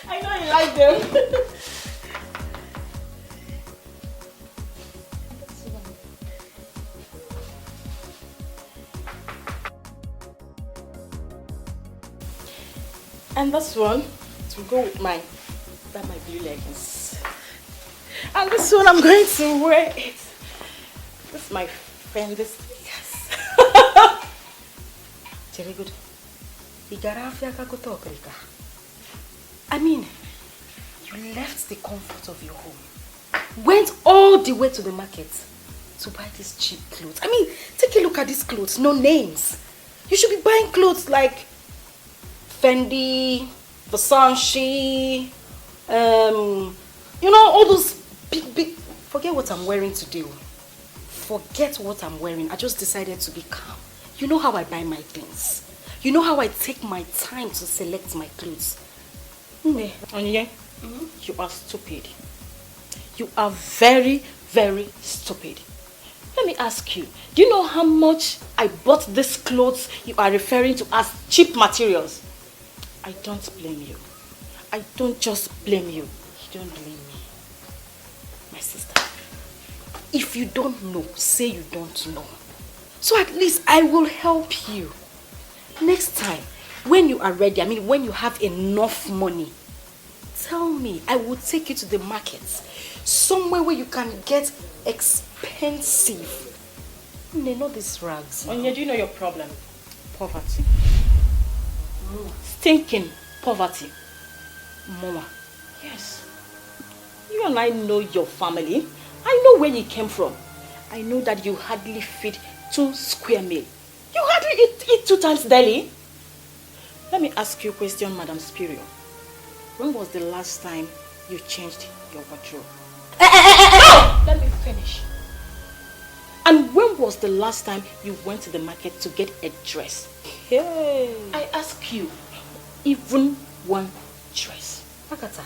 I know you like them. And this one, to go with my blue leggings. And this one, I'm going to wear it. This is my friend, this. Yes. Very good. I mean, you left the comfort of your home, went all the way to the market to buy these cheap clothes. I mean, take a look at these clothes, no names. You should be buying clothes like Fendi, Versace, you know, all those big. Forget what I'm wearing today. Forget what I'm wearing. I just decided to be calm. You know how I buy my things. You know how I take my time to select my clothes. Onyinye, you are stupid. You are very, very stupid. Let me ask you, do you know how much I bought these clothes you are referring to as cheap materials? I don't blame you. I don't just blame you. You don't blame me. My sister, if you don't know, say you don't know. So at least I will help you. Next time, when you are ready, I mean when you have enough money, tell me. I will take you to the market. Somewhere where you can get expensive. They know these rags. Onyinye, do you know your problem? Poverty. Stinking poverty. Mama. Yes. You and I know your family. I know where you came from. I know that you hardly feed 2 square meal. You hardly eat 2 times daily. Let me ask you a question, Madam Superior. When was the last time you changed your wardrobe? No! Let me finish. And when was the last time you went to the market to get a dress? Hey. I ask you, even one dress. Akata,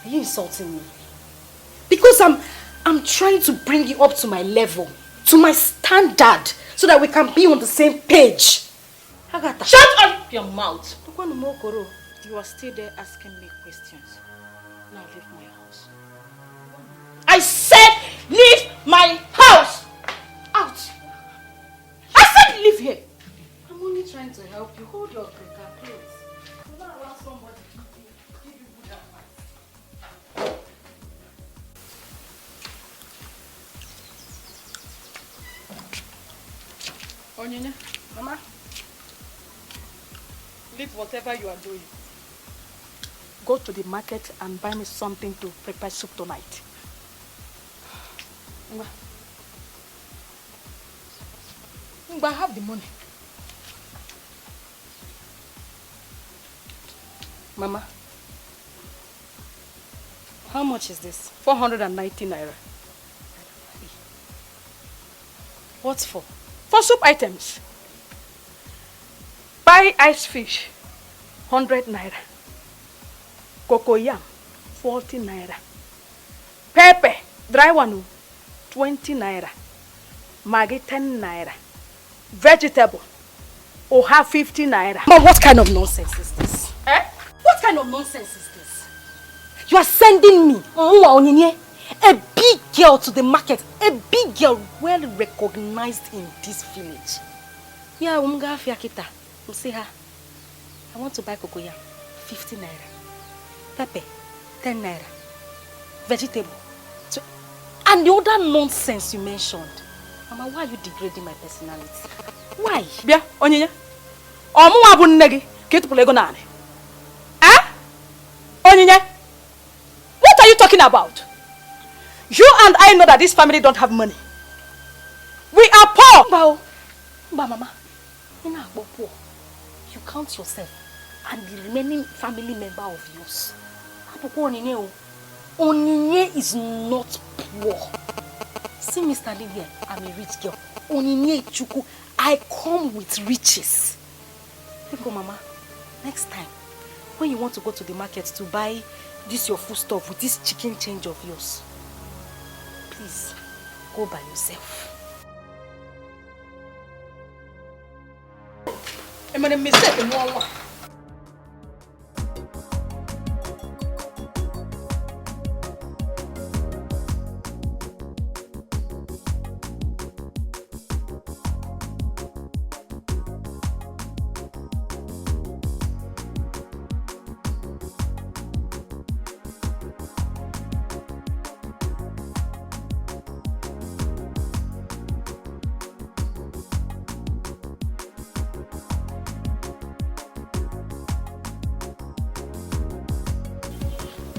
are you insulting me? Because I'm trying to bring you up to my level, to my standard, so that we can be on the same page. Agatha, shut up your mouth. You are still there asking me questions. Now leave my house. I said leave my house! Out! I said leave here! I'm only trying to help you. Hold your please. I'm not allow somebody to give you good advice. Onyinye, Mama, leave whatever you are doing. Go to the market and buy me something to prepare soup tonight. I have the money. Mama, how much is this? 490 naira. What for? For soup items. Buy ice fish, 100 naira. Cocoyam, 40 naira. Pepper, dry one, 20 naira. Maggi, 10 naira. Vegetable, oha, 50 naira. But what kind of nonsense is this? Eh? What kind of nonsense is this? You are sending me, a big girl to the market, a big girl well recognized in this village. Yeah, see her. I want to buy cocoyam, 50 naira. Pepper, 10 naira. Vegetable. And the other nonsense you mentioned. Mama, why are you degrading my personality? Why? Bia, Onyinye. Omu abu nnegi, kitu ego nani. Eh? Onyinye. What are you talking about? You and I know that this family don't have money. We are poor. Mama, you're not poor. You count yourself and the remaining family member of yours. Onyinye is not poor. See, Mr. Liers, I'm a rich girl. Onyinye Chuku, I come with riches. Look, Mama, next time, when you want to go to the market to buy this your food stuff with this chicken change of yours, please, go by yourself. I'm going to miss it.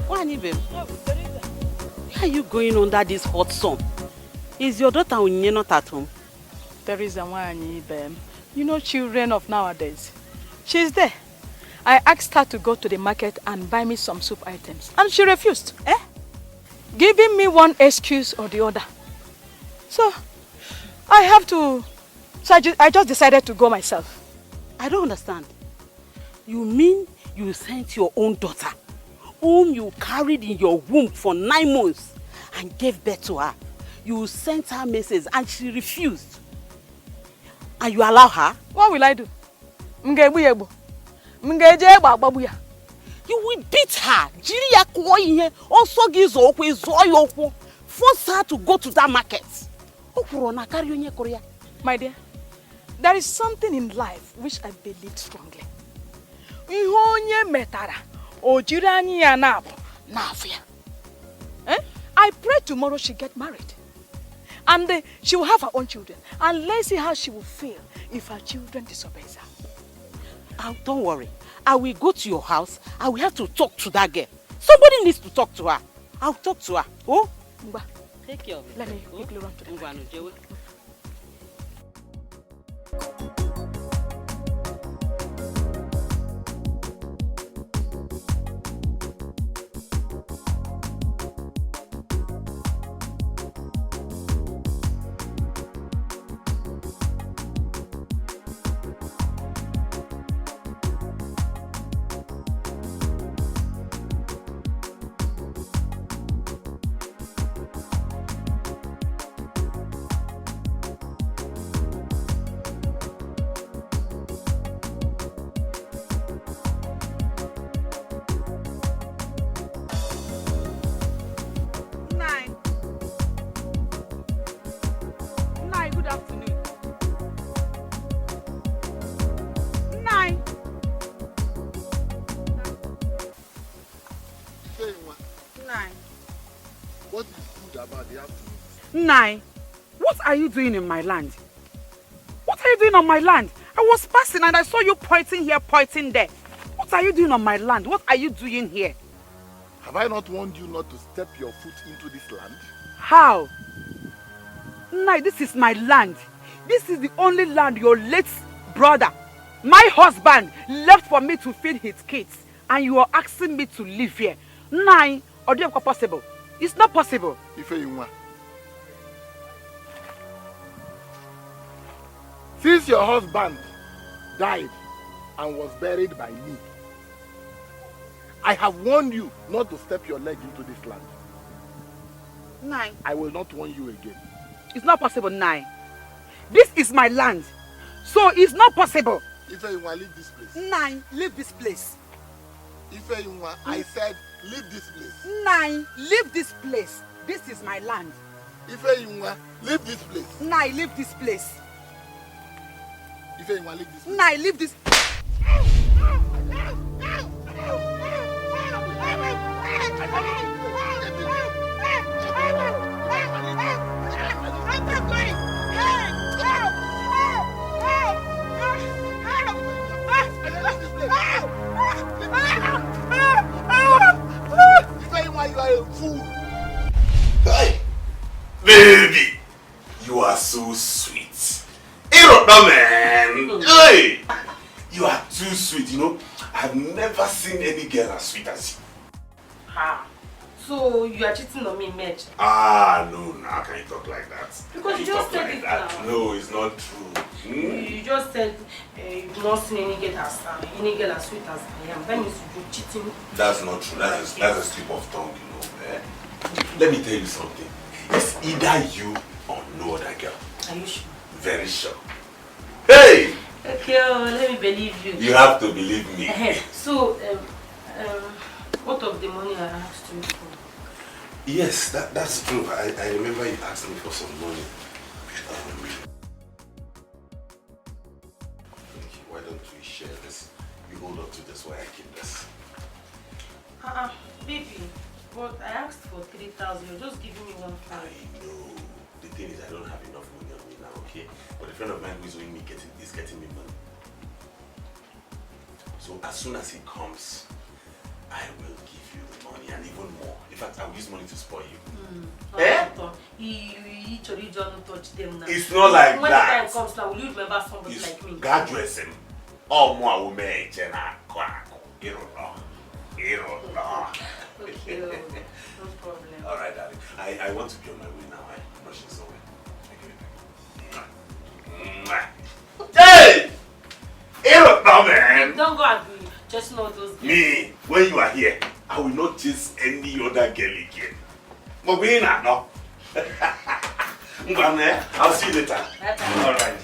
Why, babe? Where are you going under this hot sun? Is your daughter Onyinye not at home? Teresa, why, babe? You know children of nowadays. She's there. I asked her to go to the market and buy me some soup items. And she refused. Giving me one excuse or the other. So, I have to... So I just decided to go myself. I don't understand. You mean you sent your own daughter, whom you carried in your womb for 9 months, and gave birth to her? You sent her messages and she refused. And you allow her? What will I do? You will beat her. Force her to go to that market. My dear, there is something in life which I believe strongly. I pray tomorrow she get married. And she will have her own children. And let's see how she will feel if her children disobeys her. Oh, don't worry. I will go to your house. I will have to talk to that girl. Somebody needs to talk to her. I'll talk to her. Oh? Take care of it. Let me quickly run to the market. Nai, what are you doing in my land? What are you doing on my land? I was passing and I saw you pointing here, pointing there. What are you doing on my land? What are you doing here? Have I not warned you not to step your foot into this land? How? Nai, this is my land. This is the only land your late brother, my husband, left for me to feed his kids. And you are asking me to live here. Nai, or do you have possible? It's not possible. Since your husband died and was buried by me, I have warned you not to step your leg into this land. Nai. I will not warn you again. It's not possible, Nai. This is my land. So it's not possible. Ifeyinwa, leave this place. Nai, leave this place. Ifeyinwa, I said leave this place. Nai, leave this place. This is my land. Ifeyinwa, leave this place. Nai, leave this place. Ifeyinwa, leave this place. Nai, leave this. You are a fool. Hey, baby, you are so sweet. Man, hey, you are too sweet. You know, I've never seen any girl as sweet as you. Ah, so you are cheating on me, Mej? Ah, no, how can you talk like that? Because you just said it now. No, it's not true. You just said you do not see any girl as sweet as I am. That means you're cheating. That's not true. That's a slip of tongue, you know. Eh? Let me tell you something. It's either you or no other girl. Are you sure? Very sure. Hey! Okay, let me believe you. You have to believe me. So, what of the money I asked you for? Yes, that's true. I remember you asked me for some money. Why don't we share this? You hold on to this while I keep this. Baby, but I asked for 3,000. You're just giving me 1,500. I know. The thing is, I don't have enough money on me now, okay? But a friend of mine who is owing me is getting me money. So as soon as he comes, I will give you the money and even use money to spoil you. Eh? You don't touch them now. It's not like when that. When the time comes now, will you remember somebody It's like me? God dress him. Oh, more women, Jenna. You don't know. Okay, no problem. Alright, darling. I want to be on my way now. I'm rushing somewhere. Hey! You don't know, man. Don't go agree. Just know those girls. Me, when you are here, I will not chase any other girl again. But we ain't no. I'll see you later. Alright.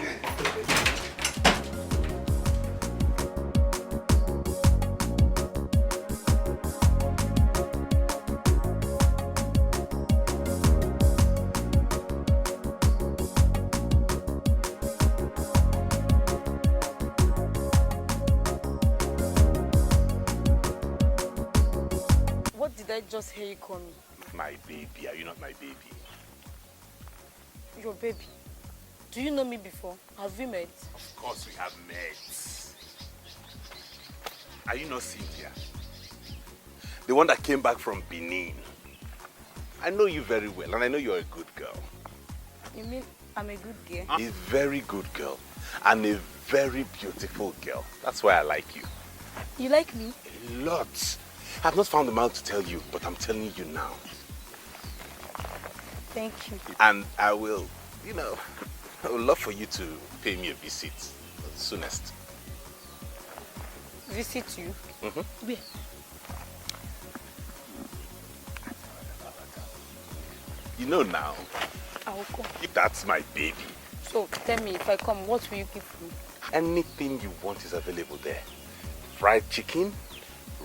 What did I just hear you call me? My baby, are you not my baby? Your baby. Do you know me before? Have we met? Of course we have met. Are you not Cynthia? The one that came back from Benin. I know you very well and I know you're a good girl. You mean I'm a good girl? A very good girl and a very beautiful girl. That's why I like you. You like me? A lot. I've not found the mouth to tell you, but I'm telling you now. Thank you. And I will, I would love for you to pay me a visit soonest. Visit you? Mm-hmm. Where? You know now. I will come. That's my baby. So tell me, if I come, what will you give me? Anything you want is available there. Fried chicken,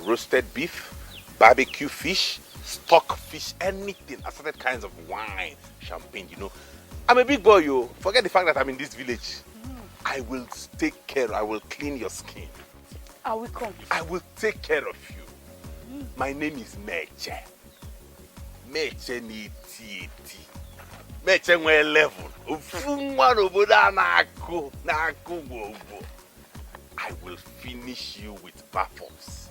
roasted beef, barbecue fish, stock fish, anything, assorted kinds of wine, champagne, I'm a big boy, yo. Forget the fact that I'm in this village. I will take care, I will clean your skin. I will come. I will take care of you. My name is Meche. Meche ni titi. Meche nwe 11. I will finish you with baths.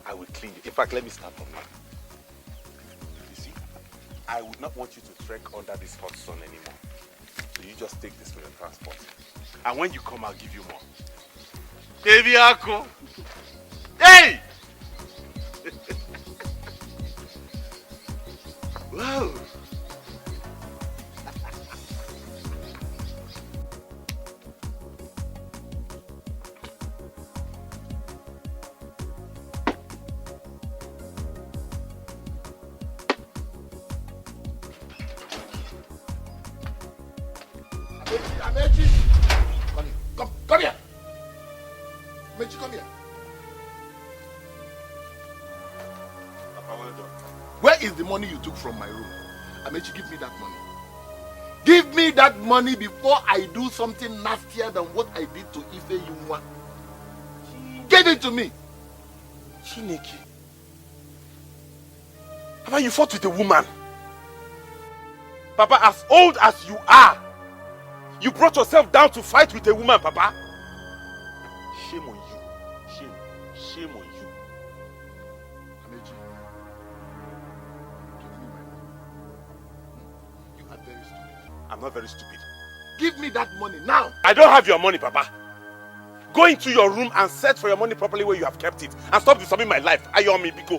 I will clean you. In fact, let me start from now. You see, I would not want you to trek under this hot sun anymore. So you just take this for your transport. And when you come, I'll give you more. Baby Ako! Hey! Wow! Amechi! Come here! Amechi, come here. Papa, well done. Where is the money you took from my room? Amechi, give me that money. Give me that money before I do something nastier than what I did to Iyke Yunwa. Give it to me. Chineke. Papa, you fought with a woman. Papa, as old as you are, you brought yourself down to fight with a woman, Papa. Shame on you. Shame on you. Amechi, give me my money. You are very stupid. I'm not very stupid. Give me that money now. I don't have your money, Papa. Go into your room and search for your money properly where you have kept it. And stop disturbing my life. Ayomi Biko.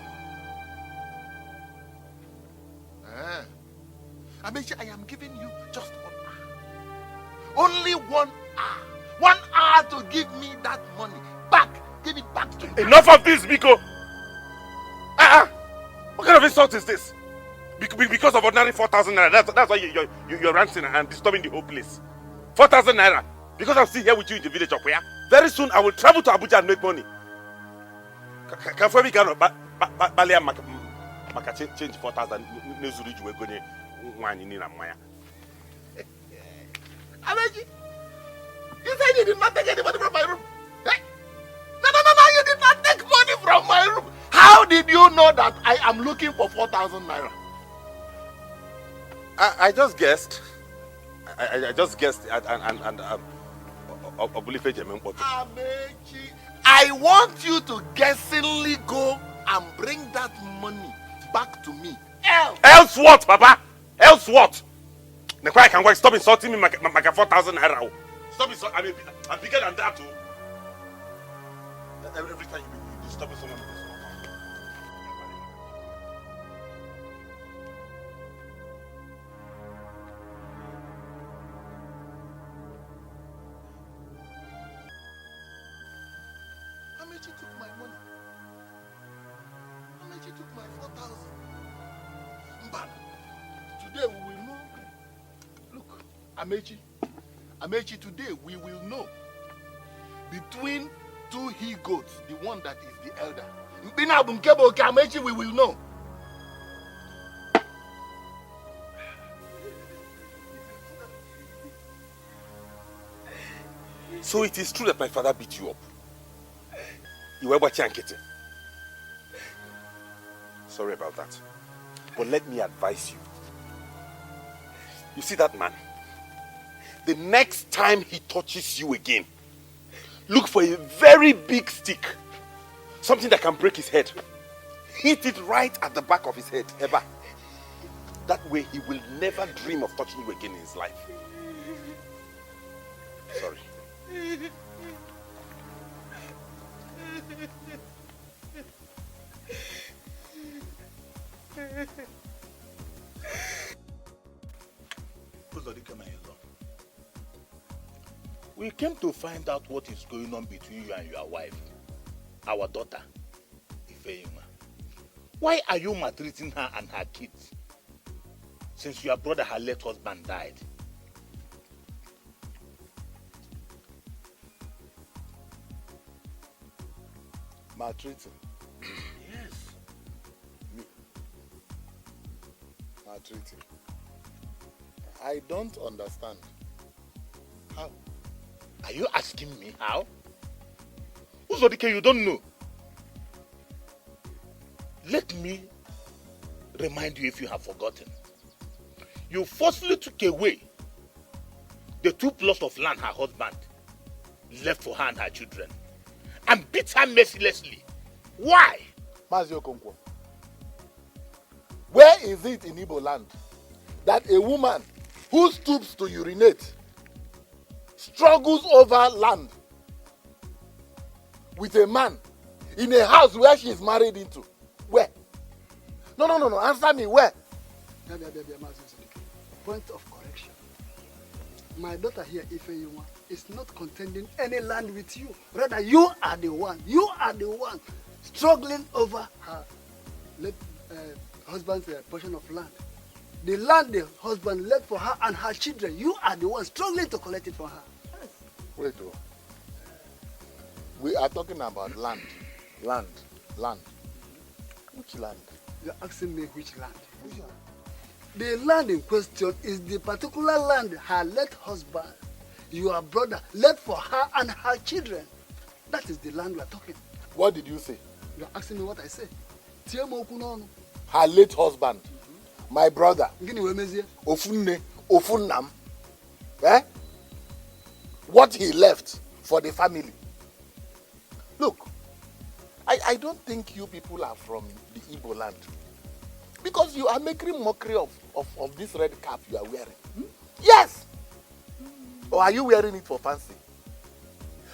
Amechi, I am giving you just 1 hour. Only 1 hour. 1 hour to give me that money back. Give it back to me. Enough of this, Biko. What kind of insult is this? Because of ordinary 4,000 naira. That's why you're ranting and disturbing the whole place. 4,000 naira. Because I'm still here with you in the village of where? Very soon I will travel to Abuja and make money. Can we go Maka change 4,000 nezuri juwe gonye mwani nina mwaya. Amechi, you said you did not take any money from my room. Eh? No, you did not take money from my room. How did you know that I am looking for 4,000 naira? I just guessed. I just guessed and Amechi, I want you to guessingly go and bring that money back to me else. Else what, Papa? Else what? Nekwa, I can go. Stop insulting me, my 4,000 naira. Stop insulting. I mean, I'm bigger than that, too. Every time you stop someone. Amechi took my money. Amechi took my 4,000. But today we will know. Look, Amechi, today we will know. Between two he-goats, the one that is the elder. Amechi, we will know. So it is true that my father beat you up. You were watching Ankete. Sorry about that. But let me advise you. You see that man? The next time he touches you again, look for a very big stick. Something that can break his head. Hit it right at the back of his head, ever. That way he will never dream of touching you again in his life. Sorry. We came to find out what is going on between you and your wife, our daughter, Iyke. Why are you maltreating her and her kids since your brother, her late husband, died? Maltreating? Yes. Me? Maltreating? I don't understand. How? Are you asking me how? Uzodike, you don't know. Let me remind you if you have forgotten. You forcefully took away the 2 plots of land her husband left for her and her children and beat her mercilessly. Why? Majid Okonkwo, where is it in Igbo land that a woman who stoops to urinate struggles over land with a man in a house where she is married into? Where? No. Answer me, where? Point of correction. My daughter here, Iyke, is not contending any land with you. Rather, you are the one struggling over her late husband's portion of land. The land the husband left for her and her children, you are the one struggling to collect it for her. Yes. Wait, we are talking about land. Which land? You're asking me which land? Which land? The land in question is the particular land her late husband, your brother, left for her and her children. That is the land we are talking. What did you say? You're asking me what I say. Her late husband, my brother, Ofunne, Ofunnam, what he left for the family. Look, I don't think you people are from the Igbo land, because you are making mockery of this red cap you are wearing. Yes! Or are you wearing it for fancy?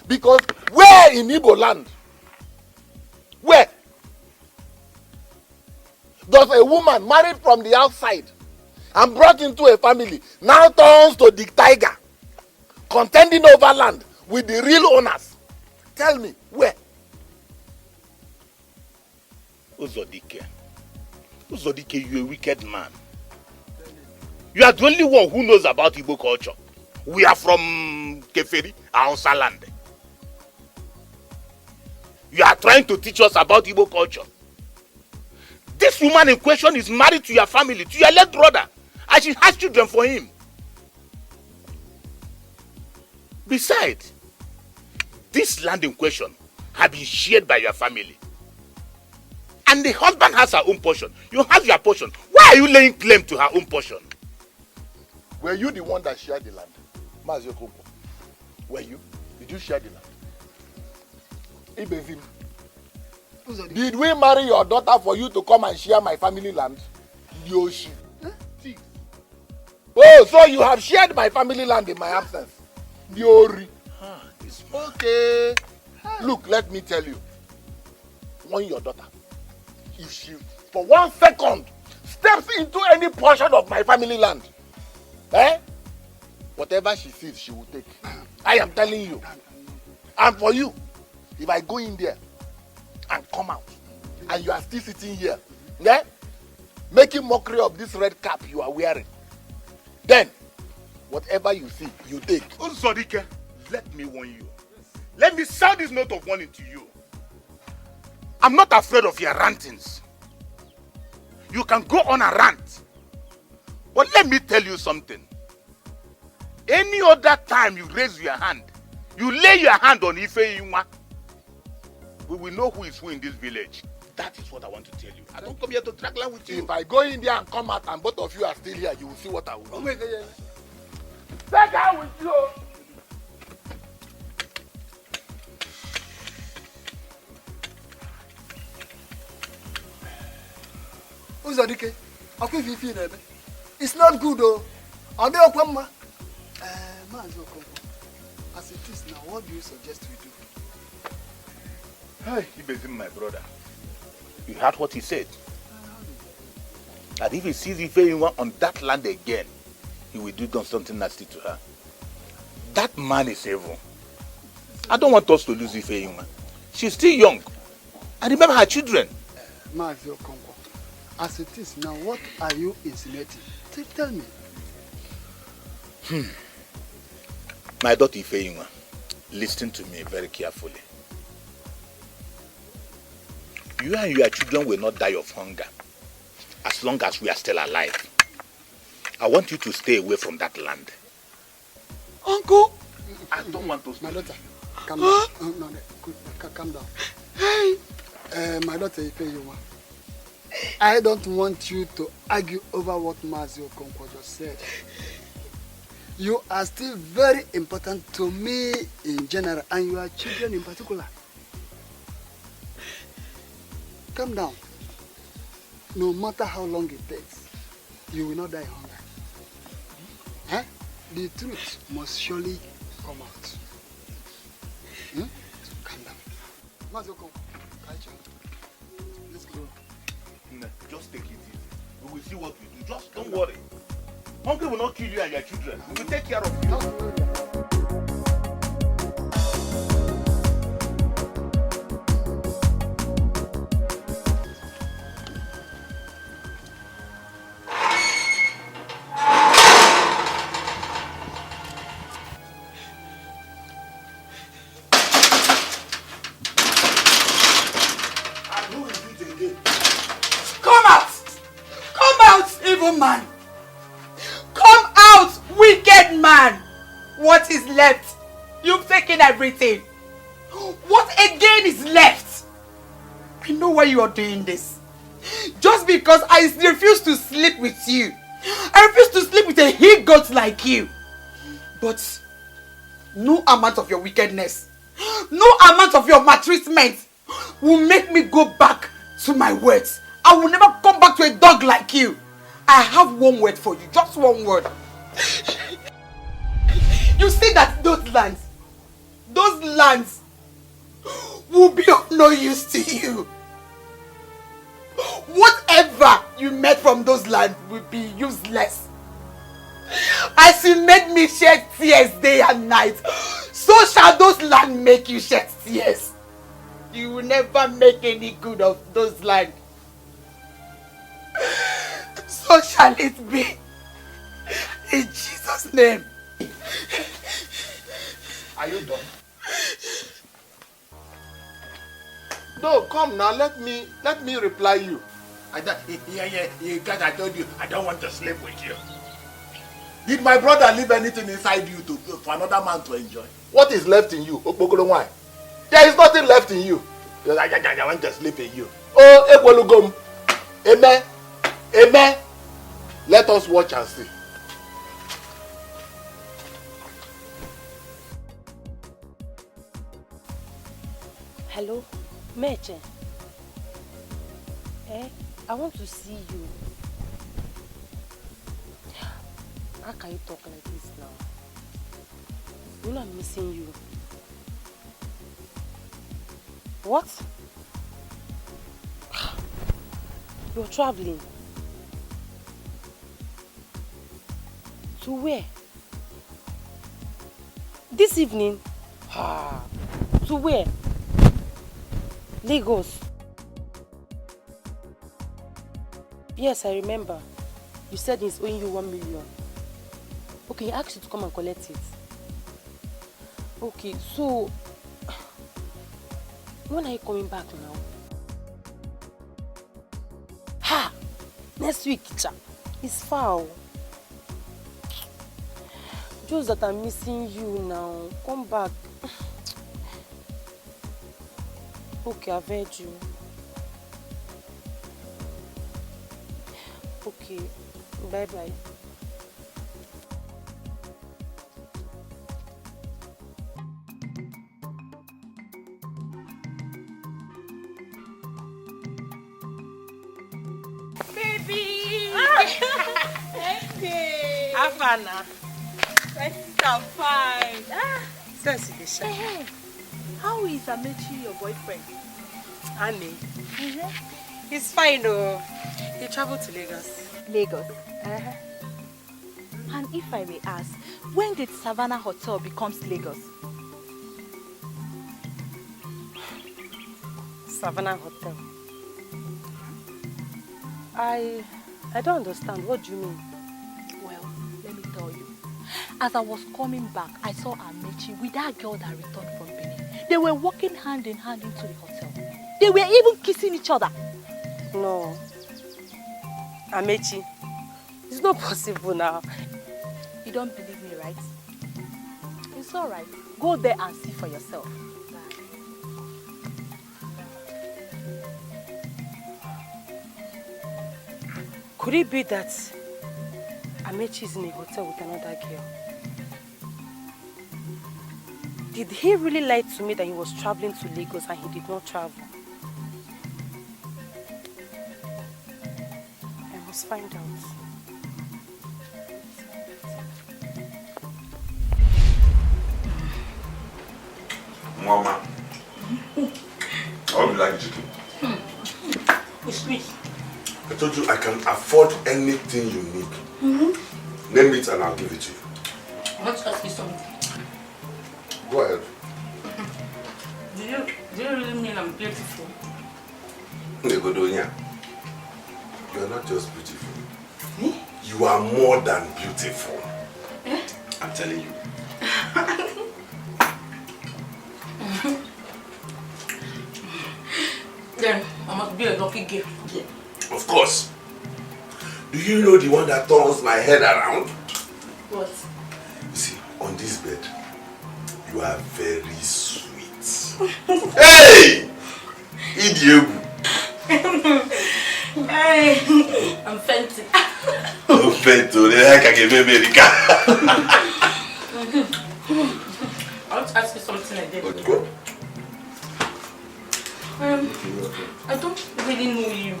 Because where in Igbo land, where does a woman married from the outside and brought into a family now turns to the tiger, contending over land with the real owners? Tell me, where? Uzodike, you're a wicked man. You are the only one who knows about Igbo culture. We are from Keferi, Hausa land. You are trying to teach us about Igbo culture. This woman in question is married to your family, to your late brother, and she has children for him. Besides, this land in question has been shared by your family. And the husband has her own portion. You have your portion. Why are you laying claim to her own portion? Were you the one that shared the land? Majid Okonkwo, were you? Did you share the land? Ibezim, did we marry your daughter for you to come and share my family land? Yoshi. Thief. Oh, so you have shared my family land in my absence. Diori. It's okay. Look, let me tell you. Warn your daughter. If she, for 1 second, steps into any portion of my family land, whatever she sees, she will take. I am telling you. And for you, if I go in there and come out, and you are still sitting here, making mockery of this red cap you are wearing, then whatever you see, you take. Uzodike, let me warn you. Let me sound this note of warning to you. I'm not afraid of your rantings. You can go on a rant. But let me tell you something. Any other time you raise your hand, you lay your hand on Ife Yunwa, we will know who is who in this village. That is what I want to tell you. I don't come here to drag line with you. If I go in there and come out and both of you are still here, you will see what I will do. Take out with you. Uzodike, it's not good though. Are they okay, ma? Majid Okonkwo, as it is now, what do you suggest we do? Hey, Ibe, my brother. You heard what he said? That if he sees Ife Yunwa on that land again, he will do something nasty to her. That man is evil. I don't want us to lose Ife Yunwa. She's still young. And remember her children. Majid Okonkwo, as it is now, what are you insinuating? Tell me. My daughter Ife Yunwa, listen to me very carefully. You and your children will not die of hunger as long as we are still alive. I want you to stay away from that land. Uncle! I don't want us to. My daughter, calm down. No, calm down. Hey! My daughter Ife Yunwa, I don't want you to argue over what Majid Okonkwo just said. You are still very important to me in general and your children in particular. Calm down. No matter how long it takes, you will not die hunger. The truth must surely come out. Calm down. Majid Okonkwo, let's go. No, just take it easy. We will see what we do. Just don't worry. Hunger will not kill you and your children. We will take care of you. Man, come out, wicked man. What is left? You've taken everything. What again is left? I know why you are doing this. Just because I refuse to sleep with you. I refuse to sleep with a he-goat like you. But no amount of your wickedness, no amount of your maltreatment will make me go back to my words. I will never come back to a dog like you. I have one word for you, just one word. You see that those lands will be of no use to you. Whatever you made from those lands will be useless. As you made me shed tears day and night, so shall those lands make you shed tears. You will never make any good of those lands. So shall it be. In Jesus' name. Are you done? No, come now, let me reply you. You guys, I told you, I don't want to sleep with you. Did my brother leave anything inside you for another man to enjoy? What is left in you? Why? There is nothing left in you. I want to sleep in you. Oh, Ekwolugom. Amen. Amen. Let us watch and see. Hello, Meche. I want to see you. How can you talk like this now? You know I'm missing you. What? You're traveling. To where? This evening? To where? Lagos. Yes, I remember. You said he's owing you 1 million. Okay, he asked you to come and collect it. Okay, so when are you coming back now? Next week, cha. It's far. Just that I'm missing you now. Come back. Okay, I've heard you. Okay, bye-bye. Baby! Okay. Havana. My sister, I'm fine. Hey, how is Amechi, your boyfriend? Annie. He's fine though. He traveled to Lagos. Lagos. And if I may ask, when did Savannah Hotel becomes Lagos? Savannah Hotel. I don't understand. What do you mean? Well, let me tell you. As I was coming back, I saw Amechi with that girl that returned from Benin. They were walking hand in hand into the hotel. They were even kissing each other. No. Amechi, it's not possible now. You don't believe me, right? It's alright. Go there and see for yourself. Could it be that Amechi is in a hotel with another girl? Did he really lie to me that he was traveling to Lagos and he did not travel? I must find out. Mama, how do you like chicken? It's sweet. I told you I can afford anything you need. Name it and I'll give it to you. I want to ask you something. Go ahead. Do you really mean I'm beautiful? Negodonia, you are not just beautiful. You are more than beautiful. I'm telling you. Then I must be a lucky girl. Yeah. Of course. Do you know the one that turns my head around? What? You see, on this bed, you are very sweet. Hey! Idiegu. Hey, I'm fancy. I'm fancy. The heck I can be America. I want to ask you something like that. Go. I don't really know you.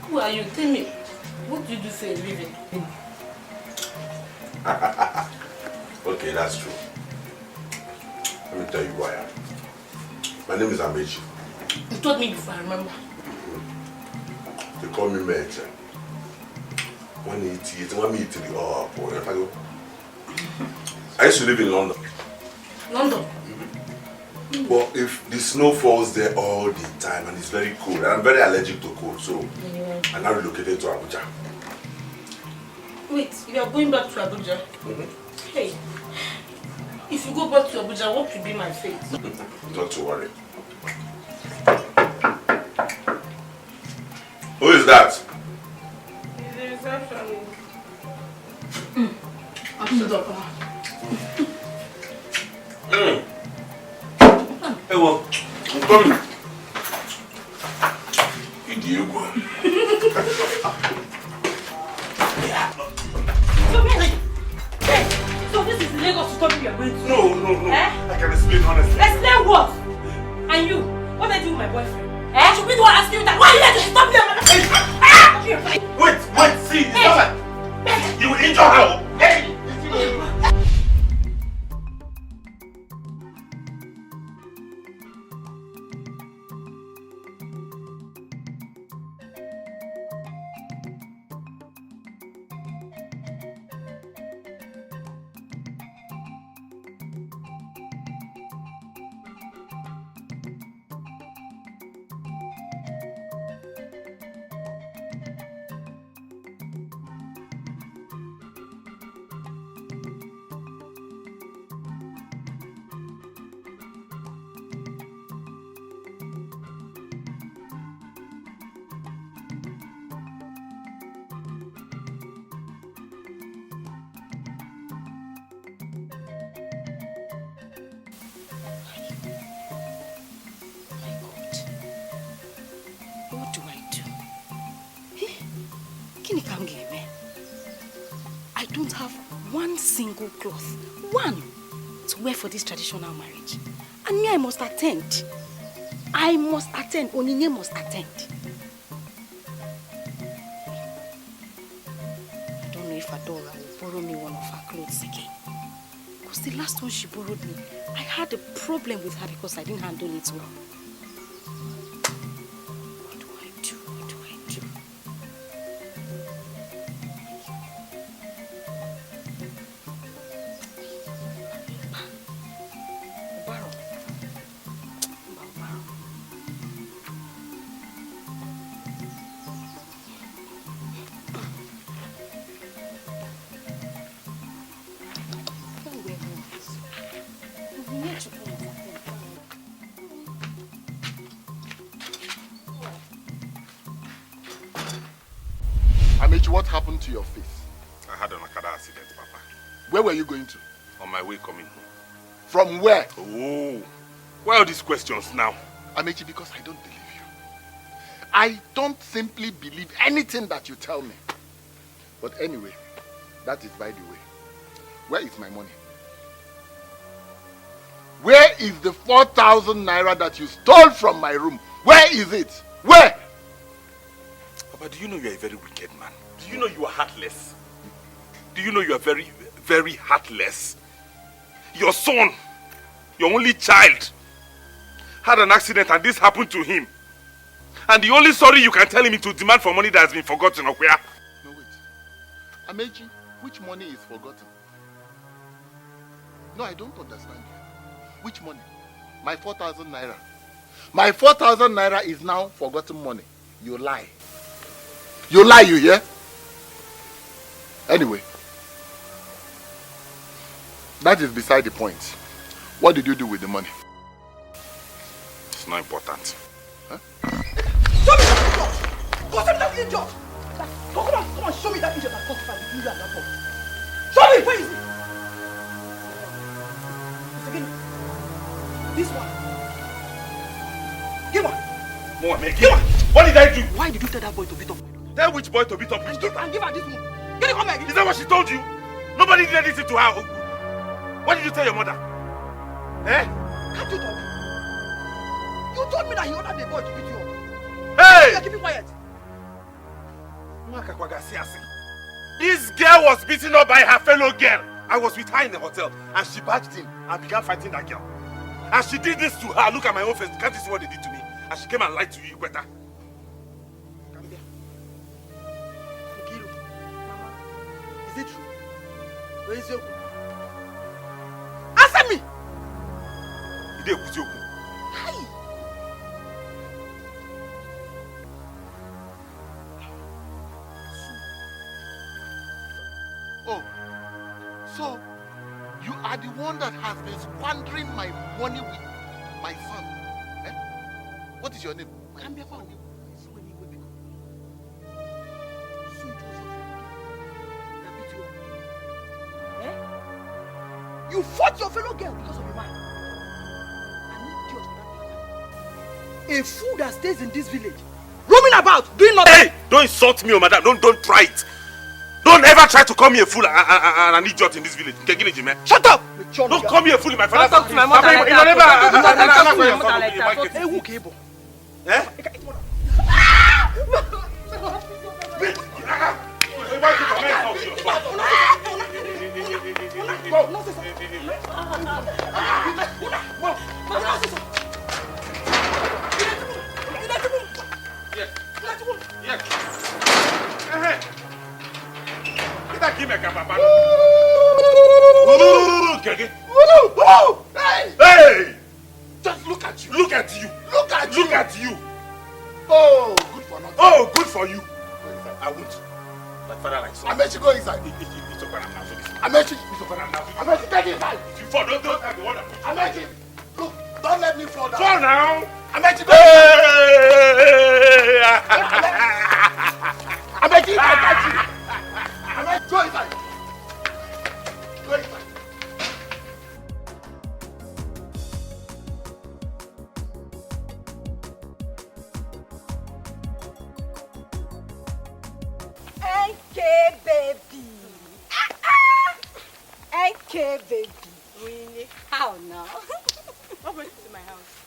Who are you? Tell me, what do you do for a living? Okay, that's true. Let me tell you who I am. My name is Amechi. You told me before, I remember. They call me Meche. 188, 183, oh, I used to live in London. London? But if the snow falls there all the time and it's very cold, and I'm very allergic to cold, so I now relocated to Abuja. Wait, you are going back to Abuja? Hey, if you go back to Abuja, what will be my fate? Not to worry. Who is that? He's the receptionist. I'm so done. Hey, well, I'm coming. Idiot. So, hey, so this is the Lagos story we are going to? No. I can explain honestly. Explain what? And you, what I do with my boyfriend? Should be the one asking you that? Why are you here to stop me? Wait, see, it's not like you will injure her. Hey! I don't have one single cloth, one, to wear for this traditional marriage. And me, I must attend. I must attend. Onyinye must attend. I don't know if Adola will borrow me one of her clothes again. Because the last one she borrowed me, I had a problem with her because I didn't handle it well. What do I do? What do I do? What happened to your face? I had an Okada accident, Papa. Where were you going to? On my way coming home. From where? Oh, why are these questions now? Amechi, because I don't believe you. I don't simply believe anything that you tell me. But anyway, that is by the way. Where is my money? Where is the 4,000 naira that you stole from my room? Where is it? Where? Papa, do you know you are a very wicked man? Do you know you are heartless? Do you know you are very, very heartless? Your son, your only child, had an accident and this happened to him. And the only sorry you can tell him is to demand for money that has been forgotten, or where? No, wait. Amechi, which money is forgotten? No, I don't understand you. Which money? My 4,000 naira. My 4,000 naira is now forgotten money. You lie. You lie, you hear? Anyway, that is beside the point. What did you do with the money? It's not important. Huh? Show me that idiot! Go show me that idiot! Come on, show me that idiot that cost $5 million. Show me! Where is he? It's again. This one. Give one. More, man, give one. What did I do? Why did you tell that boy to beat up my daughter? Tell which boy to beat up which daughter? And give her this one. Get it, come here. Is that what she told you? Nobody did anything to her. What did you tell your mother? Eh? Can't you talk? You told me that he ordered the boy to beat you up. Hey! You're keeping quiet. This girl was beaten up by her fellow girl. I was with her in the hotel and she barged in and began fighting that girl. And she did this to her. Look at my own face. Can't you see what they did to me? And she came and lied to you, Ikweta. Come here. Nkiru, Mama, is it true? Where is your... Answer me! Ide Kujoku. Hi! Oh, so you are the one that has been squandering my money with my son. Eh? What is your name? You fought your fellow girl because of a man. An idiot that a fool that stays in this village, roaming about, doing nothing. Hey! Don't insult me, oh madam. Don't try it. Don't ever try to call me a fool and an idiot in this village. Shut up! Don't call me a fool in my father's house. Talk to my mother like that. Hey! Just look at you. Look at you. Look at Look at you. Oh, good for nothing. Oh, good for you. I won't. Like father, like son. Amechi, go inside. It's okay, I'm not for this. Amechi, It's okay, I'm not for this. Amechi, get inside. If you fall, don't have the one that puts you. Amechi, look, don't let me fall down. Fall now. Amechi, go inside. Amechi, I got you. Amechi, go inside. Go inside. Okay, baby. Really? How now? What brings you to my house?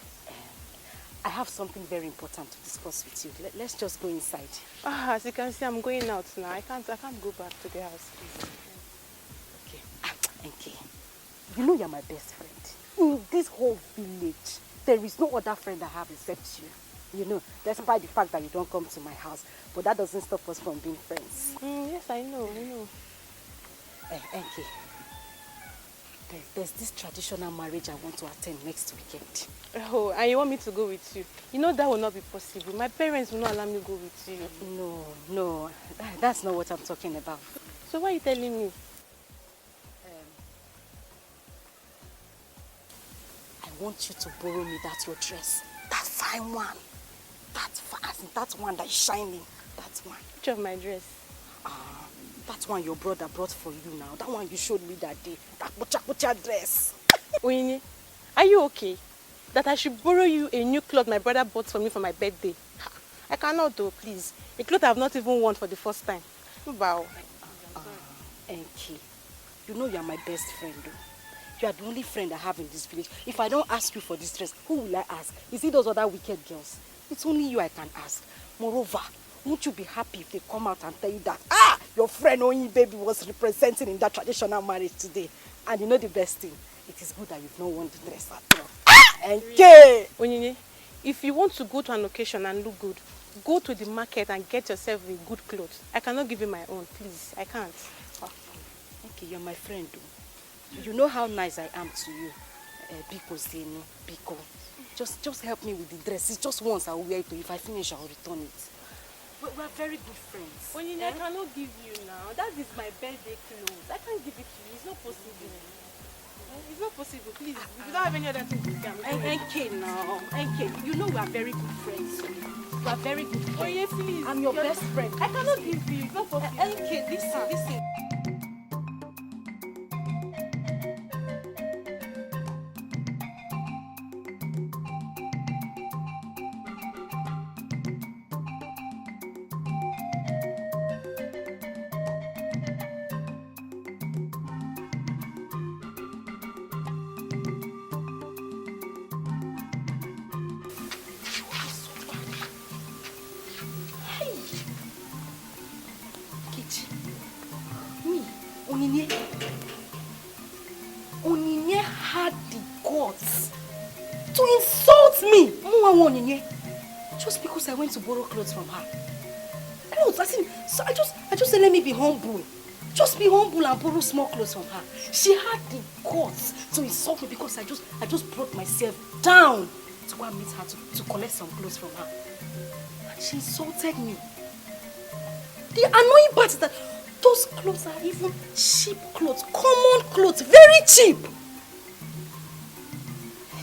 I have something very important to discuss with you. Let's just go inside. As you can see, I'm going out now. I can't go back to the house. Okay. Okay. You know you're my best friend. In this whole village, there is no other friend I have except you. You know, despite the fact that you don't come to my house, but that doesn't stop us from being friends. Yes, I know. Enke, there's this traditional marriage I want to attend next weekend. Oh, and you want me to go with you? You know that will not be possible. My parents will not allow me to go with you. No, that's not what I'm talking about. So why are you telling me? I want you to borrow me that your dress. That fine one. That one that is shining. That one. Which of my dress? That one your brother brought for you now. That one you showed me that day. That bucha dress. Oyinye, are you okay? That I should borrow you a new cloth my brother bought for me for my birthday? I cannot though, please. A cloth I have not even worn for the first time. Wow. Enki, you know you are my best friend though. You are the only friend I have in this village. If I don't ask you for this dress, who will I ask? Is it those other wicked girls? It's only you I can ask. Moreover, won't you be happy if they come out and tell you that, your friend Onyi baby was representing in that traditional marriage today? And you know the best thing? It is good that you've not worn the dress at all. Okay. Onyinye, if you want to go to an occasion and look good, go to the market and get yourself a good clothes. I cannot give you my own, please. I can't. Okay, you're my friend though. You know how nice I am to you. Biko Zeno, Biko. Just help me with the dress. It's just once I'll wear it. If I finish, I'll return it. We're very good friends. Onyinye, I cannot give you now. That is my birthday clothes. I can't give it to you. It's not possible. It's not possible, please. If you don't have any other thing to say, NK now. NK, you know we are very good friends. We are very good friends. Oh, yeah, please. I'm your best friend. I cannot give you. It's not possible. NK, listen. Onyinye had the guts to insult me. Just because I went to borrow clothes from her. Clothes, so I just said let me be humble. Just be humble and borrow small clothes from her. She had the guts to insult me because I just brought myself down to go and meet her to collect some clothes from her. And she insulted me. The annoying part is that those clothes are even cheap clothes, common clothes, very cheap.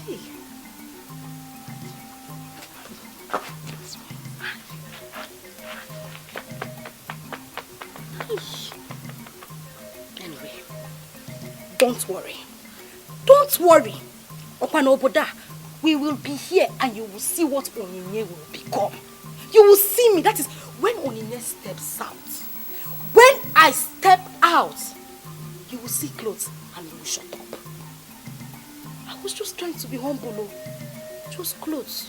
Hey. Anyway, don't worry. Don't worry. Opanoboda, we will be here and you will see what Onyinye will become. You will see me. That is when Onyinye steps out. When I step out, you will see clothes and you will shut up. I was just trying to be humble, oh. Just clothes.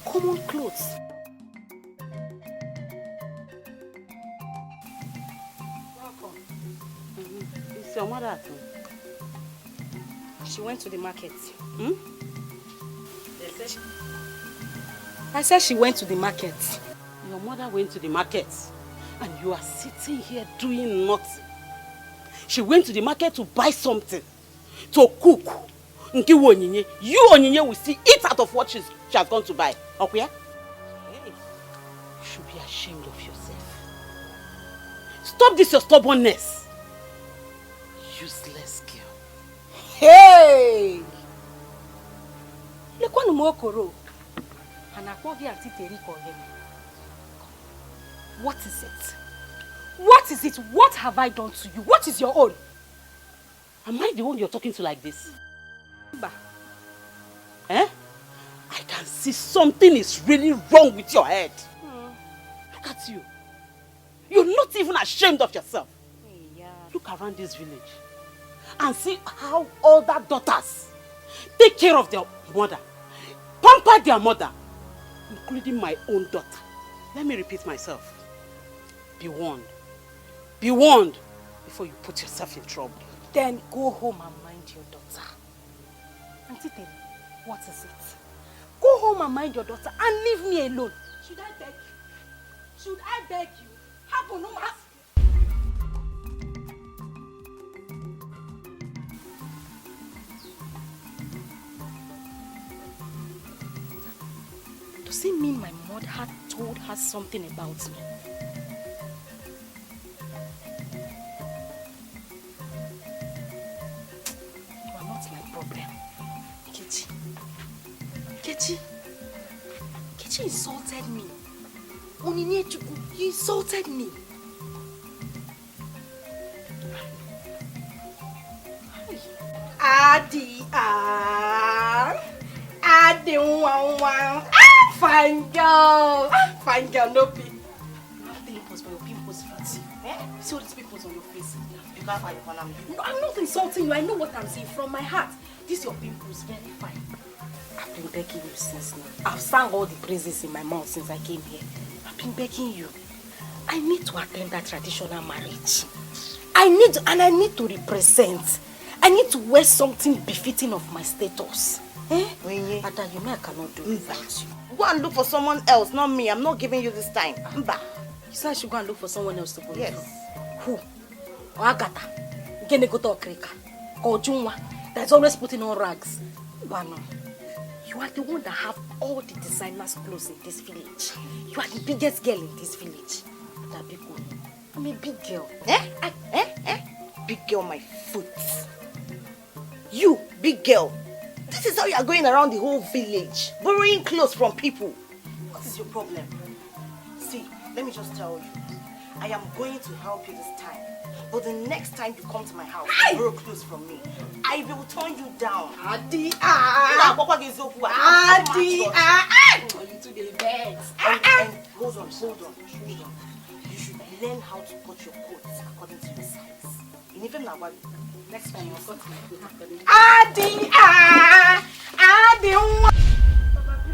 Common clothes. Welcome. Is your mother at home? She went to the market. I said she went to the market. Your mother went to the market. And you are sitting here doing nothing. She went to the market to buy something, to cook. You, Onyinye, will still eat out of what she has gone to buy. Okay? Hey, you should be ashamed of yourself. Stop this, your stubbornness. Useless girl. Hey! What is it? What is it? What have I done to you? What is your own? Am I the one you're talking to like this? Ba. Eh? I can see something is really wrong with your head. Look at you. You're not even ashamed of yourself. Yeah. Look around this village. and see how other daughters take care of their mother, pamper their mother, including my own daughter. Let me repeat myself. Be warned. Be warned before you put yourself in trouble. Then go home and mind your daughter. Auntie Temi, what is it? Go home and mind your daughter and leave me alone. Should I beg you? Should I beg you? Happen no matter. Does it mean my mother had told her something about me? You are not my problem. Kechi. Kechi. Kechi insulted me. Oniniechuku, you insulted me. Adi, wow. Fine girl. Fine girl, no pee. You have pimples, but your pimples fit you. Eh? See all these pimples on your face. You can't find your corner. No, I'm not insulting you. I know what I'm saying from my heart. This your pimples, very fine. I've been begging you since now. I've sang all the praises in my mouth since I came here. I've been begging you. I need to attend that traditional marriage. I need to represent. I need to wear something befitting of my status. Eh? Ada, you know I cannot do without you. Go and look for someone else, not me. I'm not giving you this time. Mba. You said I should go and look for someone else to go with. Yes. Who? Agata. Genegoto Okrika. Kojunwa. That's always putting on rags. Bano. You are the one that have all the designers' clothes in this village. You are the biggest girl in this village. That big one. I'm a big girl. Big girl, my foot. You, big girl. This is how you are going around the whole village, borrowing clothes from people. What is your problem? See, let me just tell you. I am going to help you this time. But the next time you come to my house and borrow clothes from me, I will turn you down. Adi, you to the bed. And hold on. You should learn how to cut your coats according to your size. And even now, next time you've got my coat. Adi.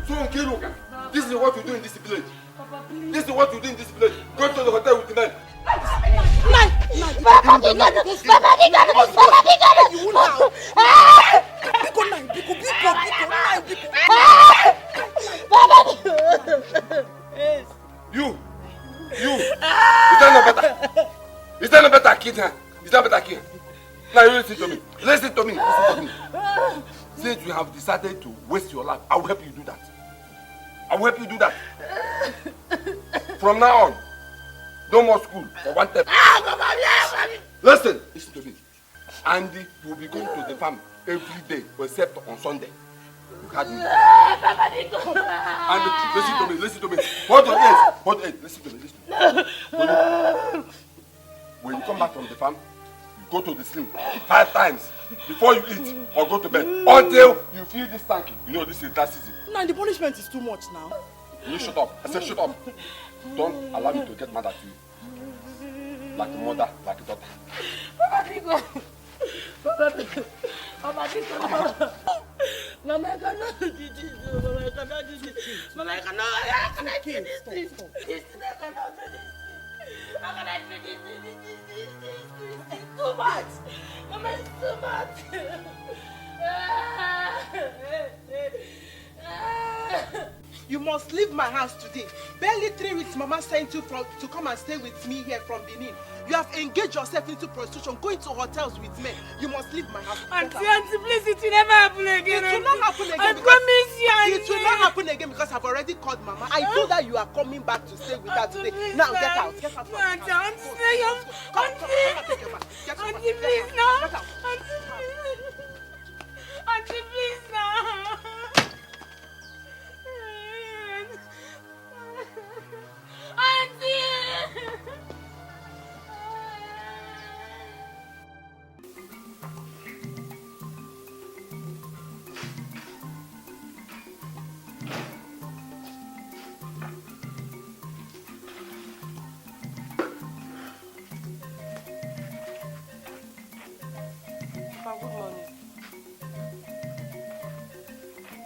So, Nkiru, this is what you do in this village. This is what you do in this village. Go to the hotel with the men. You. Is that no better kid, huh? Is that better kid? Now you listen to me. Listen to me. Since you have decided to waste your life, I will help you do that. From now on, no more school for one term. Listen to me. Andy will be going to the farm every day except on Sunday. You heard me? Andy, listen to me. Hold your ears. Listen to me. When you come back from the farm, you go to the sling 5 times before you eat or go to bed until you feel this tanky. You know this is that season. Now the punishment is too much now. You shut up. I said shut up. Don't allow me to get mad at you. Like a mother, like a daughter. Mama, I cannot do this. Mama, I cannot do this. It's too much. Mama, it's too much. You must leave my house today. Barely 3 weeks Mama sent you to come and stay with me here from Benin. You have engaged yourself into prostitution, going to hotels with men. You must leave my house. Auntie, please, it will never happen again. It will not happen again. I promise you, Auntie. It will not happen again because I've already called Mama. I told her you are coming back to stay with her today. Now get out. Get out. Auntie, Auntie, please, no. Auntie, please, no.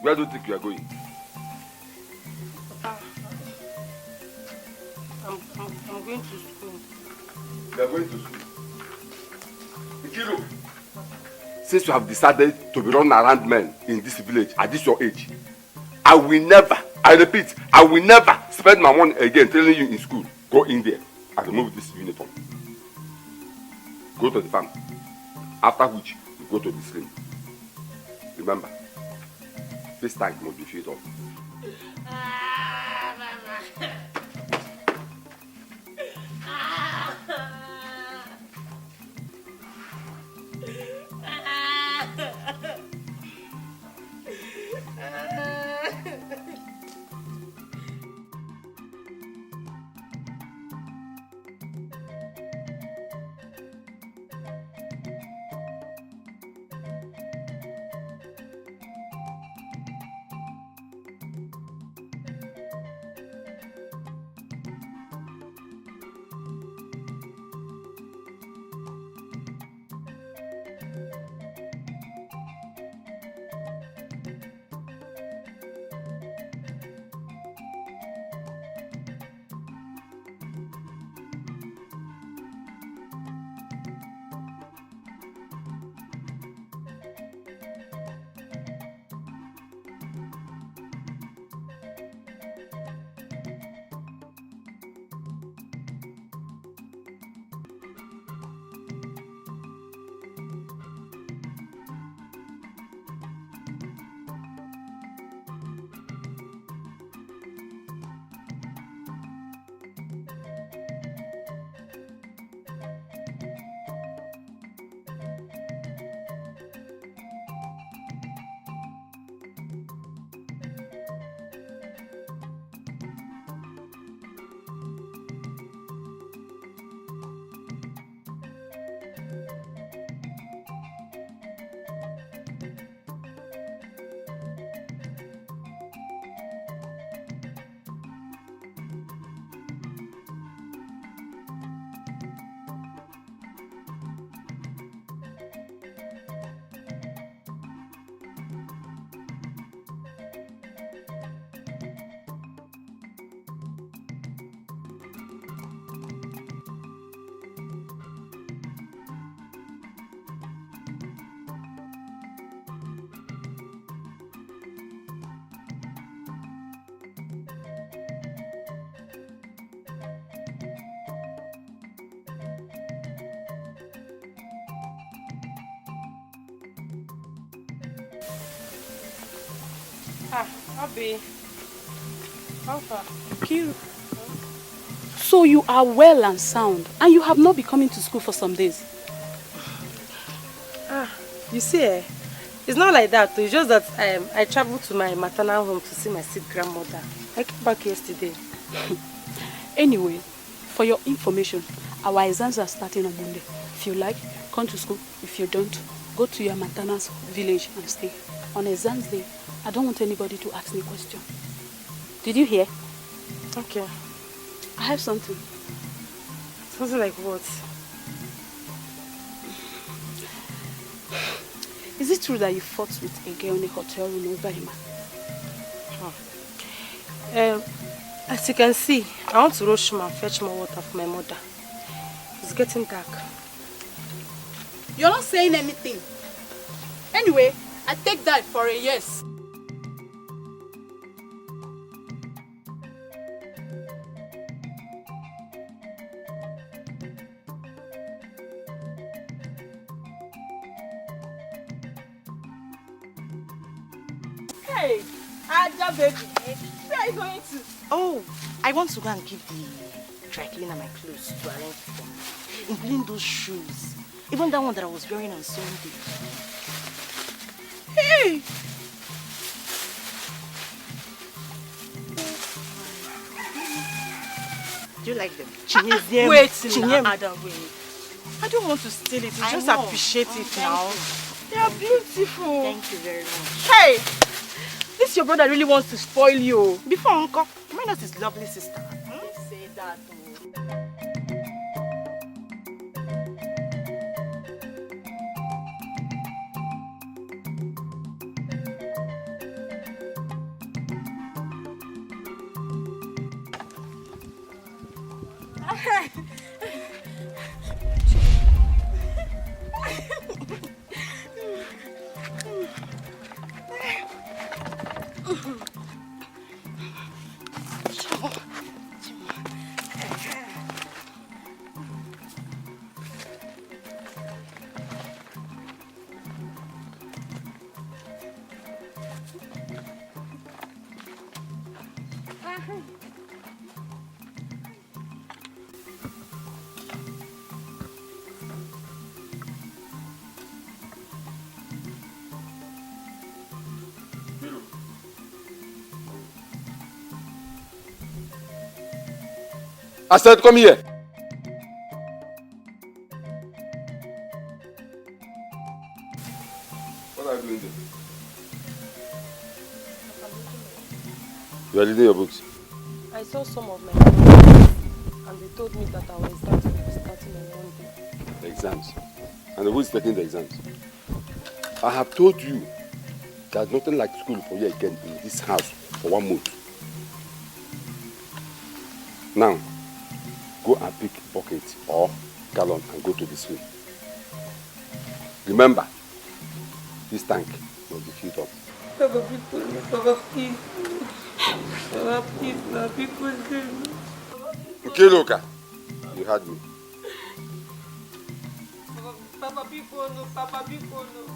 Where do you think you are going? I'm going to school. You are going to school? Ikiru, since you have decided to be run around men in this village at this your age, I will never, I repeat, I will never spend my money again telling you in school, go in there and remove this uniform. Go to the farm. After which, you go to the sling. Remember, this tank must be filled up. Abi. How far? Kiru. So you are well and sound, and you have not been coming to school for some days. You see, it's not like that. It's just that I traveled to my maternal home to see my sick grandmother. I came back yesterday. Anyway, for your information, our exams are starting on Monday. If you like, come to school. If you don't, go to your maternal's village and stay. On exams day, I don't want anybody to ask me questions. Did you hear? Okay. I have something. Something like what? Is it true that you fought with a girl in a hotel room over him? As you can see, I want to rush home and fetch more water for my mother. It's getting dark. You're not saying anything. Anyway, I take that for a yes. Hey, Ada baby, where are you going to? Oh, I want to go and give the dry cleaner my clothes to arrange for me, including those shoes. Even that one that I was wearing on Sunday. Hey! Do you like them? Wait, Ada, wait. I don't want to steal it. I just appreciate it now. They are beautiful. Thank you very much. Hey! This your brother really wants to spoil you. Before Uncle, you might not his lovely sister. Don't say that. I said, come here. What are you doing there? You are reading your books? I saw some of my friends and they told me that I was starting on Monday. The exams. And who is taking the exams? I have told you there's nothing like school for you again in this house for 1 month. Now, go and pick bucket or gallon and go to the swing. Remember, this tank will be filled up. Papa, people, Papa, please. Papa, please, no, people, Okay, Loka, you heard me. Papa, people, no, Papa, people, no.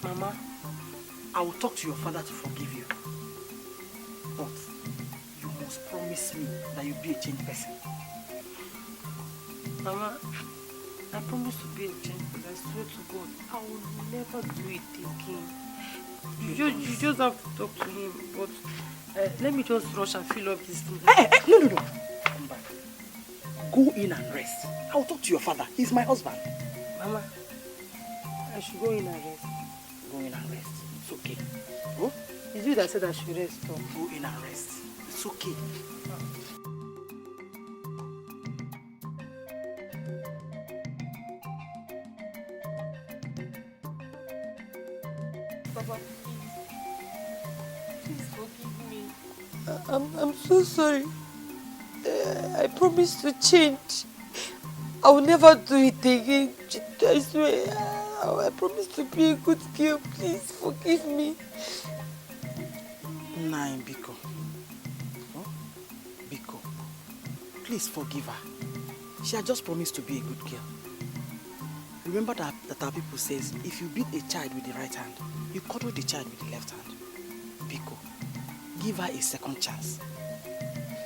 Mama, I will talk to your father to forgive you. But you must promise me that you'll be a changed person. Mama, I promise to be a changed person. I swear to God, I will never do it again. You just have to talk to him, but let me just rush and fill up this thing. No. Come back. Go in and rest. I will talk to your father. He's my husband. Mama, I should go in and rest. Go in and rest. It's okay. Huh? It's you that said I should rest. Though. Go in and rest. It's okay. Papa, please forgive me. I'm so sorry. I promise to change. I will never do it again. I swear. I promise to be a good girl. Please forgive me. Nine, Biko. Huh? Biko. Please forgive her. She had just promised to be a good girl. Remember that our people says, if you beat a child with the right hand, you cuddle the child with the left hand. Biko, give her a second chance.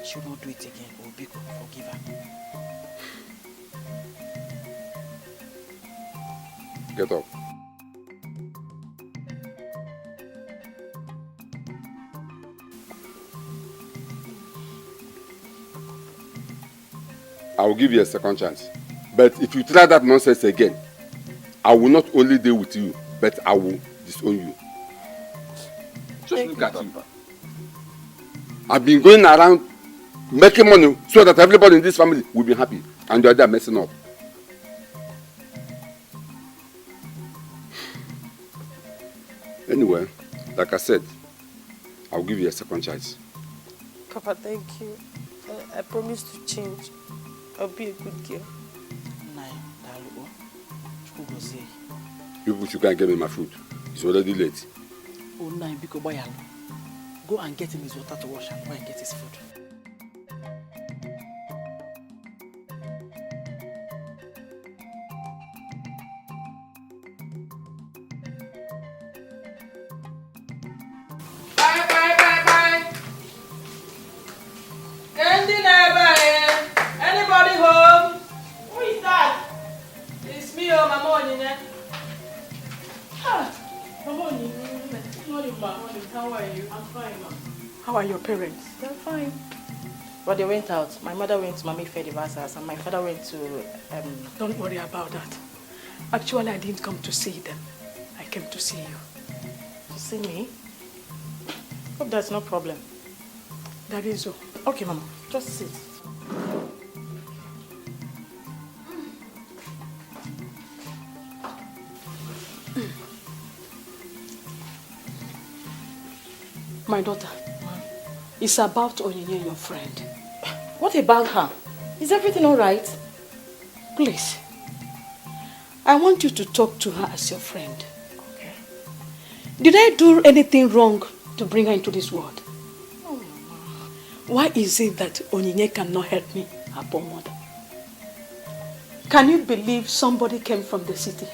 She will not do it again. Oh, Biko, forgive her. Get up. I will give you a second chance. But if you try that nonsense again, I will not only deal with you, but I will disown you. Just look at you. I've been going around making money so that everybody in this family will be happy. And you're there messing up. Anyway, like I said, I'll give you a second chance. Papa, thank you. I promise to change. I'll be a good girl. People should go and get me my food. It's already late. Oh, nine, Biko Bayalo. Go and get him his water to wash and go and get his food. Anybody home? Who is that? It's me, oh, Mama Onyinye. Mama Onyinye, how are you? I'm fine, Mom. How are your parents? They're fine. But they went out. My mother went to Mami Fediva's house and my father went to... Don't worry about that. Actually, I didn't come to see them. I came to see you. To see me? Hope there's no problem. That is so. Okay, Mama. Just sit. My daughter, it's about Onyinye, your friend. What about her? Is everything all right? Please, I want you to talk to her as your friend. Okay. Did I do anything wrong to bring her into this world? No, Mama. Why is it that Onyinye cannot help me, her poor mother? Can you believe somebody came from the city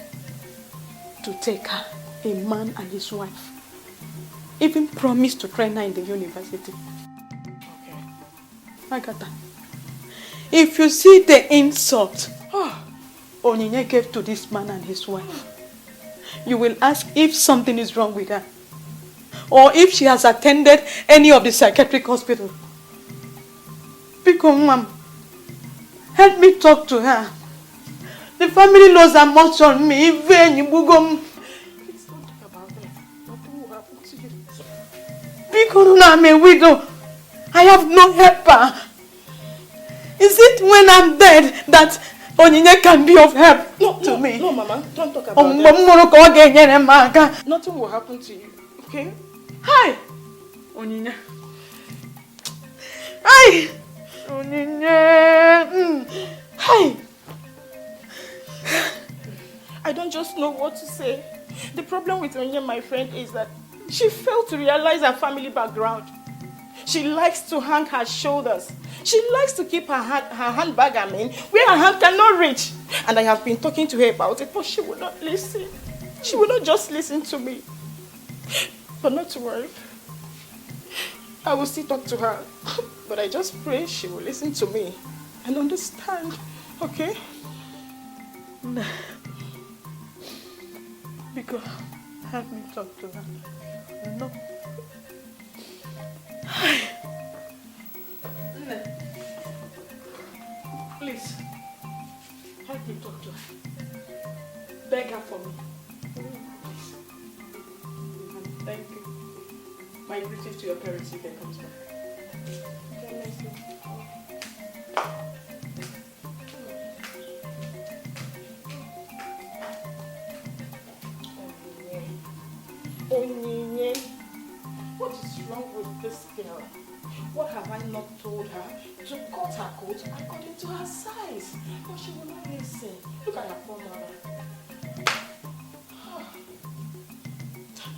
to take her, a man and his wife? Even promised to train her in the university. Okay. Agatha, if you see the insult Onyinye gave to this man and his wife, you will ask if something is wrong with her or if she has attended any of the psychiatric hospitals. Because, Mom, help me talk to her. The family knows how much on me. Because I'm a widow, I have no helper. Is it when I'm dead that Onyinye can be of help to me? No, Mama, don't talk about that. Nothing will happen to you, okay? Hi, Onyinye. Hi, Onyinye. Hi. I don't just know what to say. The problem with Onyinye, my friend, is that she failed to realize her family background. She likes to hang her shoulders. She likes to keep her handbag, where her hand cannot reach. And I have been talking to her about it, but she will not listen. She will not just listen to me. But not to worry. I will still talk to her. But I just pray she will listen to me and understand. Okay? No. Because help me talk to her. No. Please, help me talk to her. Beg her for me. Please. Thank you. My greetings to your parents if they come back. Onyinye, what is wrong with this girl? What have I not told her? To cut her coat according to her size. But she will not listen. Look at her poor mother.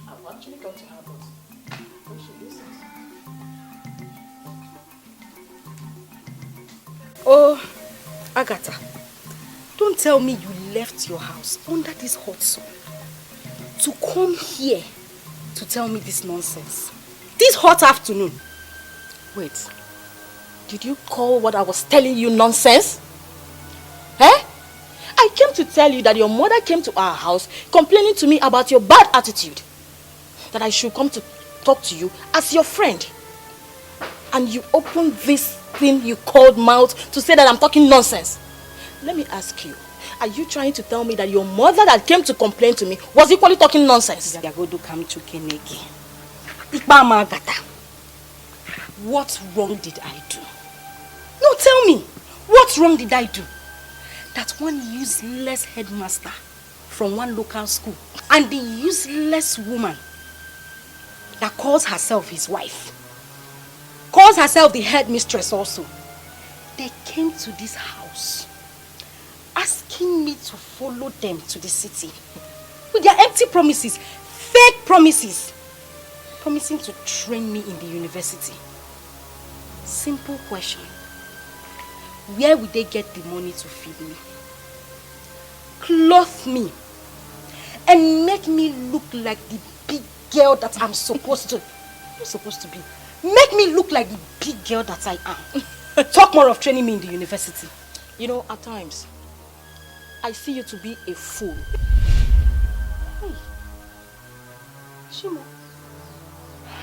I've actually got to her, but she listens. Oh, Agatha, don't tell me you left your house under this hot sun to come here to tell me this nonsense. This hot afternoon. Wait, did you call what I was telling you nonsense? Eh? I came to tell you that your mother came to our house complaining to me about your bad attitude. That I should come to talk to you as your friend. And you opened this thing you called mouth to say that I'm talking nonsense. Let me ask you, are you trying to tell me that your mother that came to complain to me was equally talking nonsense? What wrong did I do? No, tell me, what wrong did I do? That one useless headmaster from one local school and the useless woman that calls herself his wife, calls herself the headmistress also, they came to this house asking me to follow them to the city with their empty promises, fake promises, promising to train me in the university. Simple question. Where will they get the money to feed me, clothe me, and make me look like the big girl that I'm supposed to be? Make me look like the big girl that I am. Talk more of training me in the university. You know, at times, I see you to be a fool. Hey, Shimo.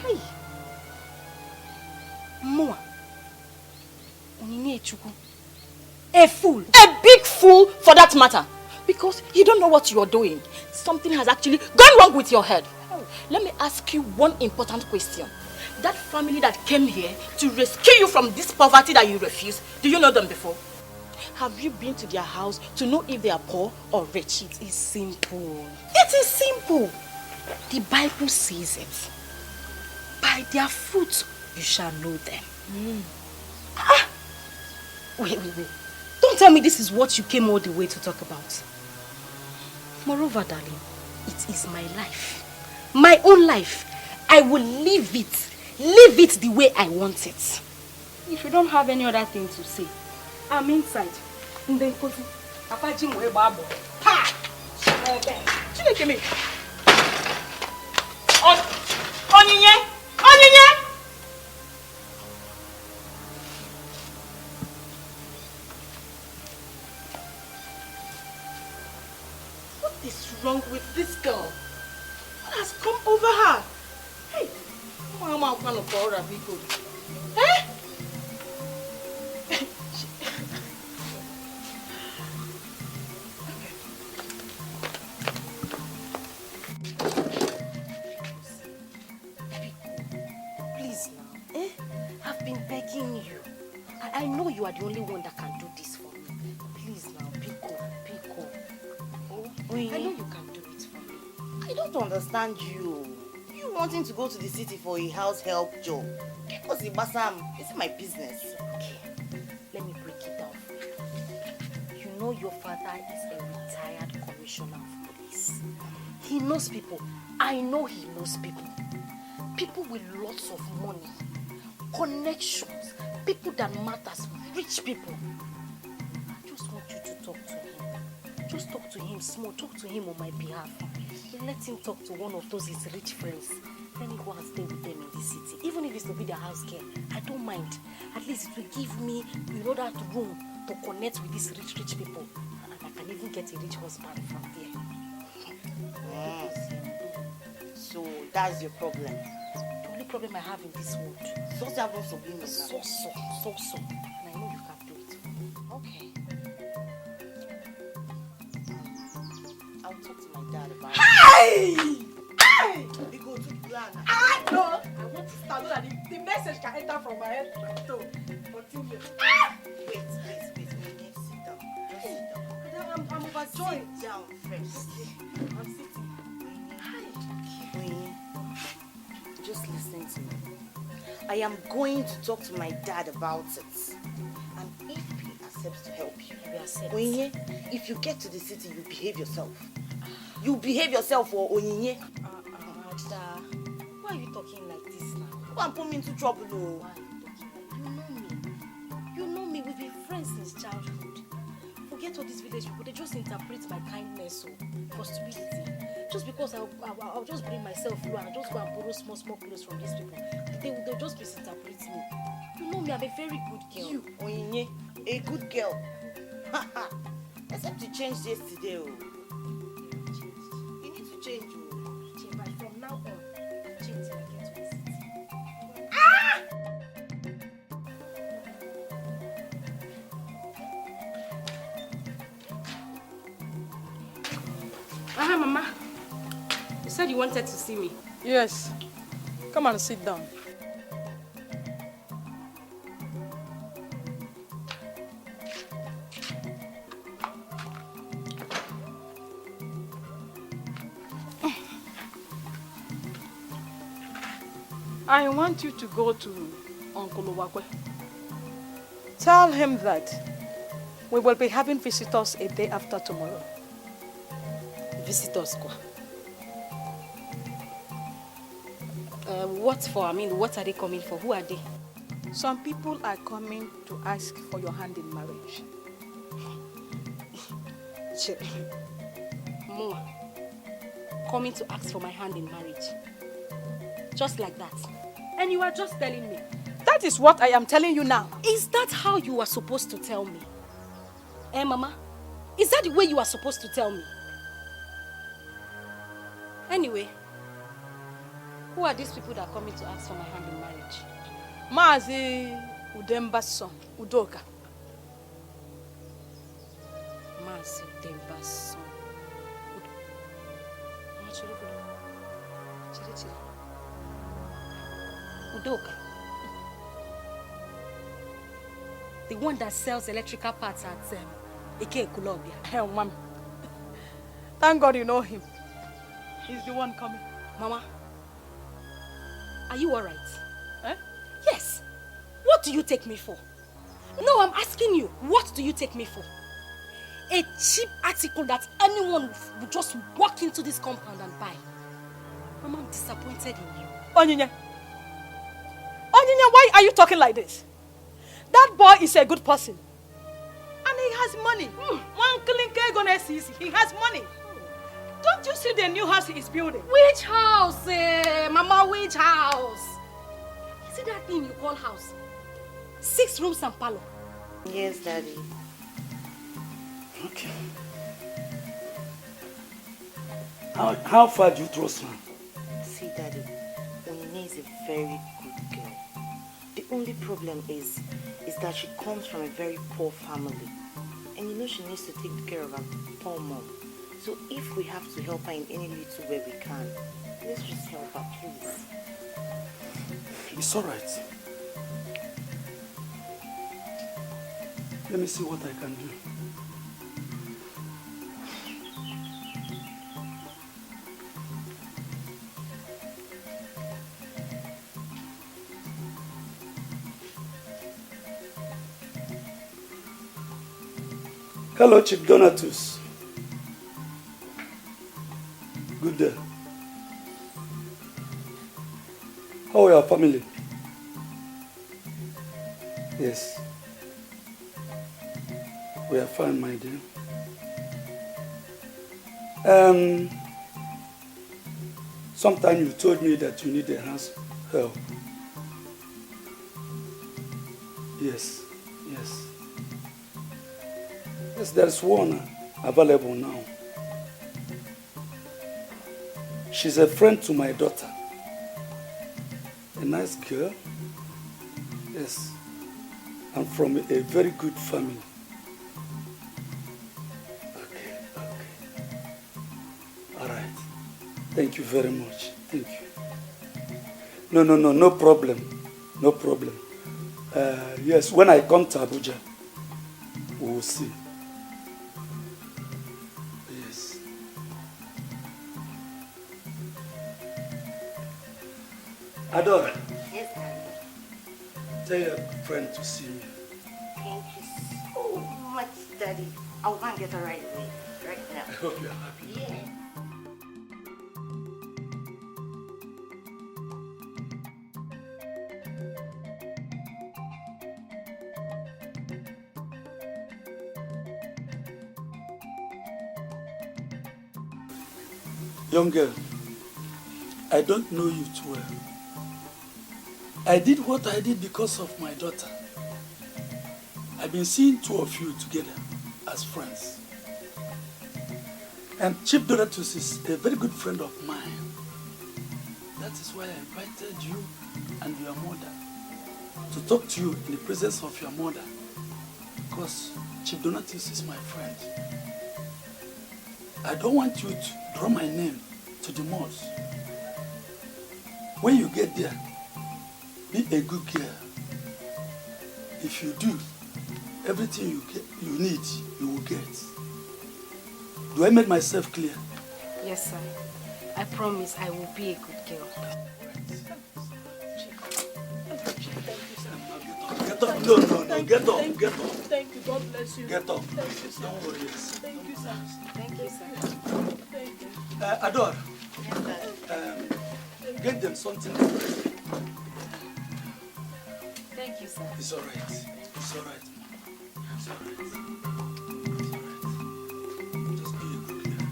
Hey, Moa. A fool. A big fool for that matter. Because you don't know what you are doing. Something has actually gone wrong with your head. Let me ask you one important question. That family that came here to rescue you from this poverty that you refuse, do you know them before? Have you been to their house to know if they are poor or rich? It is simple. It is simple. The Bible says it. By their fruit you shall know them. Wait. Don't tell me this is what you came all the way to talk about. Moreover, darling, it is my life. My own life. I will live it the way I want it. If you don't have any other thing to say, I'm inside. What is wrong with this girl? What has come over her? Hey, Mama, I'm going to call her people. Eh? Please now, eh? I've been begging you. I know you are the only one that can do this for me. Please now, Pico. Oh, I know you can do it for me. I don't understand you. You wanting to go to the city for a house help job. Because it's my business. Okay, let me break it down for you. You know your father is a retired commissioner of police. He knows people. I know he knows people. People with lots of money, connections, people that matters, rich people. I just want you to talk to him. Just talk to him small, talk to him on my behalf. Let him talk to one of those his rich friends. Let me go and stay with them in the city. Even if it's to be their house girl, I don't mind. At least it will give me that room to connect with these rich people. And I can even get a rich husband from there. So that's your problem. The only problem I have in this world. So. And I know you can do it for me. Okay. I'll talk to my dad about it. Hey! We go to plan. I know. I want to start so that the message can enter from my head to my toe. Continue. Wait. Sit down. Just sit down. I'm overjoyed. Sit down first. I'm sitting. Just listen to me. I am going to talk to my dad about it. And if he accepts to help you, Onyinye, if you get to the city, you behave yourself. You behave yourself for Onyinye. Why are you talking like this now? You won't put me into trouble, no. Why are you talking like that? You know me. We've been friends since childhood. Forget all these village people, they just interpret my kindness for stupidity. Just because I'll just bring myself low and I'll just go and borrow small clothes from these people. They'll just misinterpret me. You know me, I'm a very good girl. You, Onyinye, a good girl. Except you changed yesterday. Oh. You need to change. Oh. Change, but from now on, I'll change till I get to the city. Ah! Aha, Mama. You said you wanted to see me. Yes. Come and sit down. I want you to go to Uncle Owakwe. Tell him that we will be having visitors a day after tomorrow. Visitors, quoi? What for? I mean, what are they coming for? Who are they? Some people are coming to ask for your hand in marriage. Moa, coming to ask for my hand in marriage. Just like that. And you are just telling me. That is what I am telling you now. Is that how you are supposed to tell me? Eh, Mama? Is that the way you are supposed to tell me? Anyway, who are these people that are coming to ask for my hand in marriage? Mazi Udemba's son, Udoka. Mazi Udemba's son. Udoka. The one that sells electrical parts at Iyke Kulobia. Hey, Mom. Thank God you know him. He's the one coming. Mama, are you alright? Eh? Yes. What do you take me for? No, I'm asking you. What do you take me for? A cheap article that anyone would just walk into this compound and buy. Mama, I'm disappointed in you. Onyinye. Onyinye, why are you talking like this? That boy is a good person. And he has money. One klinke gonna see, he has money. Don't you see the new house he is building? Which house, Mama, which house? Is it that thing you call house? 6 rooms and parlor. Yes, Daddy. Okay. How far do you trust her? See, Daddy, Onyinye is a very good girl. The only problem is that she comes from a very poor family. And you know she needs to take care of her poor mom. So if we have to help her in any little way we can, let's just help her, please. It's all right. Let me see what I can do. Hello, Chief Donatus. Good day. How are your family? Yes. We are fine, my dear. Sometime you told me that you need a hand's help. Yes, yes. Yes, there's one available now. She's a friend to my daughter. A nice girl. Yes. I'm from a very good family. Okay. All right. Thank you very much. Thank you. No problem. No problem. Yes, when I come to Abuja, we will see. Yes. Adora. Yes, Daddy. Tell your friend to see me. Thank you so much, Daddy. I'll go and get her right away. Right now. I hope you're happy. Yeah. Young girl, I don't know you too well. I did what I did because of my daughter. I've been seeing two of you together as friends. And Chief Donatus is a very good friend of mine. That is why I invited you and your mother to talk to you in the presence of your mother. Because Chief Donatus is my friend. I don't want you to draw my name to the mud. When you get there, be a good girl. If you do, everything you need, you will get. Do I make myself clear? Yes, sir. I promise I will be a good girl. Get up. No, get up. Get up. Thank you. God bless you. Get up. Thank you, sir. Don't worry. Thank you, sir. Thank you, sir. Thank you. Adore. Get them something. Thank you, sir. It's all right. It's all right. It's all right. Just be a good girl.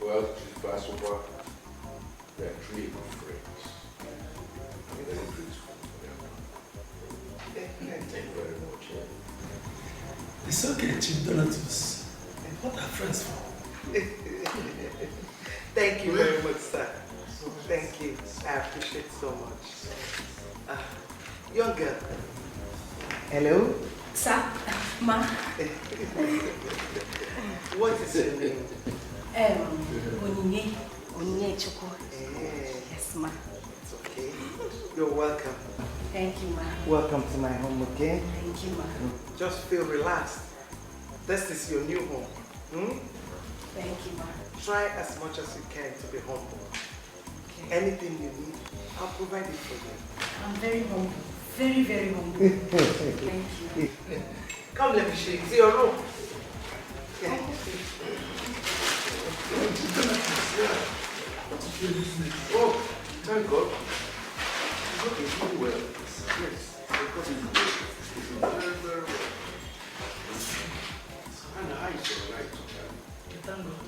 Well, Chief Basopa, we are truly good friends. I'm very grateful for them. Thank you very much. It's okay, Chief Donatus. What are friends for? Thank you very much, sir. Thank you. I appreciate so much. Young girl. Hello? Sir? Ma? What is your name? Onyinye Chukwu. Yes, ma. It's okay. You're welcome. Thank you, ma. Welcome to my home again. Thank you, ma. Just feel relaxed. This is your new home. Thank you, ma. Try as much as you can to be humble. Okay. Anything you need, I'll provide it for you. I'm very humble. Very, very humble. Thank you. Come, let me show you. See your room. Yeah. Oh, thank God. It's okay, it's doing well. Yes, because it's very, very well. And the eyes are right. Thank God.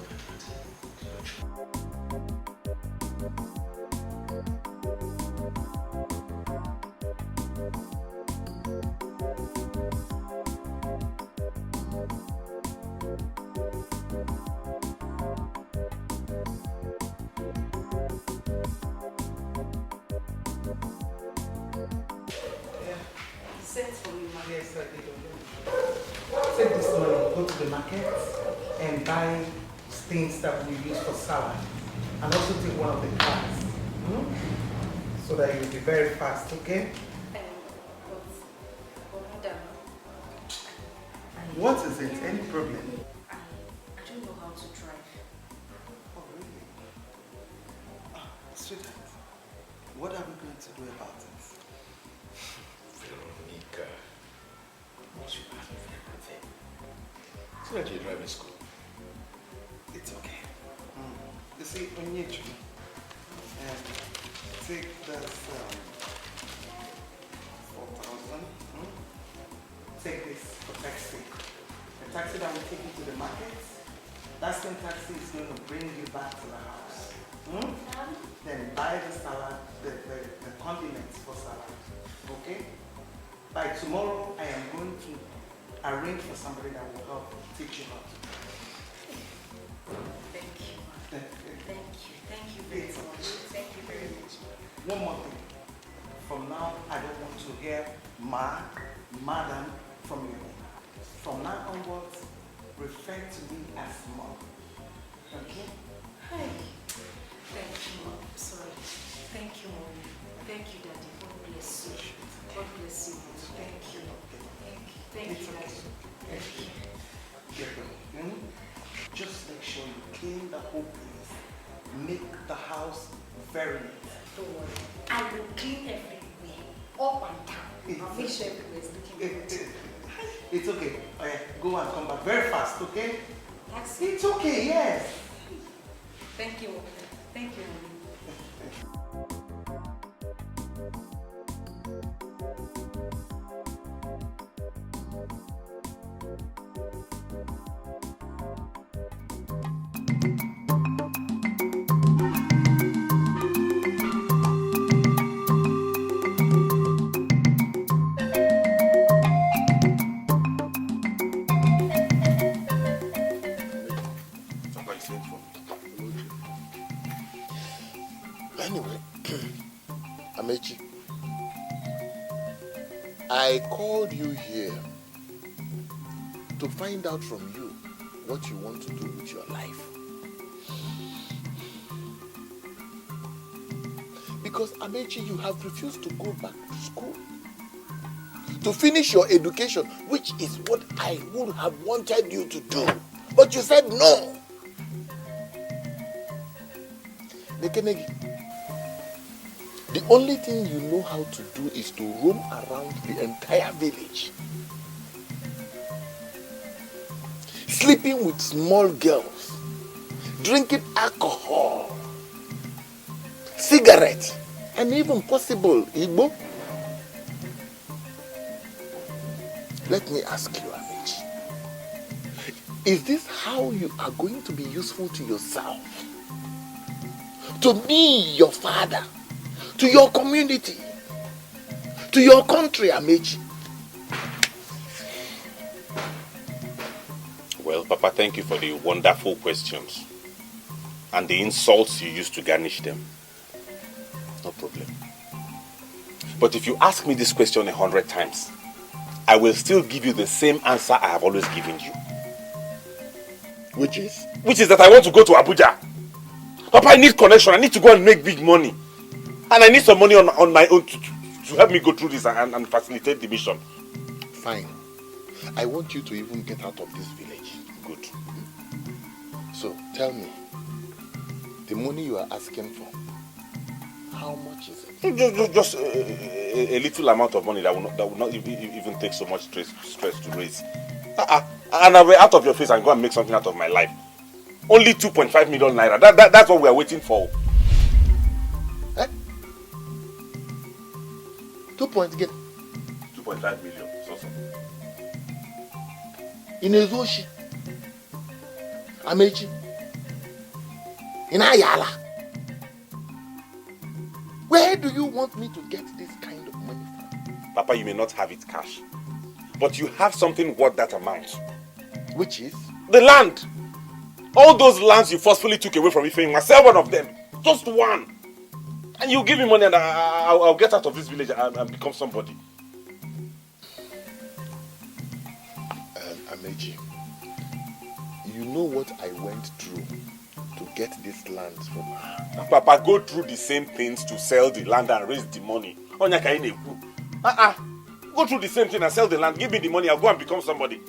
Yes, I did. Take this money, go to the market and buy things that we use for salad. And also take one of the cars. So that you'll be very fast, okay? What is it? Any problem? I don't know how to drive. Oh, really? Sweetheart, what are we going to do about it? Veronica, once you pass everything, it's not your driving school. It's okay. You see, when you take this 4,000, take this for taxi. The taxi that will take you to the market, that same taxi is going to bring you back to the house. Then buy the salad, the condiments for salad. Okay? By tomorrow, I am going to arrange for somebody that will help teach you how to. Thank you. Thank you. Thank you very much. Thank you very much. One more thing. From now, I don't want to hear madam from you. From now onwards, refer to me as mom. Okay? Hi. Thank you, Mom. Sorry. Thank you, Mom. Thank you, Daddy. God bless you. God bless you, Mom. Thank you. Thank you, Daddy. Thank you. Just make sure you clean the whole place. Make the house very neat. Don't worry. I will clean everywhere. Up and down. I'll make sure everywhere is looking good. It's okay. Go and come back very fast, okay? Taxi. It's okay, yes. Thank you, Mom. Thank you, Mom. Anyway, Amechi, I called you here to find out from you what you want to do with your life. Because Amechi, you have refused to go back to school, to finish your education, which is what I would have wanted you to do. But you said no. Nekenegi, the only thing you know how to do is to roam around the entire village, sleeping with small girls, drinking alcohol, cigarettes, and even possible Igbo. Let me ask you, Amici, is this how you are going to be useful to yourself, to me, your father, to your community, to your country, Amici? Well, Papa, thank you for the wonderful questions and the insults you used to garnish them. No problem. But if you ask me this question 100 times, I will still give you the same answer I have always given you. Which is? Which is that I want to go to Abuja. Papa, I need connection. I need to go and make big money. And I need some money on my own to help me go through this and facilitate the mission. Fine. I want you to even get out of this village. Good. So, tell me, the money you are asking for, how much is it? Just a little amount of money that will not even take so much stress to raise. And I'll be out of your face and go and make something out of my life. Only 2.5 million naira. That's what we are waiting for. Eh? 2.5 million. So. In Ezoshi, Amechi, in Ayala. Where do you want me to get this kind of money from? Papa, you may not have it cash, but you have something worth that amount. Which is? The land. All those lands you forcefully took away from Iyke, sell one of them. Just one. And you give me money and I'll get out of this village and become somebody. Amechi, you know what I went through to get this land from her. Papa, go through the same things to sell the land and raise the money. Go through the same thing and sell the land. Give me the money, I'll go and become somebody.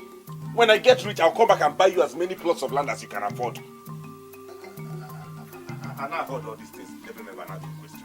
When I get rich, I'll come back and buy you as many plots of land as you can afford. And I've heard all these things. Never an answer question.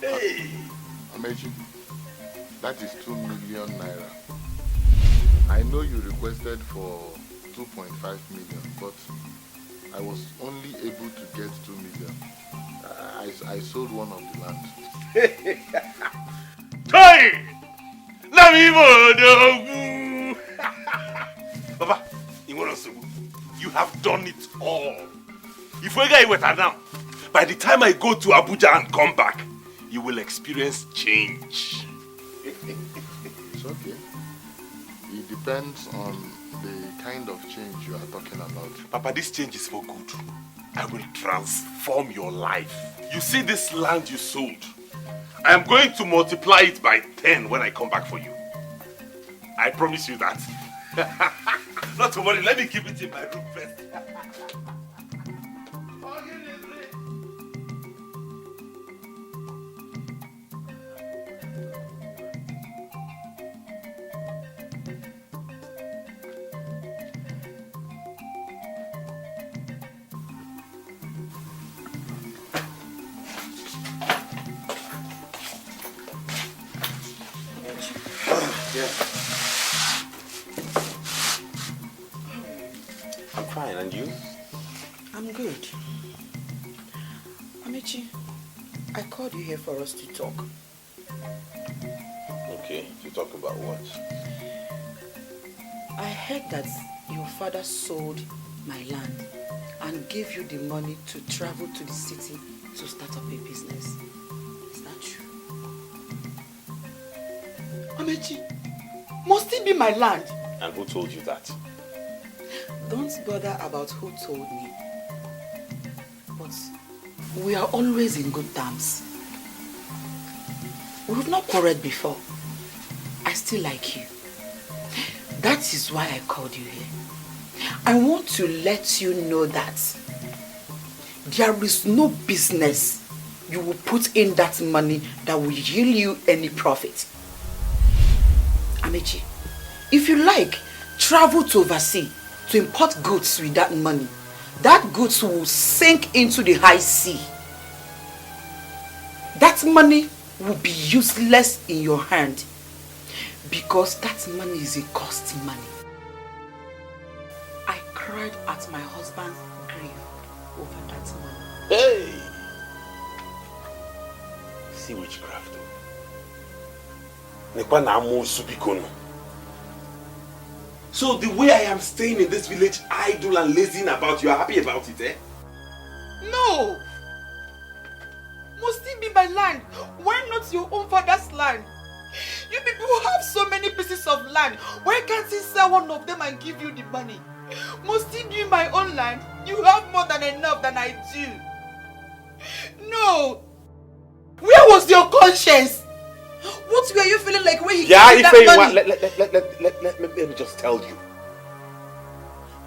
Hey! Amechi, that is 2 million naira. I know you requested for 2.5 million, but I was only able to get 2 million. I sold one of the land. Hey! Let me Papa, you have done it all. If we get it now, by the time I go to Abuja and come back, you will experience change. It's okay. It depends on the kind of change you are talking about. Papa, this change is for good. I will transform your life. You see this land you sold? I am going to multiply it by 10 when I come back for you. I promise you that. Not to worry, let me keep it in my room first. I'm fine, and you? I'm good. Amechi, I called you here for us to talk. Okay, to talk about what? I heard that your father sold my land and gave you the money to travel to the city to start up a business. Is that true? Amechi, must it be my land? And who told you that? Don't bother about who told me. But we are always in good terms. We've not quarreled before. I still like you. That is why I called you here. I want to let you know that there is no business you will put in that money that will yield you any profit. Amechi, if you like, travel to overseas to import goods with that money. That goods will sink into the high sea. That money will be useless in your hand because that money is a cost money. I cried at my husband's grave over that money. Hey! See witchcraft. So the way I am staying in this village idle and lazing about, you are happy about it, eh? No! Must it be my land? Why not your own father's land? You people have so many pieces of land. Why can't he sell one of them and give you the money? Must it be my own land? You have more than enough than I do. No! Where was your conscience? What were you feeling like when he gave you that money? Let me just tell you.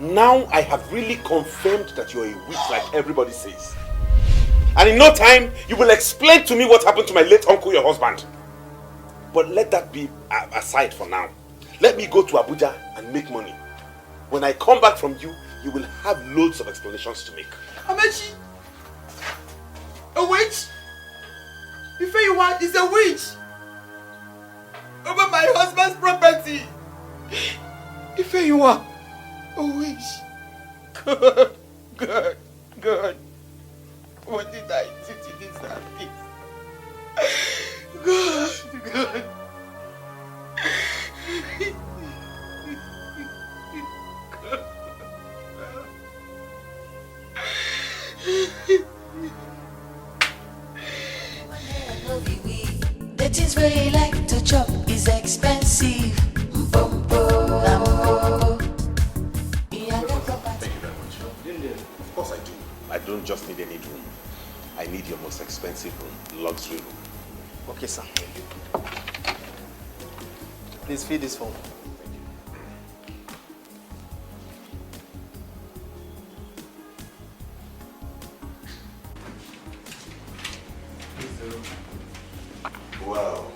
Now I have really confirmed that you are a witch like everybody says. And in no time, you will explain to me what happened to my late uncle, your husband. But let that be aside for now. Let me go to Abuja and make money. When I come back from you, you will have loads of explanations to make. Amechi! A witch? Ifeyinwa is a witch! Over my husband's property! Ifeyinwa! A witch! God. What did I do to deserve this? God. The things where you like to chop is expensive. Thank you very much. Of course I do. I don't just need any room. I need your most expensive room, luxury room. Okay, sir. Please fill this form. Wow.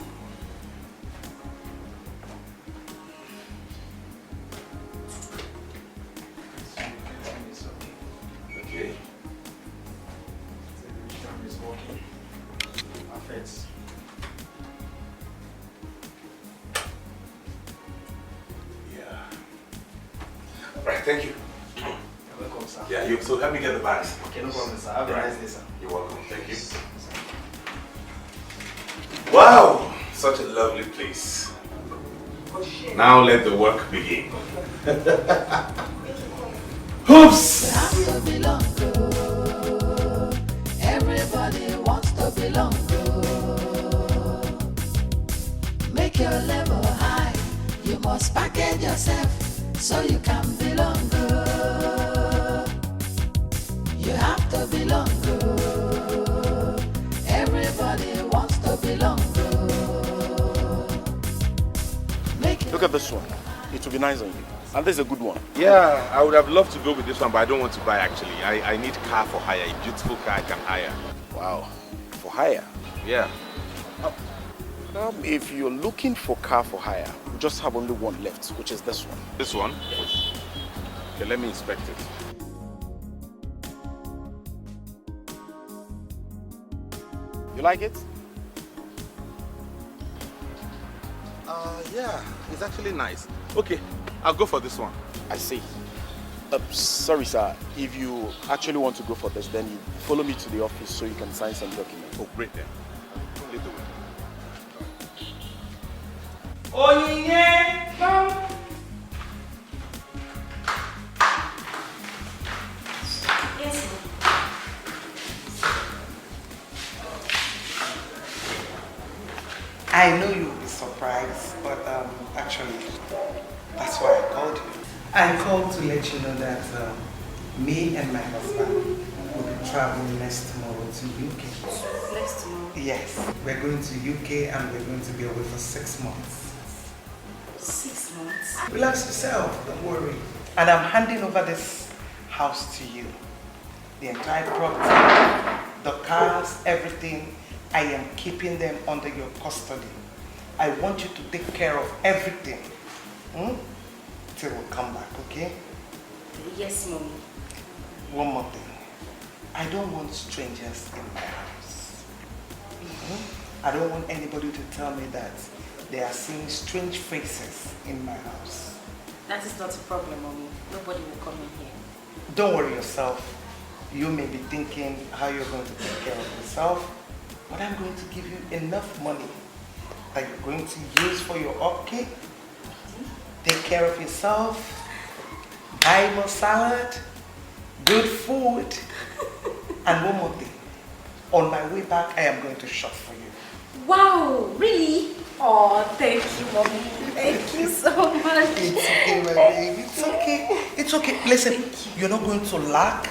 Okay. Perfect. welcome, sir. Yeah, so help me get the bags. Okay, no problem, sir. Have a nice day, sir. You're welcome. Thank you. Wow, such a lovely place. Now let the work begin. Hoops! Everybody wants to belong. Make your level high. You must package yourself so you can belong. You have to belong. Everybody wants to belong. Look at this one. It will be nice on you. And this is a good one. Yeah, I would have loved to go with this one, but I don't want to buy actually. I need car for hire, a beautiful car I can hire. Wow. For hire? Yeah. If you're looking for car for hire, we just have only one left, which is this one. This one? Yes. Okay, let me inspect it. You like it? Yeah, it's actually nice. Okay, I'll go for this one. I see. Sorry, sir. If you actually want to go for this, then you follow me to the office so you can sign some documents. Oh, great then. Lead the way. Onyinye, come. Yes, I know you'll be surprised, but actually, that's why I called you. I called to let you know that me and my husband will be traveling next tomorrow to UK. Next tomorrow? Yes, we're going to UK and we're going to be away for 6 months. 6 months? Relax yourself, don't worry. And I'm handing over this house to you. The entire property, the cars, everything. I am keeping them under your custody. I want you to take care of everything till we come back, okay? Yes, Mommy. One more thing. I don't want strangers in my house. I don't want anybody to tell me that they are seeing strange faces in my house. That is not a problem, Mommy. Nobody will come in here. Don't worry yourself. You may be thinking how you're going to take care of yourself. But I'm going to give you enough money that you're going to use for your upkeep, take care of yourself, buy more salad, good food, and one more thing. On my way back, I am going to shop for you. Wow, really? Oh, thank you, Mommy. Thank you so much. It's okay, my baby. It's okay. It's okay. Listen, you're not going to lack.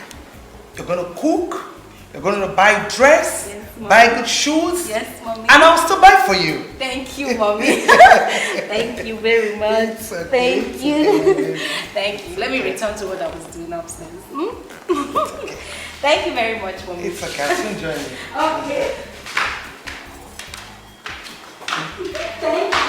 You're going to cook. You're going to buy dress, yes, buy good shoes, yes, Mommy. And I'll still buy for you. Thank you, Mommy. Thank you very much. Okay. Thank you. Thank you. Let me return to what I was doing upstairs. Okay. Thank you very much, Mommy. It's okay. I'll enjoy it. Okay. Thank you.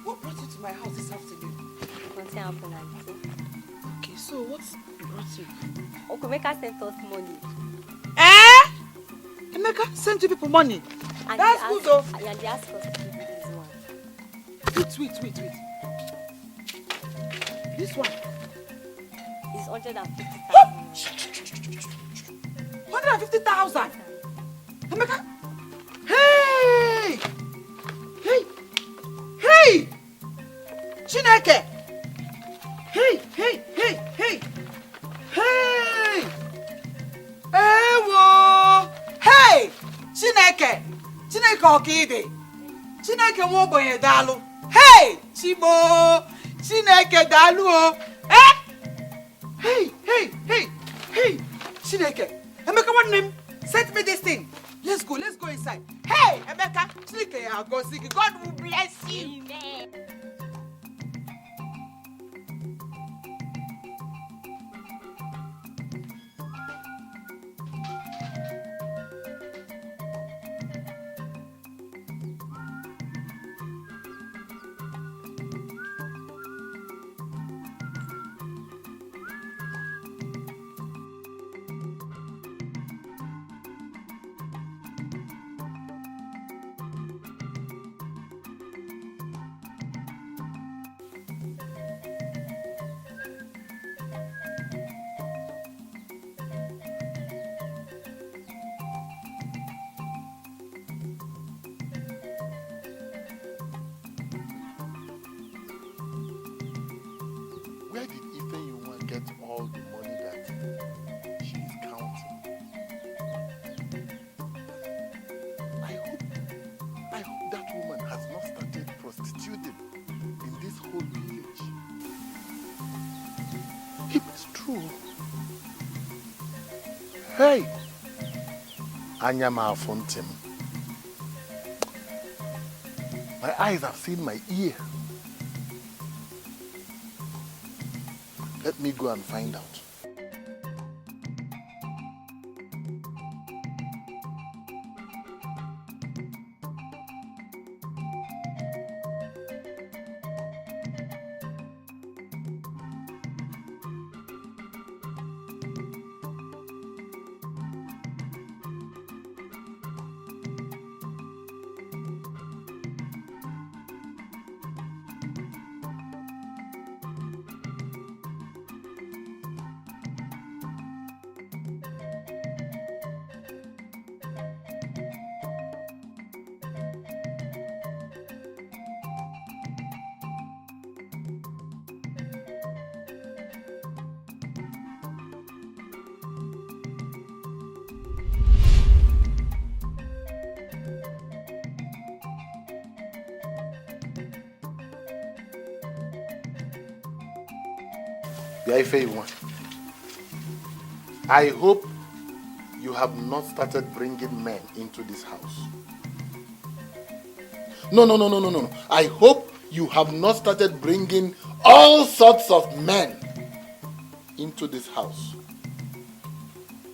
What brought you to my house this afternoon? Something happened, Auntie. Okay, so what brought you? Uncle Emeka sent us money. Eh? Emeka sent you people money? And that's good though. And they asked us to give you this one. Wait. This one? It's 150,000. 150,000? Emeka? Hey! Chineke! Hey! Ewo! Hey! Chineke ọkịdị! Chineke nwa ogbenye daalụ! Hey! Chibo! Chineke daalụ o! Hey! Chineke! Emeka nwanne m! Send me this thing! Let's go inside. Hey, Emeka, Chineke ya gozi gị. God will bless you. Amen. true. Hey, Anyama Fontim. My eyes have seen my ear. Let me go and find out. I hope you have not started bringing men into this house. No. I hope you have not started bringing all sorts of men into this house.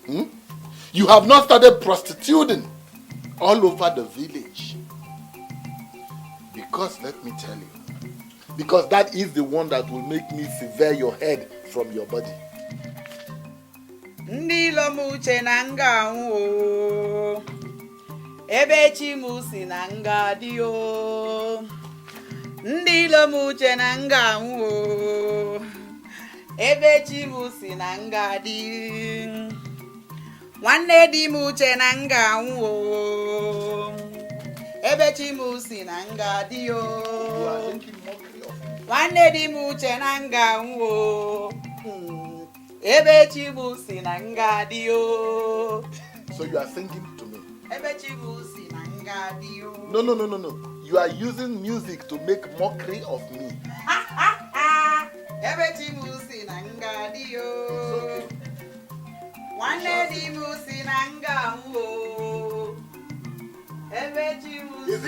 You have not started prostituting all over the village. Because let me tell you, because that is the one that will make me sever your head from your body. Ndilo muche nanga o ebechi musi nanga dio. Ndilo muche nanga o ebechi musi nanga di. Wanne di muche nanga o ebechi musi nanga dio. Wanne di muche nanga o ebechi musi nanga dio. So you are singing to me. Ebechi musi nanga dio. No. You are using music to make mockery of me. Ebechi musi nanga dio. Wanne di musi nanga o ebechi musi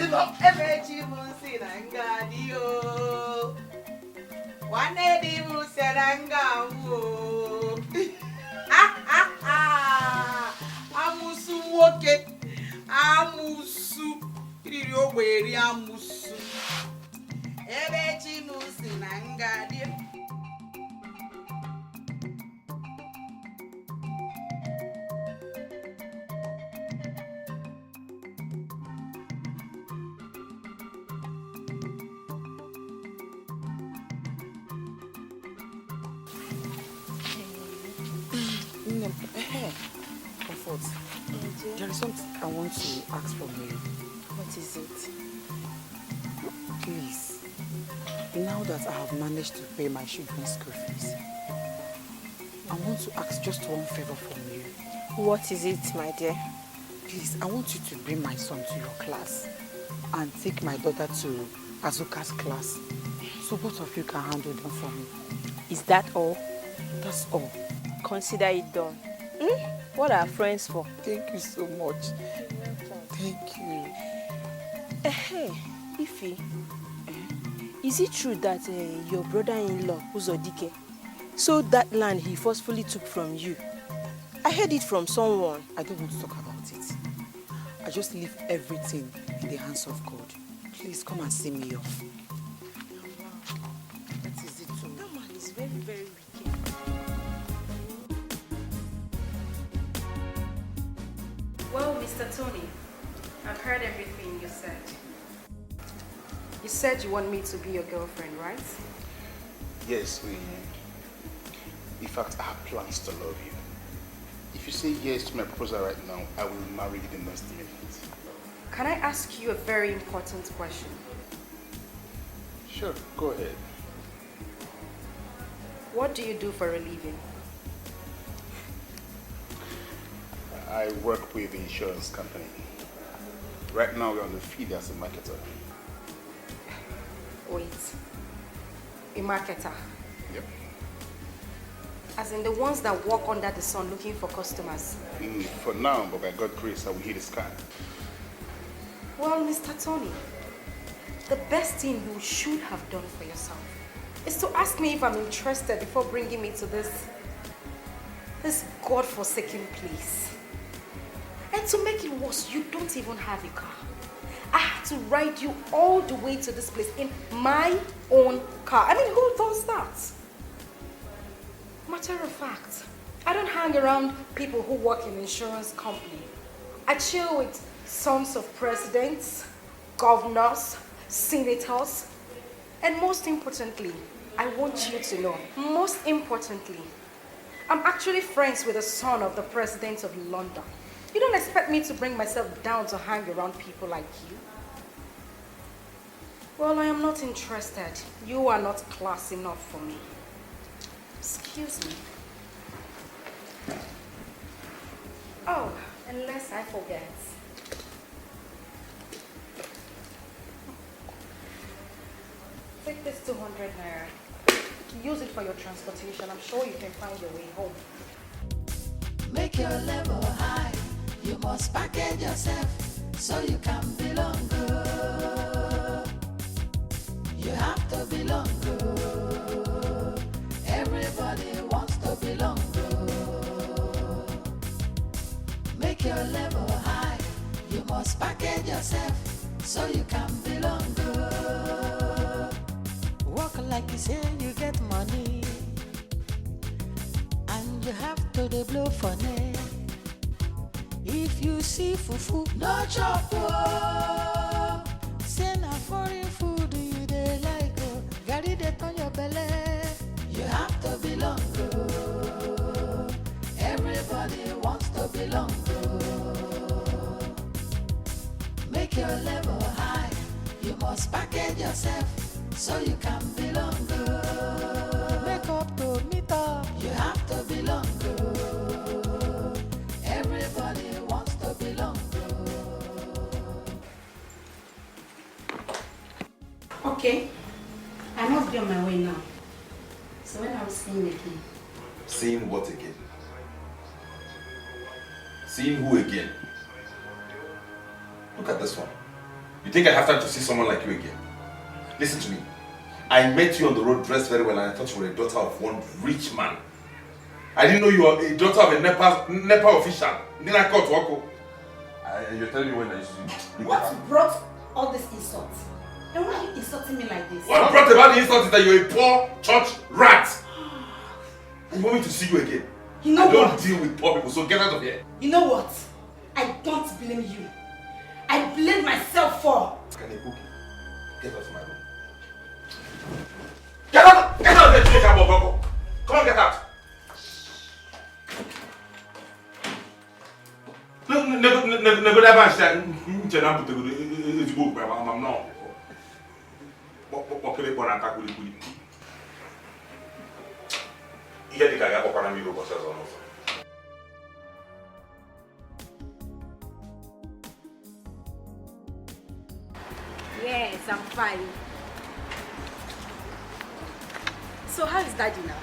nanga dio. Wanne di musi nanga o amusu woke amusu iri ogweri amusu ebechi musi nanga dio. Comfort. There is something I want to ask from you. What is it? Please, now that I have managed to pay my children's school fees, I want to ask just one favor from you. What is it, my dear? Please, I want you to bring my son to your class and take my daughter to Azuka's class so both of you can handle them for me. Is that all? That's all. Consider it done. What are friends for? Thank you so much. Thank you. Iyke, is it true that your brother-in-law, Uzodike, sold that land he forcefully took from you? I heard it from someone. I don't want to talk about it. I just leave everything in the hands of God. Please come and see me off. That is it too. That man is very, very wicked. Well, Mr. Tony, I've heard everything you said. You said you want me to be your girlfriend, right? Yes, in fact, I have plans to love you. If you say yes to my proposal right now, I will marry you the next minute. Can I ask you a very important question? Sure, go ahead. What do you do for a living? I work with the insurance company. Right now, we're on the field as a marketer. Wait, a marketer? Yep. As in the ones that walk under the sun looking for customers? For now, but by God's grace, I will hit the sky. Well, Mr. Tony, the best thing you should have done for yourself is to ask me if I'm interested before bringing me to this godforsaken place. And to make it worse, you don't even have a car. I had to ride you all the way to this place in my own car. I mean, who does that? Matter of fact, I don't hang around people who work in an insurance company. I chill with sons of presidents, governors, senators, and most importantly, I want you to know, most importantly, I'm actually friends with the son of the president of London. You don't expect me to bring myself down to hang around people like you? Well, I am not interested. You are not class enough for me. Excuse me. Oh, unless I forget. Take this 200 naira. Use it for your transportation. I'm sure you can find your way home. Make your level high. You must package yourself so you can belong. You have to belong. Everybody wants to belong. Make your level high. You must package yourself so you can belong. Walk like you say you get money, and you have to blow for net. If you see fufu, no chop. Oh. Say na foreign food you dey like. Oh. Gary dey turn your belly. You have to belong. Oh. Everybody wants to belong. Oh. Make your level high. You must package yourself so you can belong. Oh. Make up to meet up. You have to belong. Oh. Everybody wants to belong. Okay, I must be on my way now. So when are we seeing again? Seeing what again? Seeing who again? Look at this one. You think I have time to see someone like you again? Listen to me. I met you on the road dressed very well and I thought you were a daughter of one rich man. I didn't know you were a daughter of a NEPA official. Then I called Wako. You're telling me when I used to... What brought all this insult? And why are you insulting me like this? What brought about the insult is that you're a poor church rat. You want me to see you again? You know I don't what? deal with poor people, so get out of here. You know what? I don't blame you. I blame myself for... Get out of my room. Get out! Get out of there, Boko! Come on, get out! Yes, I'm fine. So how is Daddy now?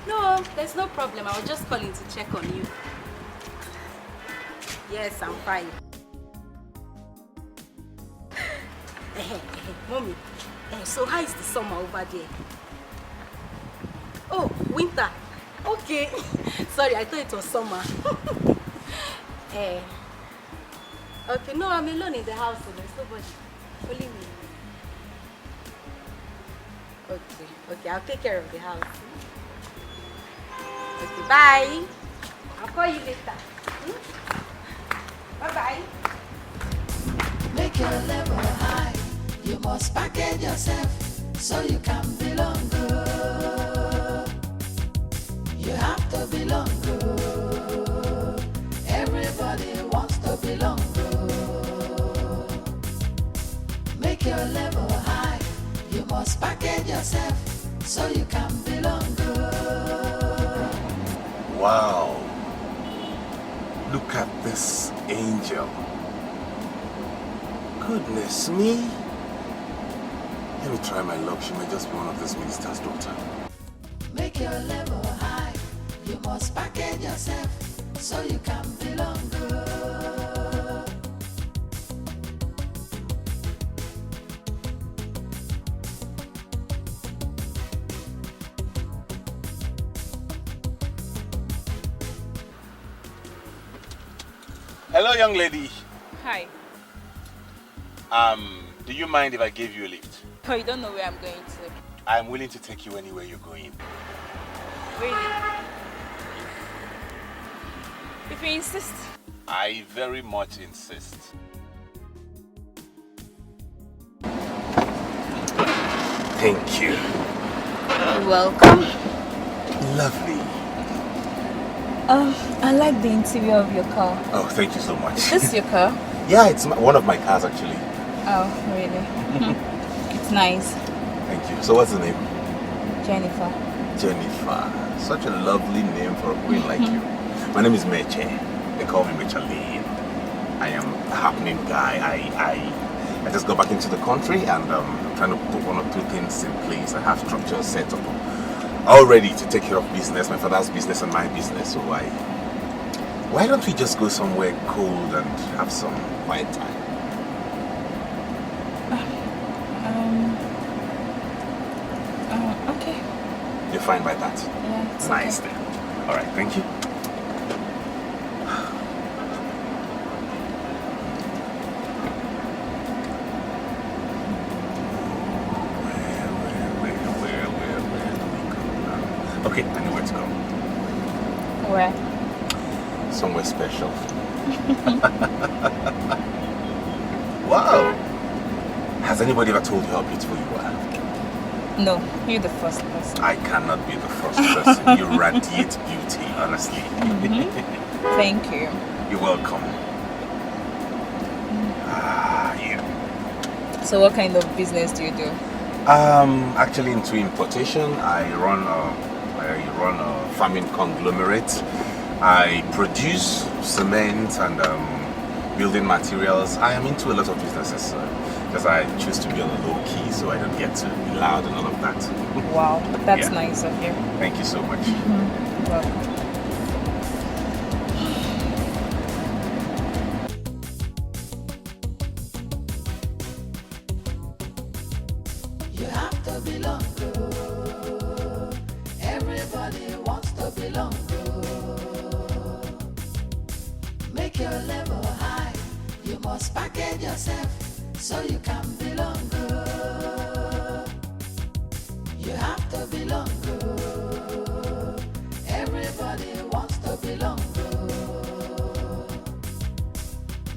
No, there's no problem. I was just calling to check on you. Yes, I'm fine. Mommy, so how is the summer over there? Oh, winter. Okay. Sorry, I thought it was summer. Okay, no, I'm alone in the house, so there's nobody. Only me. Okay, I'll take care of the house. Okay, bye. I'll call you later. Bye-bye. Make your level high. You must package yourself so you can belong. You have to belong. Everybody wants to belong. Make your level high. You must package yourself so you can belong. Wow. Look at this angel. Goodness me. Let me try my luck. She might just be one of this minister's daughter. Make your level high. You must package yourself so you can belong. Hello, young lady. Hi. Do you mind if I give you a lift? Oh, you don't know where I'm going to. I'm willing to take you anywhere you're going. Really? If you insist. I very much insist. Thank you. You're welcome. Lovely. I like the interior of your car. Oh, thank you so much. Is this your car? Yeah, it's one of my cars actually. Oh, really? It's nice. Thank you. So what's the name? Jennifer. Jennifer. Such a lovely name for a queen like you. My name is Meche. They call me Michel. I am a happening guy. I just got back into the country and I'm trying to put one or two things in place. I have structure set up all ready to take care of business, my father's business and my business. So why don't we just go somewhere cold and have some quiet time? Okay. You're fine by that? Yeah, it's nice okay. then. All right, thank you. Okay, I know where to go. Where? Somewhere special. Wow! Has anybody ever told you how beautiful you are? No, you're the first person. I cannot be the first person. You radiate beauty, honestly. Thank you. You're welcome. Yeah. So what kind of business do you do? Actually into importation. I run a farming conglomerate. I produce cement and building materials. I am into a lot of businesses because I choose to be on the low key so I don't get to be loud and all of that. Wow, that's Yeah. nice of you. Thank you so much. Welcome. You have to belong. Everybody wants to belong. Make your level high. You must package yourself so you can belong. You have to belong. Everybody wants to belong.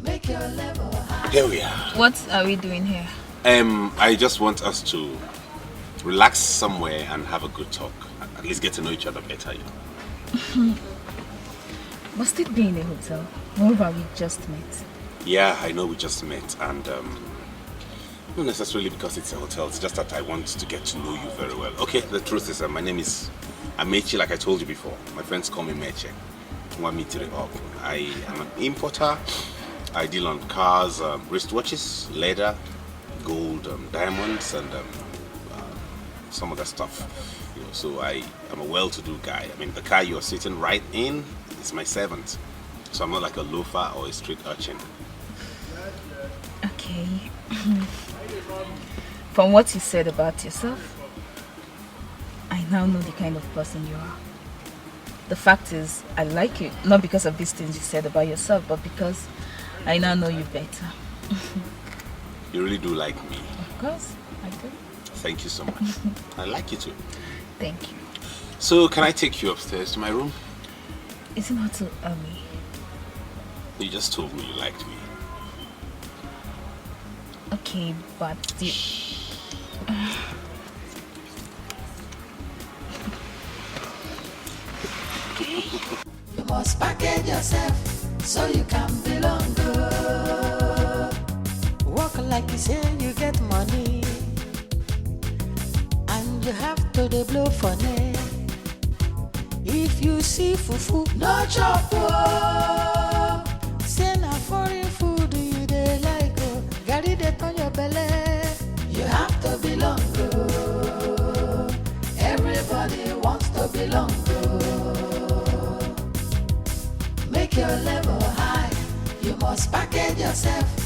Make your level high. Here we are. What are we doing here? I just want us to relax somewhere and have a good talk. At least get to know each other better, you know. Must it be in a hotel? Moreover, we just met. Yeah, I know we just met, and not necessarily because it's a hotel. It's just that I want to get to know you very well. Okay, the truth is, my name is Amechi, like I told you before. My friends call me Meche. Want me to up? I am an importer. I deal on cars, wristwatches, leather, gold, diamonds, and some other stuff. You know, so I am a well-to-do guy. I mean, the car you're sitting right in is my servant. So I'm not like a loafer or a street urchin. Okay. From what you said about yourself, I now know the kind of person you are. The fact is, I like you, not because of these things you said about yourself, but because I now know you better. You really do like me. Of course, I do. Thank you so much. I like you too. Thank you. So, can I take you upstairs to my room? Is it not too early? You just told me you liked me. Okay, but the... You must package yourself so you can belong. Walk like you say you get money, and you have to dey blow for net. If you see fufu, no chop. Say na foreign food you dey like. Gary dey turn your belly. You have to belong. make your level high. You must package yourself.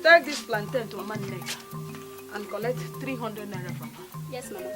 Take this plantain to Mama Nneka and collect 300 naira from her. Yes, Mama.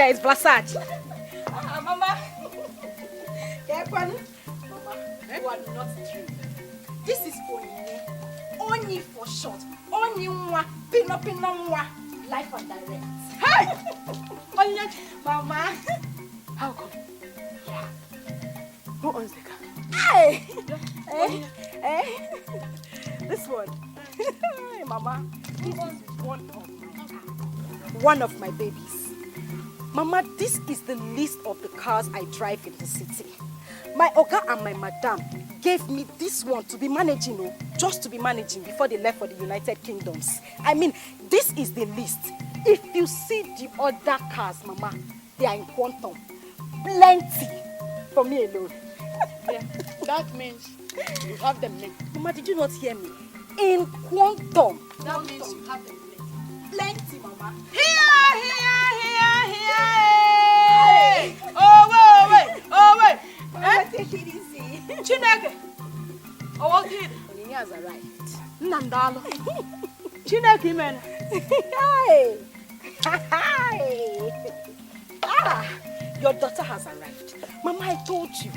Is Blasage. Mama. Mama, you are not true. This is Onyi for short. Onyi mwa, pino mwa. Life and direct. Hey! Onyi, Mama. How come? Yeah. Who owns the car? Hey! This one. Mama, this is one of my babies. Mama, this is the list of the cars I drive in the city. My Oga and my madam gave me this one to be managing, just to be managing before they left for the United Kingdoms. I mean, this is the list. If you see the other cars, Mama, they are in quantum. Plenty for me alone. Yeah, that means you have them linked. Mama, did you not hear me? In quantum. That means you have them linked. Plenty, Mama. Here! Oh, wait. Take it easy. Chineke. Oh, what did? Onini has arrived. Nandalo. Chineke, man. Hi. Your daughter has arrived. Mama, I told you.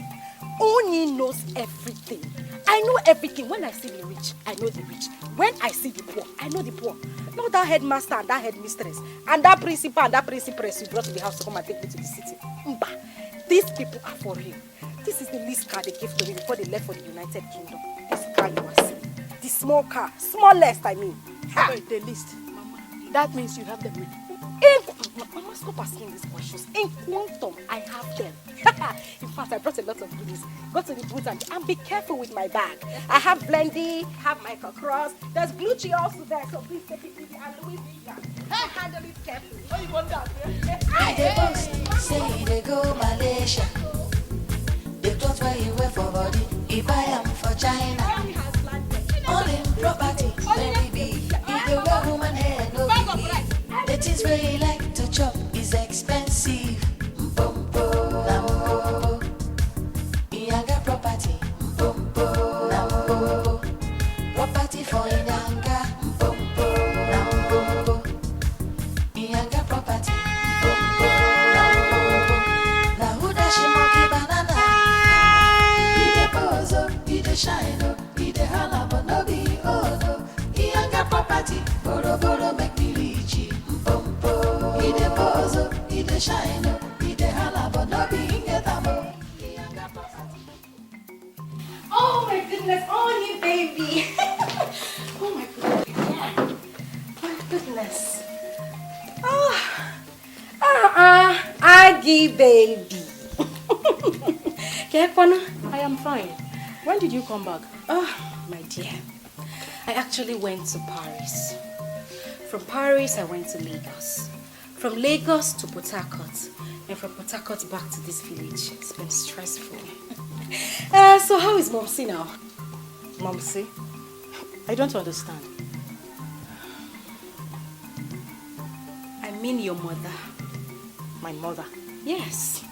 Oni knows everything. I know everything. When I see the rich, I know the rich. When I see the poor, I know the poor. Not that headmaster and that headmistress and that principal and that principaless you brought to the house to come and take me to the city. Mba, these people are for real. This is the least car they gave to me before they left for the United Kingdom. This car you are seeing. The small car. Smallest, I mean. Wait, the list. Mama, that means you have them with you. Mama, stop asking these questions. In quantum, I have them. In fact, I brought a lot of goodies. Go to the booth and be careful with my bag. I have Blendy, have Michael Cross. There's Gucci also there, so please take it easy. And Louis Vuitton. Handle it carefully. Oh, you want that? They boast, say they go Malaysia. They clothes where you wear for body. If I am for China, all in property, very big. If you wear woman hair, no big. The things where you like to chop is expensive. Mpompo, nampo. Iyanga property. Mpompo, nampo. Property for Iyanga. Mpompo, nampo. Iyanga property. Mpompo, nampo. Na who da she monkey banana? Ide pozo, ide shine, ide hala, but no be odo. Iyanga property. Boro boro make me rich. Ide pozo, ide shine, ide hala, but no be getamo. Oh my goodness, oh you baby. Oh my goodness. Yeah. My goodness. Aggie baby. I am fine. When did you come back? Oh, my dear. I actually went to Paris. From Paris, I went to Lagos. From Lagos to Port Harcourt. And from Port Harcourt back to this village. It's been stressful. So how is Momsi now? Momsi? I don't understand. I mean your mother. My mother? Yes.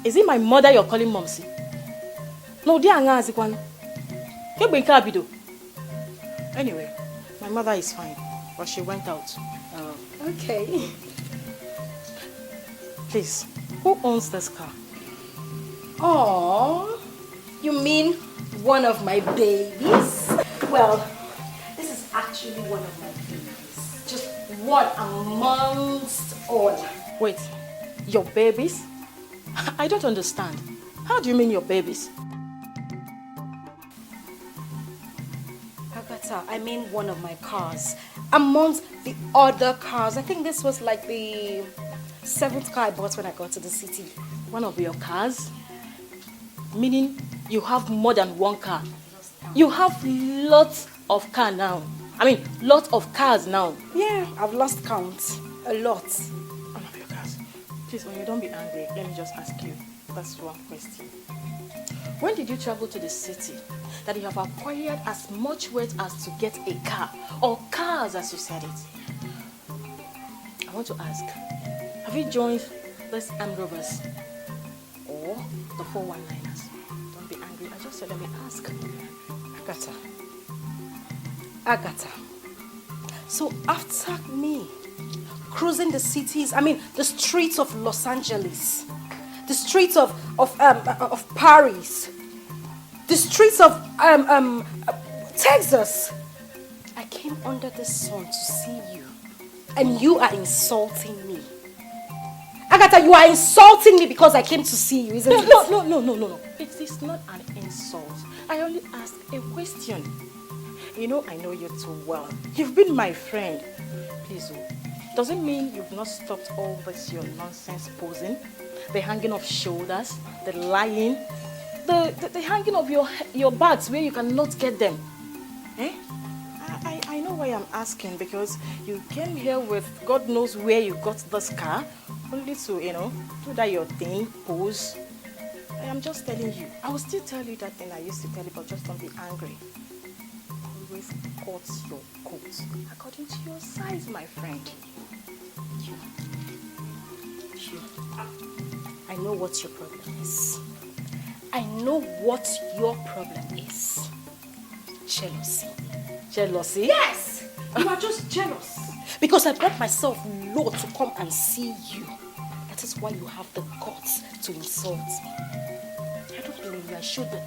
Is it my mother you're calling Momsi? No, dear Angazikwan. Anyway, my mother is fine, but she went out. Oh, okay. Please, who owns this car? Oh, you mean one of my babies? Well, this is actually one of my babies. Just one amongst all. Wait, your babies? I don't understand. How do you mean your babies? Agatha, I mean one of my cars. Amongst the other cars. I think this was like the 7th car I bought when I got to the city. One of your cars? Meaning you have more than one car. You have lots of cars now. I mean, lots of cars now. Yeah, I've lost count. A lot. One of your cars. Please, when you don't be angry, let me just ask you. That's one question. When did you travel to the city that you have acquired as much wealth as to get a car? Or cars, as you said it? I want to ask, have you joined these armed robbers? Or the 419ers? Don't be angry, I just said let me ask. Agatha. So after me cruising the cities, I mean the streets of Los Angeles, the streets of Paris, the streets of Texas, I came under the sun to see you, and you are insulting me. Agatha, you are insulting me because I came to see you, isn't it? No. It is not an insult. I only asked a question. You know, I know you too well. You've been my friend. Please, doesn't mean you've not stopped all this your nonsense posing, the hanging of shoulders, the lying, the hanging of your bags where you cannot get them. Eh? I know why I'm asking, because you came here with God knows where you got this car, only to, do that your thing, pose. I am just telling you. I will still tell you that thing I used to tell you, but just don't be angry. Always cut your coat according to your size, my friend. You. I know what your problem is. I know what your problem is. Jealousy. Jealousy? Yes! You are just jealous. Because I brought myself low to come and see you. That is why you have the guts to insult me. I don't believe you. I should be.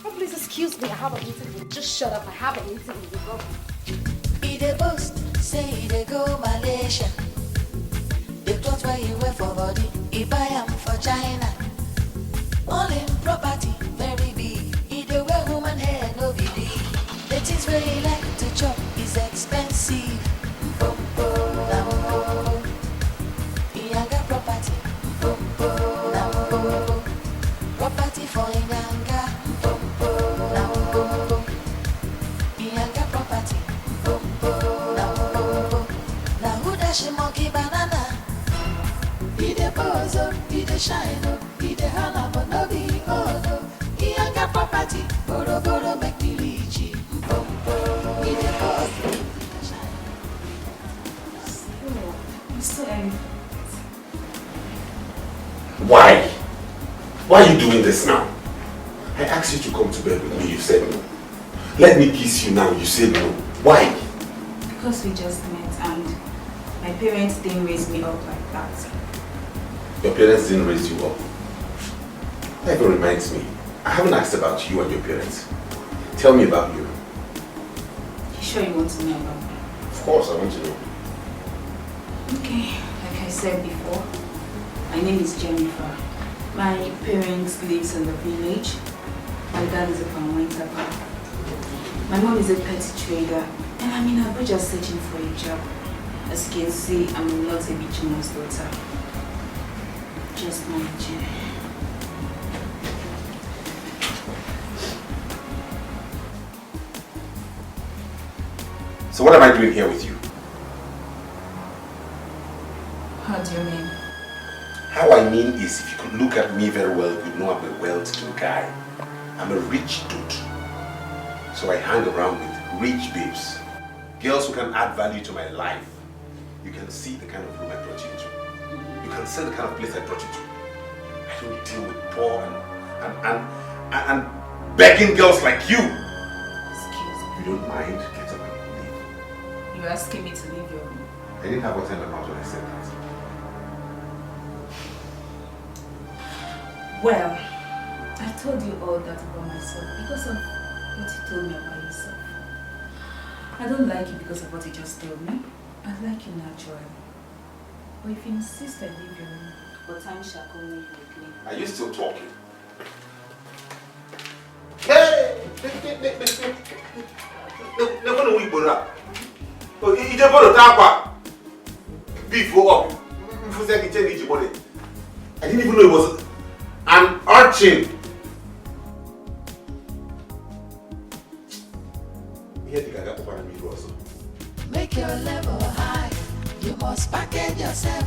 Oh, please excuse me. I have a meeting. Just shut up. I have a meeting with the government. He dey boast, say he dey go Malaysia. The clothes where he wear for body, he buy them for China. All in property, very big. He dey wear woman hair, no big. The things where he like to chop is expensive. He got property. Property for Inganga. He got property. Now who dash him monkey banana? He dey pose up, he dey shine up, he dey holla but no be oh no. He got property. Boro make me reach it. He dey pose. Why? Why are you doing this now? I asked you to come to bed with me, you said no. Let me kiss you now, you said no. Why? Because we just met and my parents didn't raise me up like that. Your parents didn't raise you up? That even reminds me, I haven't asked about you and your parents. Tell me about you. You sure you want to know about me? Of course, I want to know. Okay, like I said before, my name is Jennifer. My parents live in the village. My dad is a palm tapper. My mom is a petty trader. And I'm in Abuja searching for a job. As you can see, I'm not a bitumen's daughter. Just managing. So what am I doing here with you? How do you mean? How I mean is, if you could look at me very well, you'd know I'm a well-to-do guy. I'm a rich dude. So I hang around with rich babes. Girls who can add value to my life. You can see the kind of room I brought you into. You can see the kind of place I brought you to. I don't deal with poor and begging girls like you. Excuse me. You don't mind? Get up and leave. You're asking me to leave your room? I didn't have what's in my mouth when I said that. Well, I told you all that about myself because of what you told me about yourself. I don't like you because of what you just told me. I like you naturally. But if you insist I leave your room, but time shall come when you agree. Are you still talking? Hey! Before I didn't even know it was an urchin. Make your level high. You must package yourself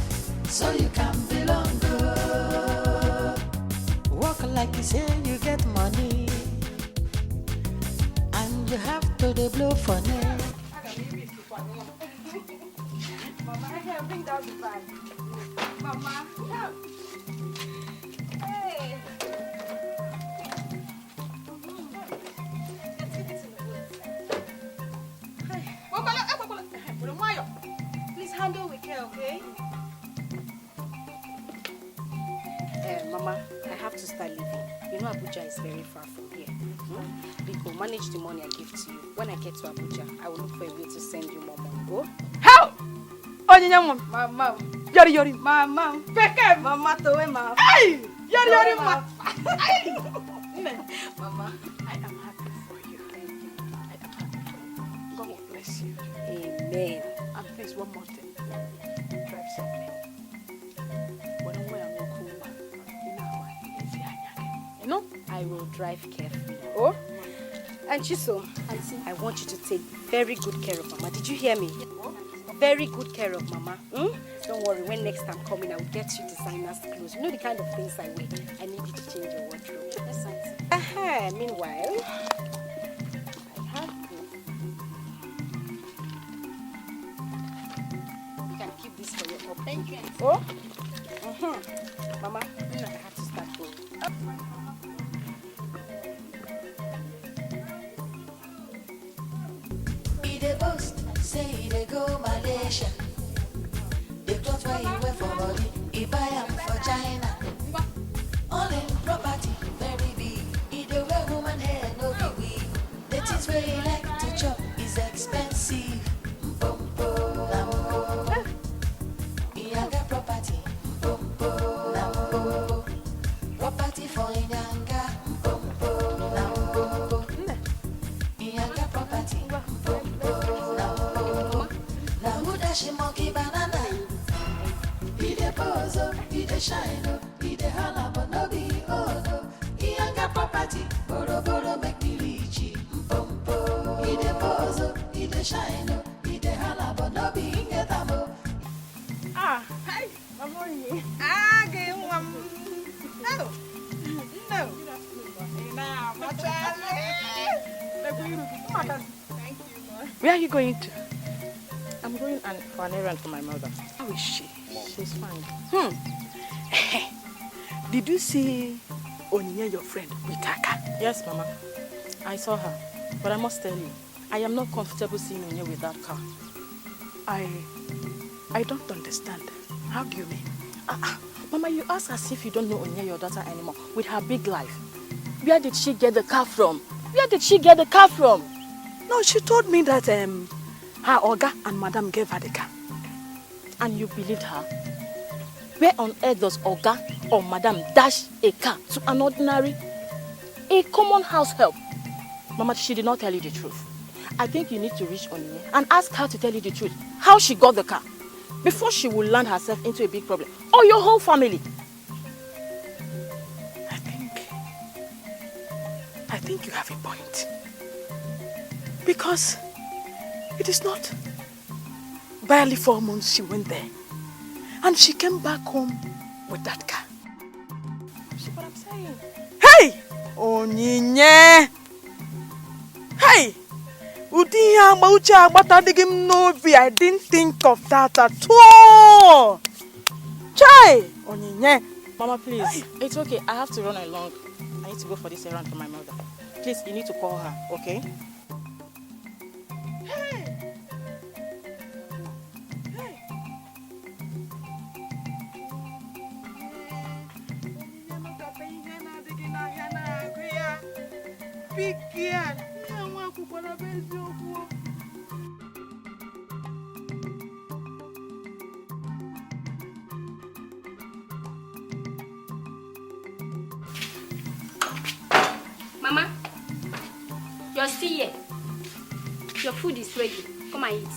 so you can belong. Walk like you say you get money, and you have to blow for net. Mama, I bring down the bag. Mama, help. Hey. Please handle with care, okay? Mama, I have to start leaving. You know Abuja is very far from here. Biko, manage the money I give to you. When I get to Abuja, I will look for a way to send you more money. Go. How? Mama. Yori. Mama. Peke. Mama towe ma. Hey! Yori ma. Mama, I am happy for you. Thank you. I am happy for you. God will bless you. Amen. And please, one more thing. Drive safely. You know, I will drive carefully. Oh? And Chiso, I want you to take very good care of Mama. Did you hear me? Very good care of Mama. Don't worry, when next I'm coming, I will get you designer's clothes. You know the kind of things I wear. I need you to change your wardrobe. Meanwhile, I have this. You can keep this for your home. Thank you. Oh? Mama, I have to start going. They boast, say they go Malaysia. They clothes where you wear for body, he buy them for China. All in property, very big. He the wear woman hair, no big wig. The things where he like to chop is expensive. He got property. Property for Inyanga. He got property. She monkey banana. He the pose, he the shine, he the holla, but no be oh no. He ain't got property, boro make me rich. He the pose, he the shine, he the holla, but no be get amo. Hi, Mama. Give one. No. Where are you going to? I'm going for an errand for my mother. How is she? She's fine. Did you see Onyinye, your friend, with her car? Yes, Mama. I saw her. But I must tell you, I am not comfortable seeing Onyinye with that car. I don't understand. How do you mean? Mama, you ask as if you don't know Onyinye, your daughter, anymore, with her big life. Where did she get the car from? No, she told me that her Oga and Madam gave her the car. And you believed her? Where on earth does Oga or Madam dash a car to an ordinary, a common house help? Mama, she did not tell you the truth. I think you need to reach Onyinye and ask her to tell you the truth, how she got the car, before she will land herself into a big problem, or your whole family. I think you have a point. Because it is not barely 4 months she went there. And she came back home with that car. See what I'm saying? Hey! Onyinye! Hey! I didn't think of that at all! Chai! Onyinye! Mama, please. It's okay. I have to run along. I need to go for this errand for my mother. Please, you need to call her, okay? big girl. Me and one could have been Mama, you're still here. Your food is ready. Come and eat.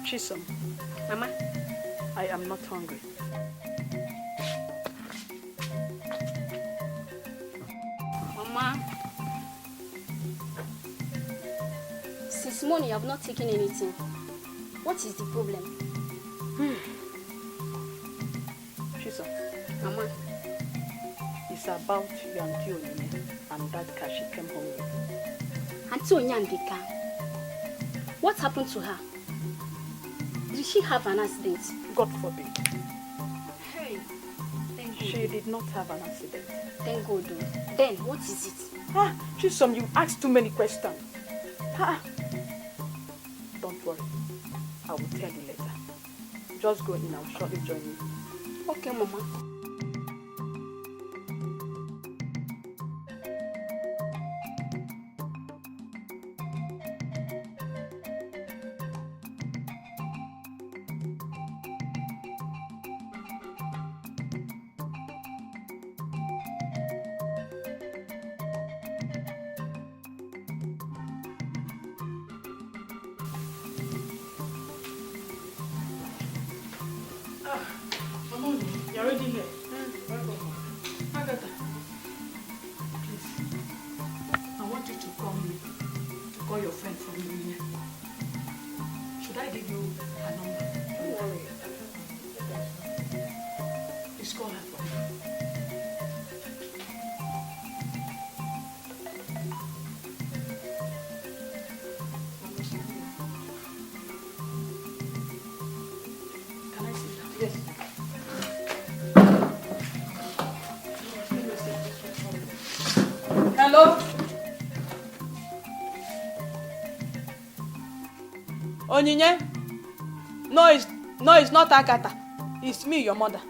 Chisom, Mama, I am not hungry. Mama, since morning you have not taken anything. What is the problem? Chisom, Mama, it's about your Auntie Onyinye and that car she came home with. Auntie Onyinye and the car. What happened to her? Did she have an accident? God forbid. Hey, thank God. She did not have an accident. Thank God. Then, what is it? Chisom, you asked too many questions. Don't worry. I will tell you later. Just go in, I'll shortly join you. Okay, Mama. You're already here. Agatha, please. I want you to call your friend from Liers. Should I give you her number? Don't worry. Please call her for me. Can I sit down? Yes. Hello? Onyinye? No, it's not Agatha. It's me, your mother.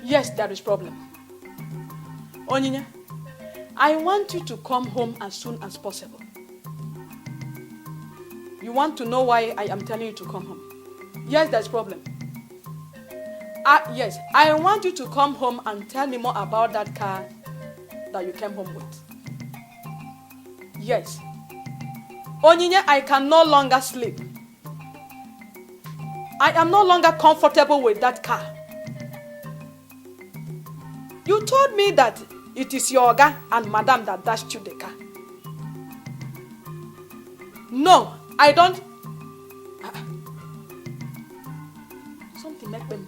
Yes, there is problem. Onyinye, I want you to come home as soon as possible. You want to know why I am telling you to come home? Yes, there's problem. Yes, I want you to come home and tell me more about that car that you came home with. Yes. Onyinye, I can no longer sleep. I am no longer comfortable with that car. You told me that it is your Oga and Madam that dashed you the car. No, I don't. Something make them.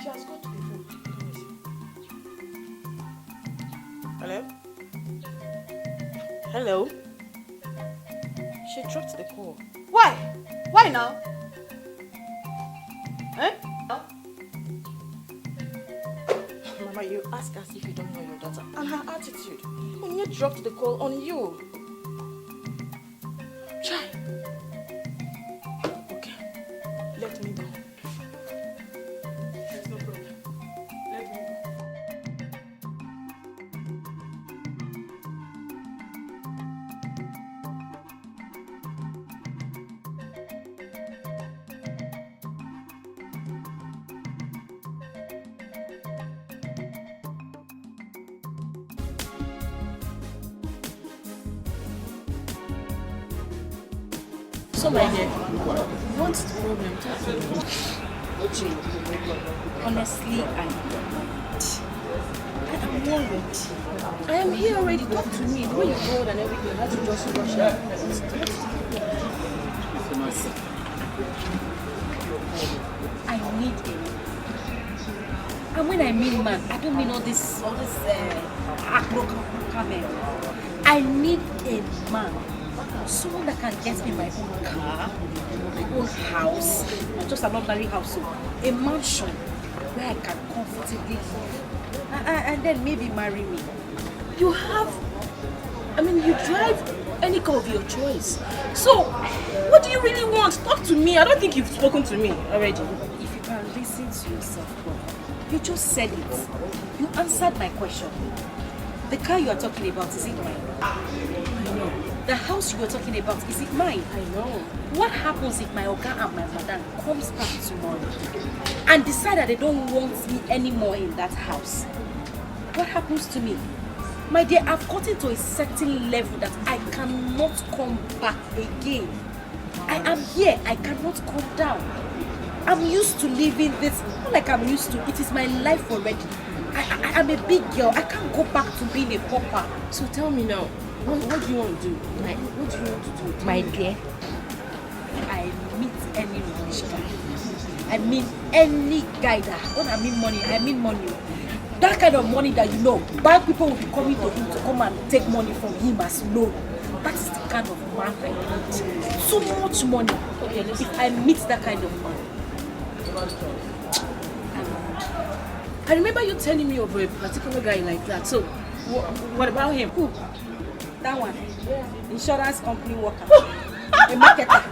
She has got to the phone. Hello? Hello? She dropped the call. Why? Why now? Eh? Mama, you ask as if you don't know your daughter. And her attitude. When you dropped the call on you. Try. Okay. Let me go. There's no problem. Let me go. So my dear, what's the problem? Honestly, I am worried. I am here already. Talk to me. The way you called and everything, I had to just rush out. Listen, I need a man. And when I mean man, I don't mean all this I need a man. Someone that can get me my own car, my own house, not just an ordinary house, a mansion where I can comfortably live, and then maybe marry me. You drive any car of your choice. So, what do you really want? Talk to me. I don't think you've spoken to me already. If you can listen to yourself, You just said it. You answered my question. The car you are talking about, is it mine? I know. The house you were talking about, is it mine? I know. What happens if my Oga and my madam comes back tomorrow and decide that they don't want me anymore in that house? What happens to me? My dear, I've gotten to a certain level that I cannot come back again. I am here. I cannot come down. I'm used to living this. Not like I'm used to. It is my life already. I'm a big girl. I can't go back to being a pauper. So tell me now, what do you want to do? Like, what do you want to do? My dear, I meet any rich guy. I mean any guy that, when I mean money, I mean money. That kind of money that you know, bank people will be coming to him to come and take money from him as loan. That is the kind of man I need. So much money. Okay, if I meet that kind of man. I remember you telling me of a particular guy like that. So, what about him? Who? That one. Insurance company worker. A marketer.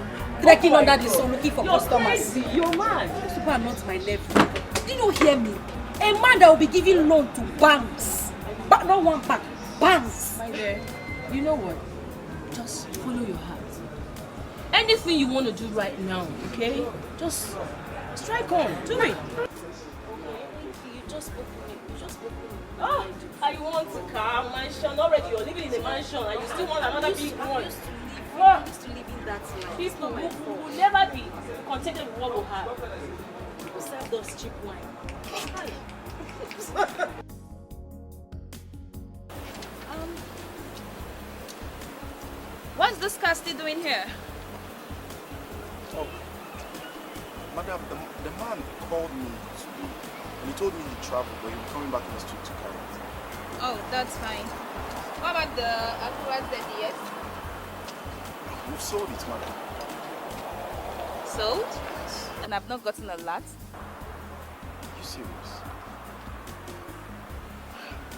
Trekking under the sun looking for customers. Crazy. You're mad. Those people are not my level. Did you hear me? A man that will be giving loan to banks. But not one bank. Banks. My dear, you know what? Just follow your heart. Anything you want to do right now, okay? Just strike on. Do it. You just open it. You just open it. Oh, I want a car, mansion. Already you're living in a mansion and you still want another big one. I'm used to living that life. People who will never be contented with what we have. Who serve those cheap wine? What's this car still doing here? Oh, madam, the man called me today and he told me he traveled, but he'll be coming back next week to carry it. Oh, that's fine. What about the Aqua's ZDS? We've sold it, madam. Sold? And I've not gotten a lot? Are you serious?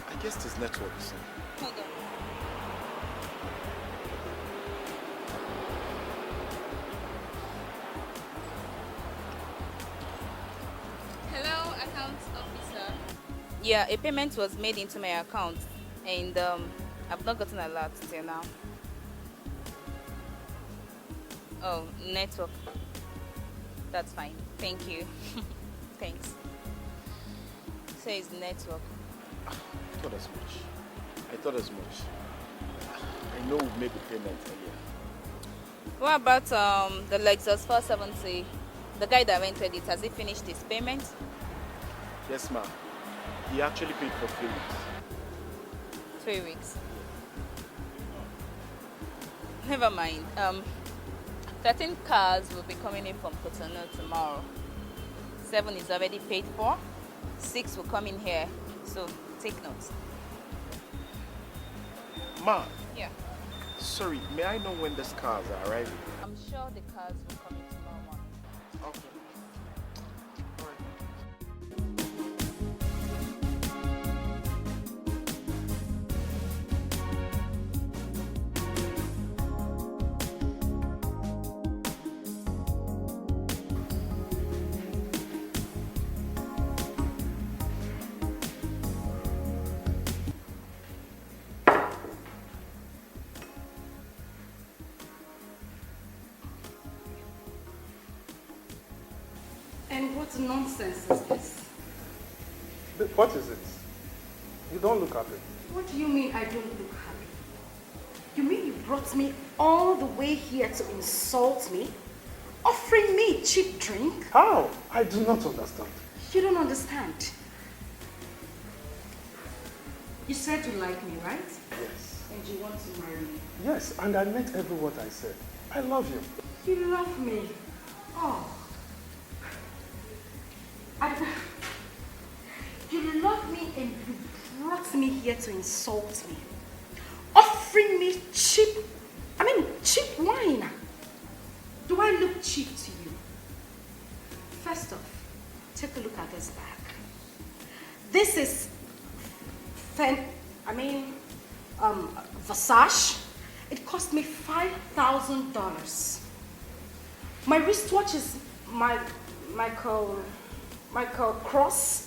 I guess this network is in. Hold on. Hello, account officer. Yeah, a payment was made into my account and I've not gotten a lot till now. Oh, network. That's fine. Thank you. Thanks. Says network. I thought as much. I know we've made the payment earlier. What about the Lexus 470? The guy that rented it, has he finished his payment? Yes, ma'am. He actually paid for 3 weeks. 3 weeks. Never mind. 13 cars will be coming in from Cotonou tomorrow. 7 is already paid for. 6 will come in here. So take notes. Ma. Yeah. Sorry, may I know when these cars are arriving? I'm sure the cars will come in tomorrow morning. Okay. And what nonsense is this? What is it? You don't look happy. What do you mean I don't look happy? You mean you brought me all the way here to insult me? Offering me a cheap drink? How? I do not understand. You don't understand. You said you like me, right? Yes. And you want to marry me? Yes, and I meant every word I said. I love you. You love me? Oh. You love me and you brought me here to insult me. Offering me cheap wine. Do I look cheap to you? First off, take a look at this bag. This is Versace. It cost me $5,000. My wristwatch is Michael Cross.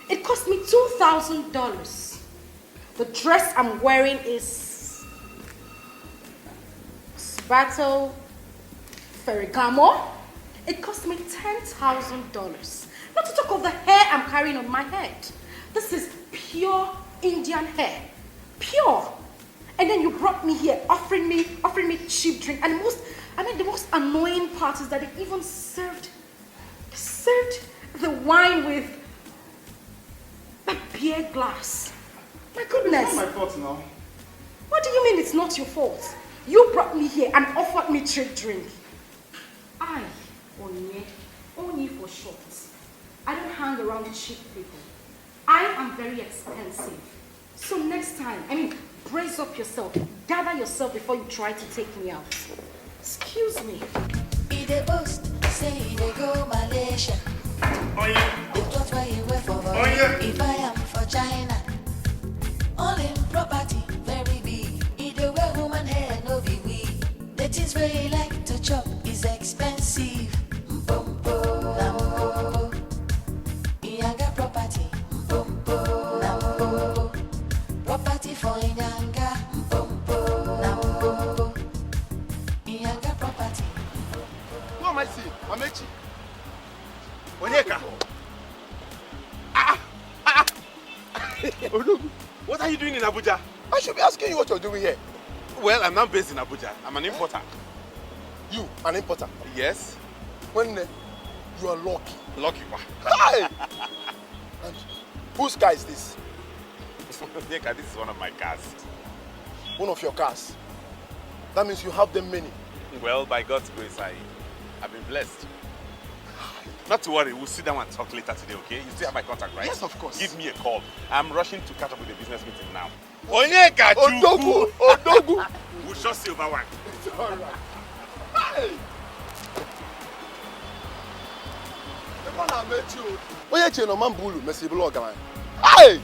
It cost me $2,000. The dress I'm wearing is Sbato Ferragamo. It cost me $10,000. Not to talk of the hair I'm carrying on my head. This is pure Indian hair. Pure. And then you brought me here offering me cheap drink. And the most annoying part is that it even served the wine with a beer glass. My goodness. It's not my fault now. What do you mean it's not your fault? You brought me here and offered me cheap drink. Only for short. I don't hang around cheap people. I am very expensive. So next time, brace up yourself. Gather yourself before you try to take me out. Excuse me. They boast, say they go Malaysia. If that's where you were for, if I am for China. All in property, very big. Either way, woman hair, no be we. The things where you like to chop is expensive. Iyanga property. Property for Iyanga. Iyanga property. Who am I seeing? Amechi. Onyeka. What are you doing in Abuja? I should be asking you what you're doing here. Well, I'm not based in Abuja. I'm an importer. You, an importer? Yes. When you are lucky. Lucky what? Hi! And whose car is this? Onyeka, this is one of my cars. One of your cars? That means you have them many. Well, by God's grace, I've been blessed. Not to worry, we'll sit down and talk later today, okay? You still have my contact, right? Yes, of course. Give me a call. I'm rushing to catch up with the business meeting now. Onyeka, Odogu! We'll just see over one. It's all right. Hey! The one I met you. Oye no mambulu, Mr Ibu. Hey!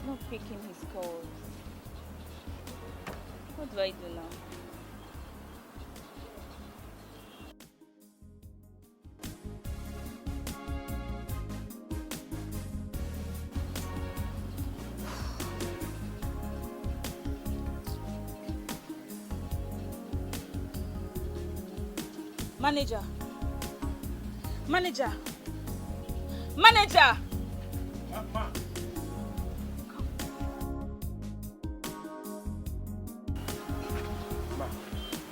He's not picking his calls. What do I do now? Manager! Manager! Manager!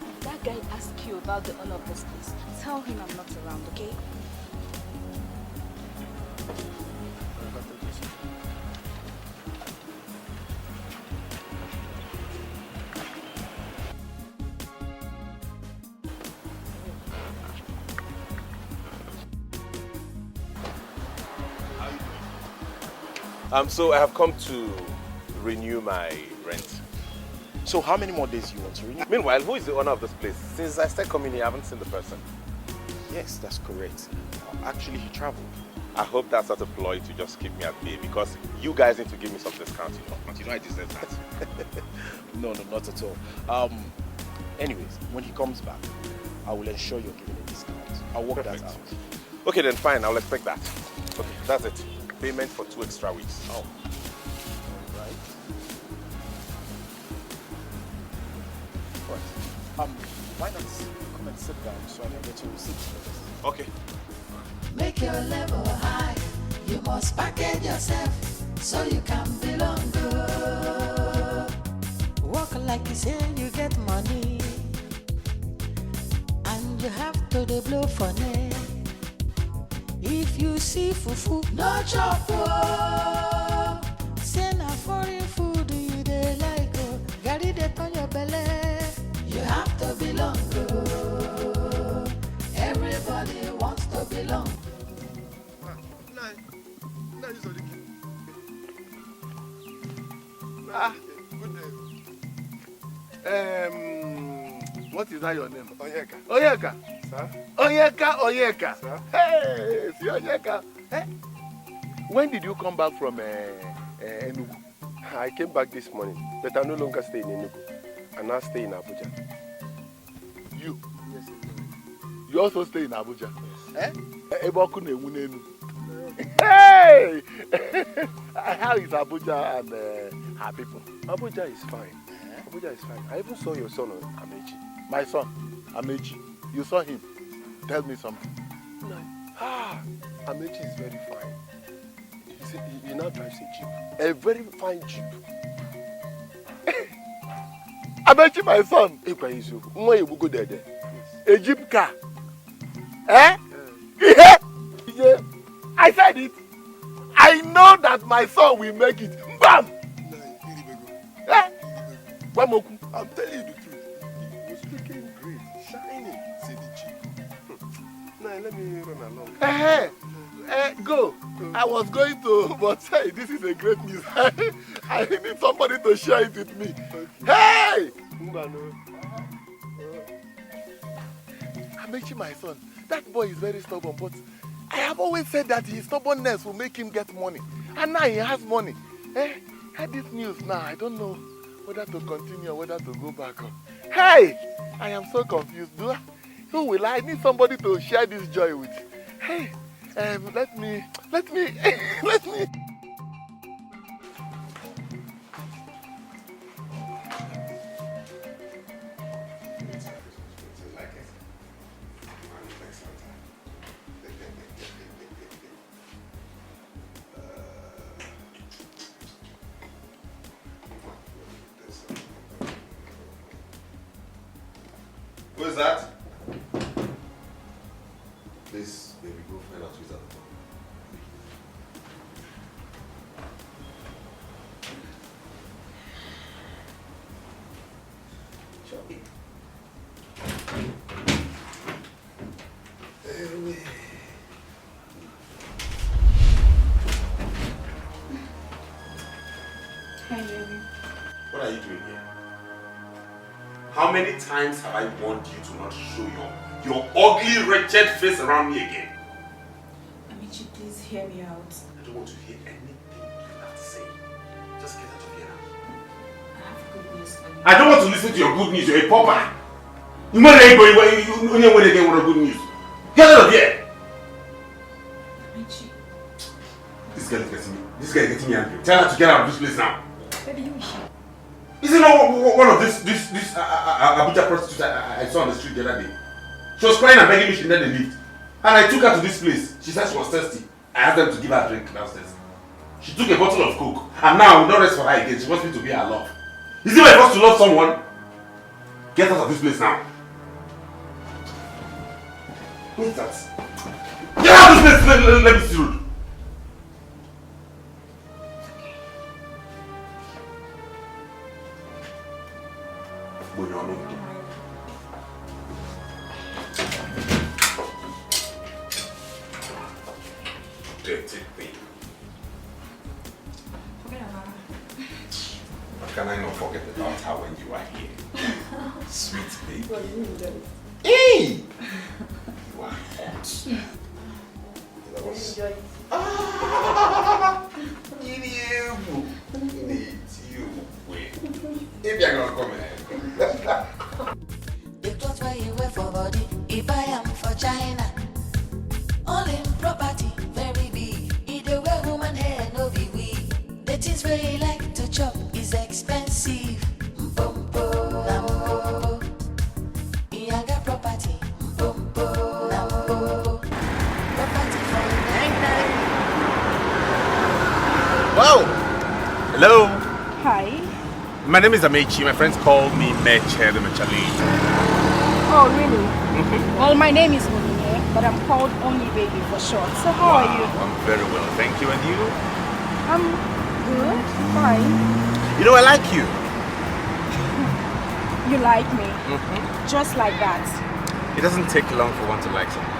If that guy asks you about the owner of this place, tell him I'm not around, okay? So I have come to renew my rent. So how many more days you want to renew? Meanwhile, who is the owner of this place? Since I started coming here, I haven't seen the person. Yes, that's correct. Actually, he traveled. I hope that's not a ploy to just keep me at bay, because you guys need to give me some discount, you know. You know I deserve that. No, not at all. Anyways, when he comes back, I will ensure you're given a discount. I'll work that out. Okay, then fine. I'll expect that. Okay, that's it. Payment for 2 extra weeks. Oh. Right. Right. Why not come and sit down so I can get your receipt first? Okay. Make your level high. You must package yourself so you can belong. Walk like you say you get money, and you have to dey blow for neck. If you see fufu, no chop oh. Say na foreign food you dey like oh. Garri dey turn your belle. You have to belong oh. Everybody wants to belong. Good day. What is that your name? Onyeka. Onyeka. Sir? Onyeka. Sir? Hey, see Onyeka. Hey. When did you come back from Enugu? I came back this morning, but I no longer stay in Enugu. I now stay in Abuja. You? Yes, sir. You also stay in Abuja? Yes. Hey! How is Abuja and her people? Abuja is fine. Abuja is fine. I even saw your son, Amechi. My son, Amechi. You saw him. Tell me something. No. Amechi is very fine. He now drives a jeep. A very fine jeep. Amechi, my son. A jeep car. Eh? Yeah. I said it. I know that my son will make it. Bam! Eh? I'm telling you the truth. He was looking great, shining. See the jeep. Now let me run along. Go. I was going to, but hey, this is a great news. I need somebody to share it with me. Okay. Hey! Amechi, my son, that boy is very stubborn, but I have always said that his stubbornness will make him get money. And now he has money. Heard this news now. I don't know whether to continue or whether to go back. Hey! I am so confused. Who will I need somebody to share this joy with? Hey! Let me. Who is that? Please, baby, go find out who is at the phone. What are you doing here? How many times have I warned you to not show your ugly, wretched face around me again? Amici, please hear me out. I don't want to hear anything you have to say. Just get out of here now. I have good news for you. I don't want to listen to your good news. You're a pauper. You might not go anywhere again with good news. Get out of here! Amici. This guy is getting me angry. Tell her to get out of this place now. Baby, you should. Isn't that one of this Abuja prostitutes I saw on the street the other day? She was crying and begging me she needed a lift. And I took her to this place. She said she was thirsty. I asked them to give her a drink downstairs. She took a bottle of Coke. And now I will not rest for her again. She wants me to be her love. Is it my fault to love someone? Get out of this place now. Who is that? Get out of this place! Let me see you. Dirty thing. Forget about her. How can I not forget about her when you are here? Sweet baby. Well, you know. Hey! You are hot. That was... Enjoy it. If you're gonna come here. The clothes where you wear for body, China. All in property, very big. Either way, woman hair no be we. The things where you like to chop is expensive. Mpompo, nampo. Iyanga property. Mpompo, nampo. Property for Wow! Hello! Hi. My name is Amechi. My friends call me Majid Michel. Oh, really? Well, my name is Onyinye, but I'm called Only Baby for short. So how are you? I'm very well, thank you. And you? I'm good, fine. You know, I like you. You like me? Just like that. It doesn't take long for one to like someone.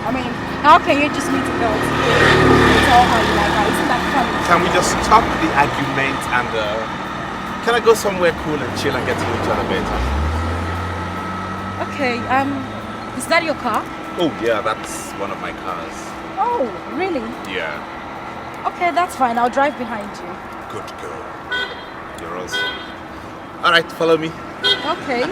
I mean, how can you just meet a girl today and tell her you like her? Isn't that funny? Can we just stop the argument and can I go somewhere cool and chill and get to know each other better? Okay, is that your car? Oh yeah, that's one of my cars. Oh, really? Yeah. Okay, that's fine. I'll drive behind you. Good girl. You're awesome. Alright, follow me. Okay.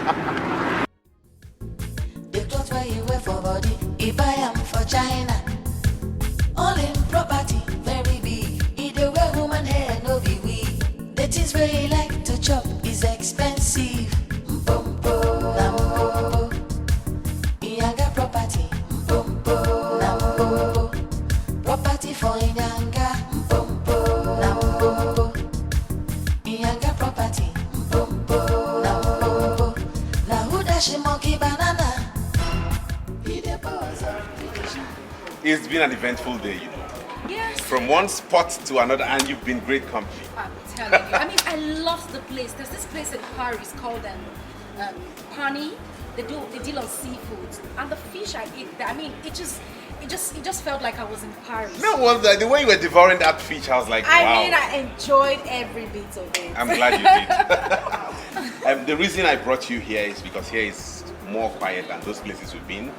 The clothes where you wear for body, if I am for China. All in property, very big. Either way, woman hair no be we. The things where you like to chop is expensive. Mpompo, nampo. Iyanga property. Mpompo, nampo. Property for Iyanga. Mpompo, nampo. Iyanga property. Mpompo, nampo. Now who does she monkey banana? It's been an eventful day, you know. Yes. From one spot to another, and you've been great company. I'm telling you. I mean, I love the place. There's this place in Paris called Pani. They deal on seafood, and the fish I eat there. I mean, it just felt like I was in Paris. No wonder the way you were devouring that fish, I was like, wow. I mean, I enjoyed every bit of it. I'm glad you did. The reason I brought you here is because here is more quiet than those places we've been.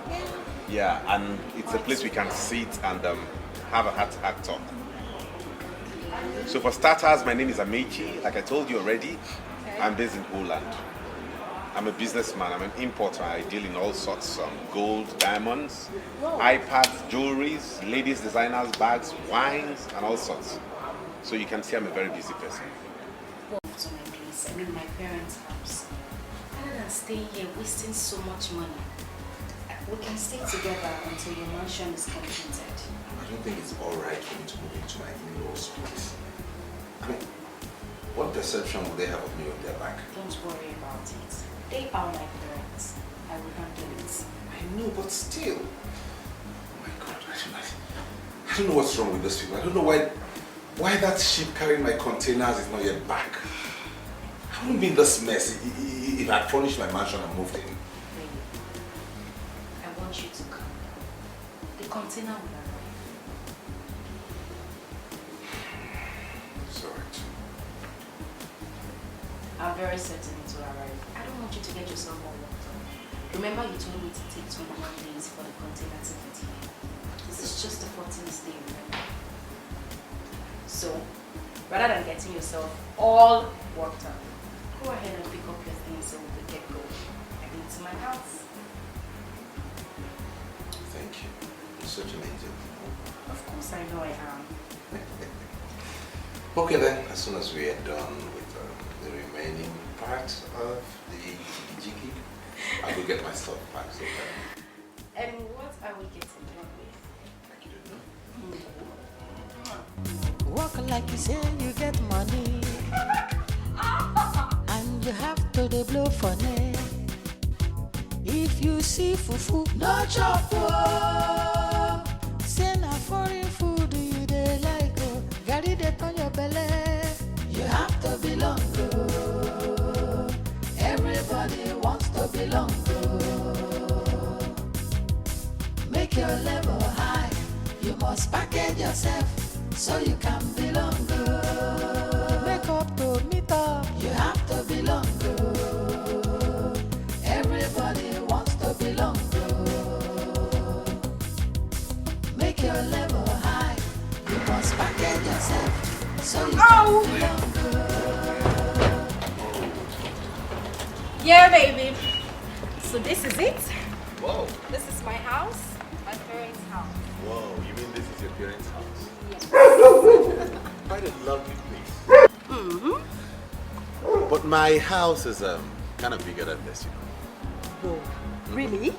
Yeah, and it's a place we can sit and have a heart-to-heart talk. So for starters, my name is Amechi. Like I told you already, I'm based in Holland. I'm a businessman. I'm an importer. I deal in all sorts of gold, diamonds, iPads, jewelries, ladies, designers, bags, wines, and all sorts. So you can see I'm a very busy person. To my place, I mean my parents' house. Rather than staying here wasting so much money, we can stay together until your mansion is completed. I don't think it's all right for me to move into my in-laws' place. I mean, what perception will they have of me on their back? Don't worry about it. They are my parents. I will handle it. I know, but still. Oh my God, I don't know what's wrong with those people. I don't know why that ship carrying my containers is not yet back. I wouldn't be in this mess if I furnished my mansion and moved in. I want you to come. The container will arrive. It's alright. I'm very certain it will arrive. I don't want you to get yourself all worked up. Remember you told me to take 21 days for the container to get here. This is just the 14th day, remember? So, rather than getting yourself all worked up, go ahead and pick up your things so we can get going. I mean, to my house. Thank you. You're such an angel. Of course I know I am. Okay then, as soon as we are done with the remaining part of the jiggy, I will get my stuff back. So And what are we getting done with? Walk like you say you get money. And you have to dey blow for net. If you see fufu, no chop oh. Say na foreign food you dey like oh. Gary dey turn your belly. You have to belong oh. Everybody wants to belong oh. Make your level high. You must package yourself so you can belong oh. Make up to meet up. You have to belong oh. Everybody wants to belong oh. Make your level high. You must package yourself so you can belong oh. Yeah, baby. So this is it. Whoa. This is My house? My parents' house. Whoa, you mean this is your parents' house? Yes. Quite a lovely place. But my house is kind of bigger than this, you know. Whoa, really?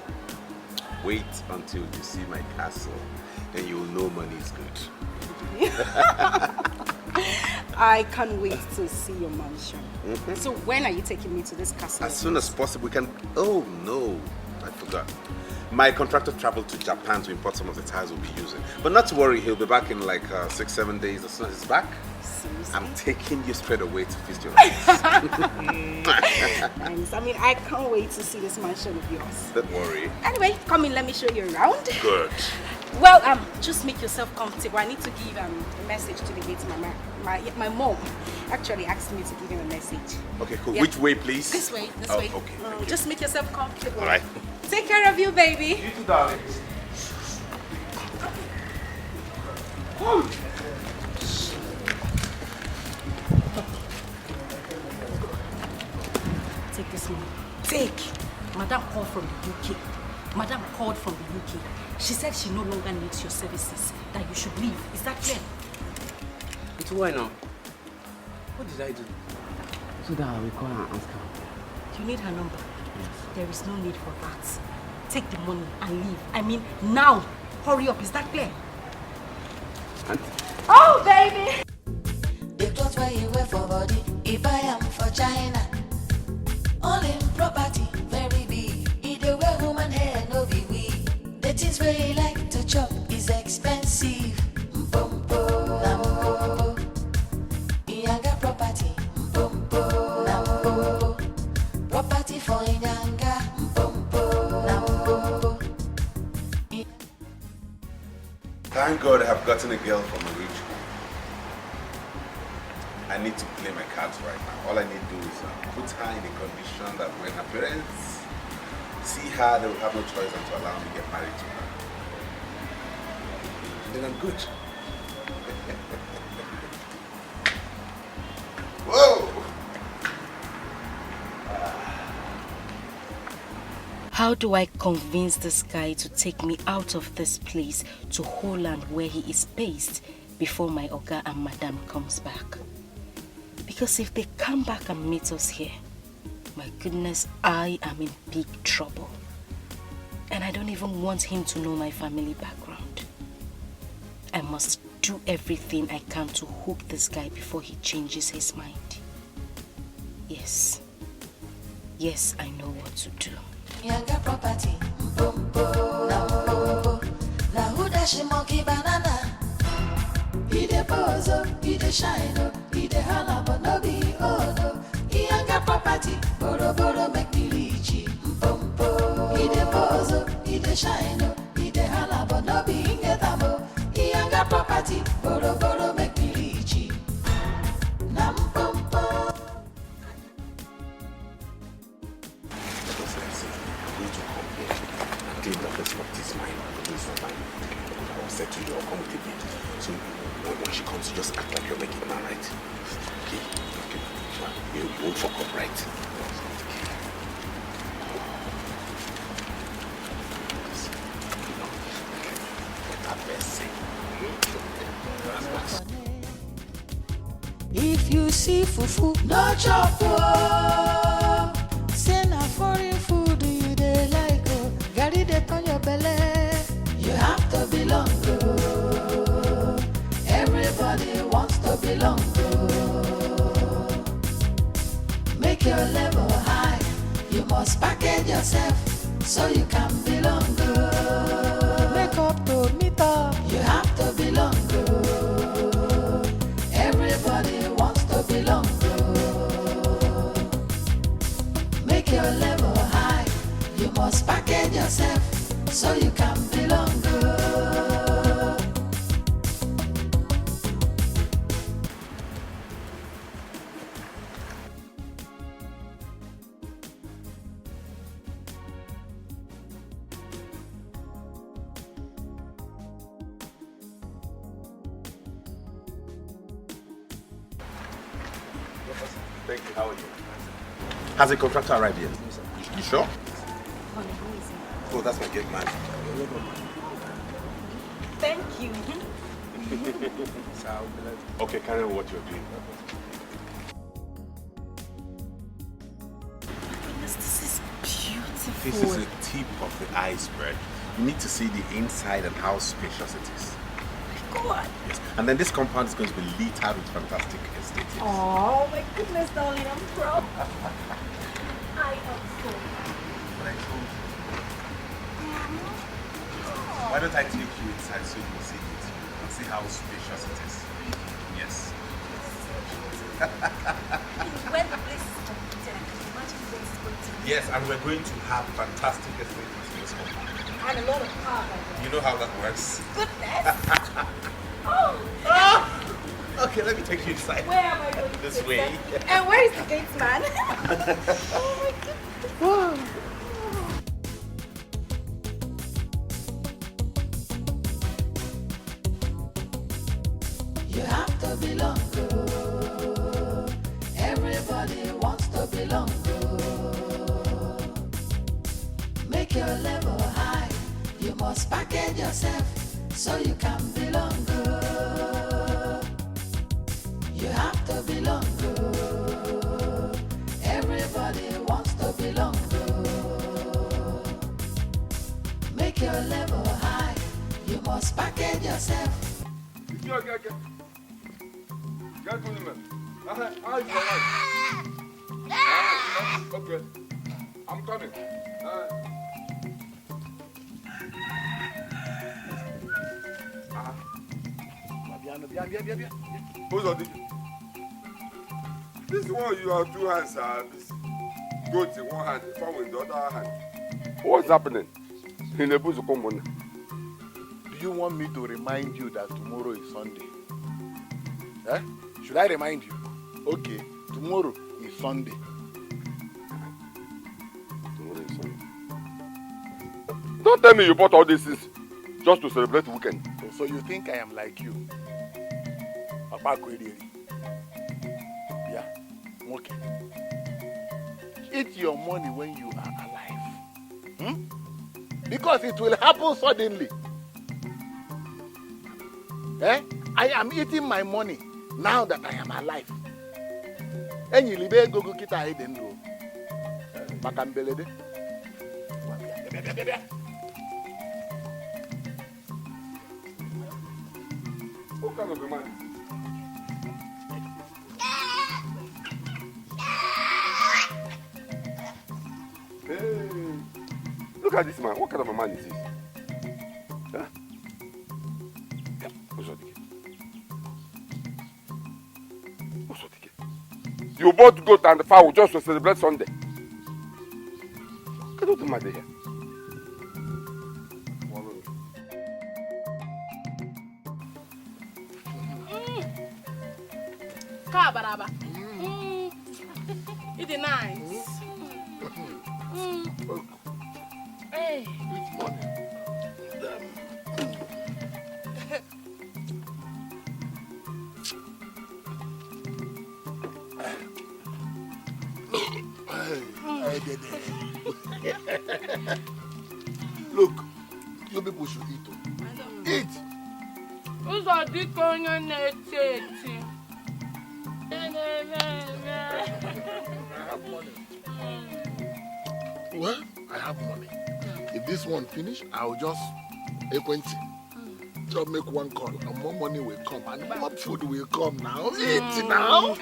Wait until you see my castle, and you'll know money is good. I can't wait to see your mansion. So when are you taking me to this castle? As soon as possible, we can... Oh, no. I forgot. My contractor traveled to Japan to import some of the tiles we'll be using. But not to worry, he'll be back in like 6-7 days. As soon as he's back, seriously? I'm taking you straight away to feast your eyes. Thanks. I mean, I can't wait to see this mansion of yours. Don't worry. Anyway, come in, let me show you around. Good. Well, just make yourself comfortable. I need to give a message to the gate mama. My mom actually asked me to give him a message. Okay, cool. Yeah. Which way, please? This way, this oh, way. Okay. Just make yourself comfortable. All right. Take care of you, baby. You too, darling. Take this money. Take. Madam called from the UK. Madam called from the UK. She said she no longer needs your services, that you should leave. Is that clear? It's why now? What did I do? So that I will call her and ask her. You need her number. Yes. There is no need for that. Take the money and leave. I mean, now. Hurry up. Is that clear? Auntie. Oh, baby! The clothes where you wear for body, if I am for China. All in property, very big. Either wear woman hair, no be we. The things where you like to chop is expensive. Mpompo, nampo. Iyanga property, mpompo, nampo. Property for Iyanga, mpompo, nampo. Thank God I have gotten a girl from a rich home. I need to play my cards right now. All I need to do is put her in a condition that when her parents see her, they will have no choice than to allow me to get married to her. And then I'm good. Whoa! How do I convince this guy to take me out of this place to Holland where he is based before my Oga and Madam comes back? Because if they come back and meet us here, my goodness, I am in big trouble. And I don't even want him to know my family background. I must do everything I can to hook this guy before he changes his mind. Yes. Yes, I know what to do. Yanga property, mpompo, nampo. Na who dash monkey banana? He de bozo, he de shine, he de hala, but no be oh no. Yanga property, boro boro make me rich. Mpompo, he de bozo, he de shine, he de hala, but no be ingetamo. Yanga property, boro boro make me rich. Nampompo. Clean the first practice mine, this for mine. I'll say to you, I'll come with it. So when she comes, just act like you're making her right. Okay? Okay. You won't fuck up, right? If you see fufu, no chop oh. Say na foreign food you dey like oh. Gary dey on your belly. You have to belong oh. Everybody wants to belong oh. Make your level high. You must package yourself so you can belong oh. Make up to meet up. You have to belong oh. Everybody wants to belong oh. Make your level high. You must package yourself so you can belong oh. Thank you. How are you? Has a contractor arrived yet? You sure? Oh, that's my gate man. Thank you. Okay, carry on what you're doing. This is beautiful. This is the tip of the iceberg. You need to see the inside and how spacious it is. Oh my God. Yes. And then this compound is going to be lit out with fantastic aesthetics. Oh my goodness, darling, I'm proud. I am so Why don't I take you inside so you can see it and see how spacious it is? Yes. when the place is completed, I can imagine where it's going to be. Yes, and we're going to have fantastic aesthetics in this compound. And a lot of power, by the way. You know how that works? Goodness! Oh! Okay, let me take you inside. Where am I going This to way. And where is the gate man? Oh my goodness. Wow. You have to belong, girl. Everybody wants to belong, girl. Make your level high. You must package yourself so you can belong, girl. You have to belong, girl. Everybody wants to belong, girl. Make your level high. You must package yourself. Get to the man. Okay. I'm coming. Who's on this? This one you have two hands, this goat in one hand, phone in the other hand. What's happening? In the bush, Do you want me to remind you that tomorrow is Sunday? Eh? Should I remind you? Okay, tomorrow is Sunday. Tomorrow is Sunday. Don't tell me you bought all this just to celebrate the weekend. So you think I am like you? Yeah, okay. Eat your money when you are alive. Because it will happen suddenly. Eh? I am eating my money now that I am alive. Enyi libe gogo kita ide ndo. Maka mbelede. What kind of a man? Hey, look at this man. What kind of a man is this? Huh? Yeah, you bought goat and fowl just to celebrate Sunday. Get out of my day here. Kabaraba. It is nice. Hey. It's money. Look, you people should eat. Eat. Who's a dick on your net? I have money. Well, I have money. If this one finish, I'll just just make one call and more money will come and more food will come now. Eat now.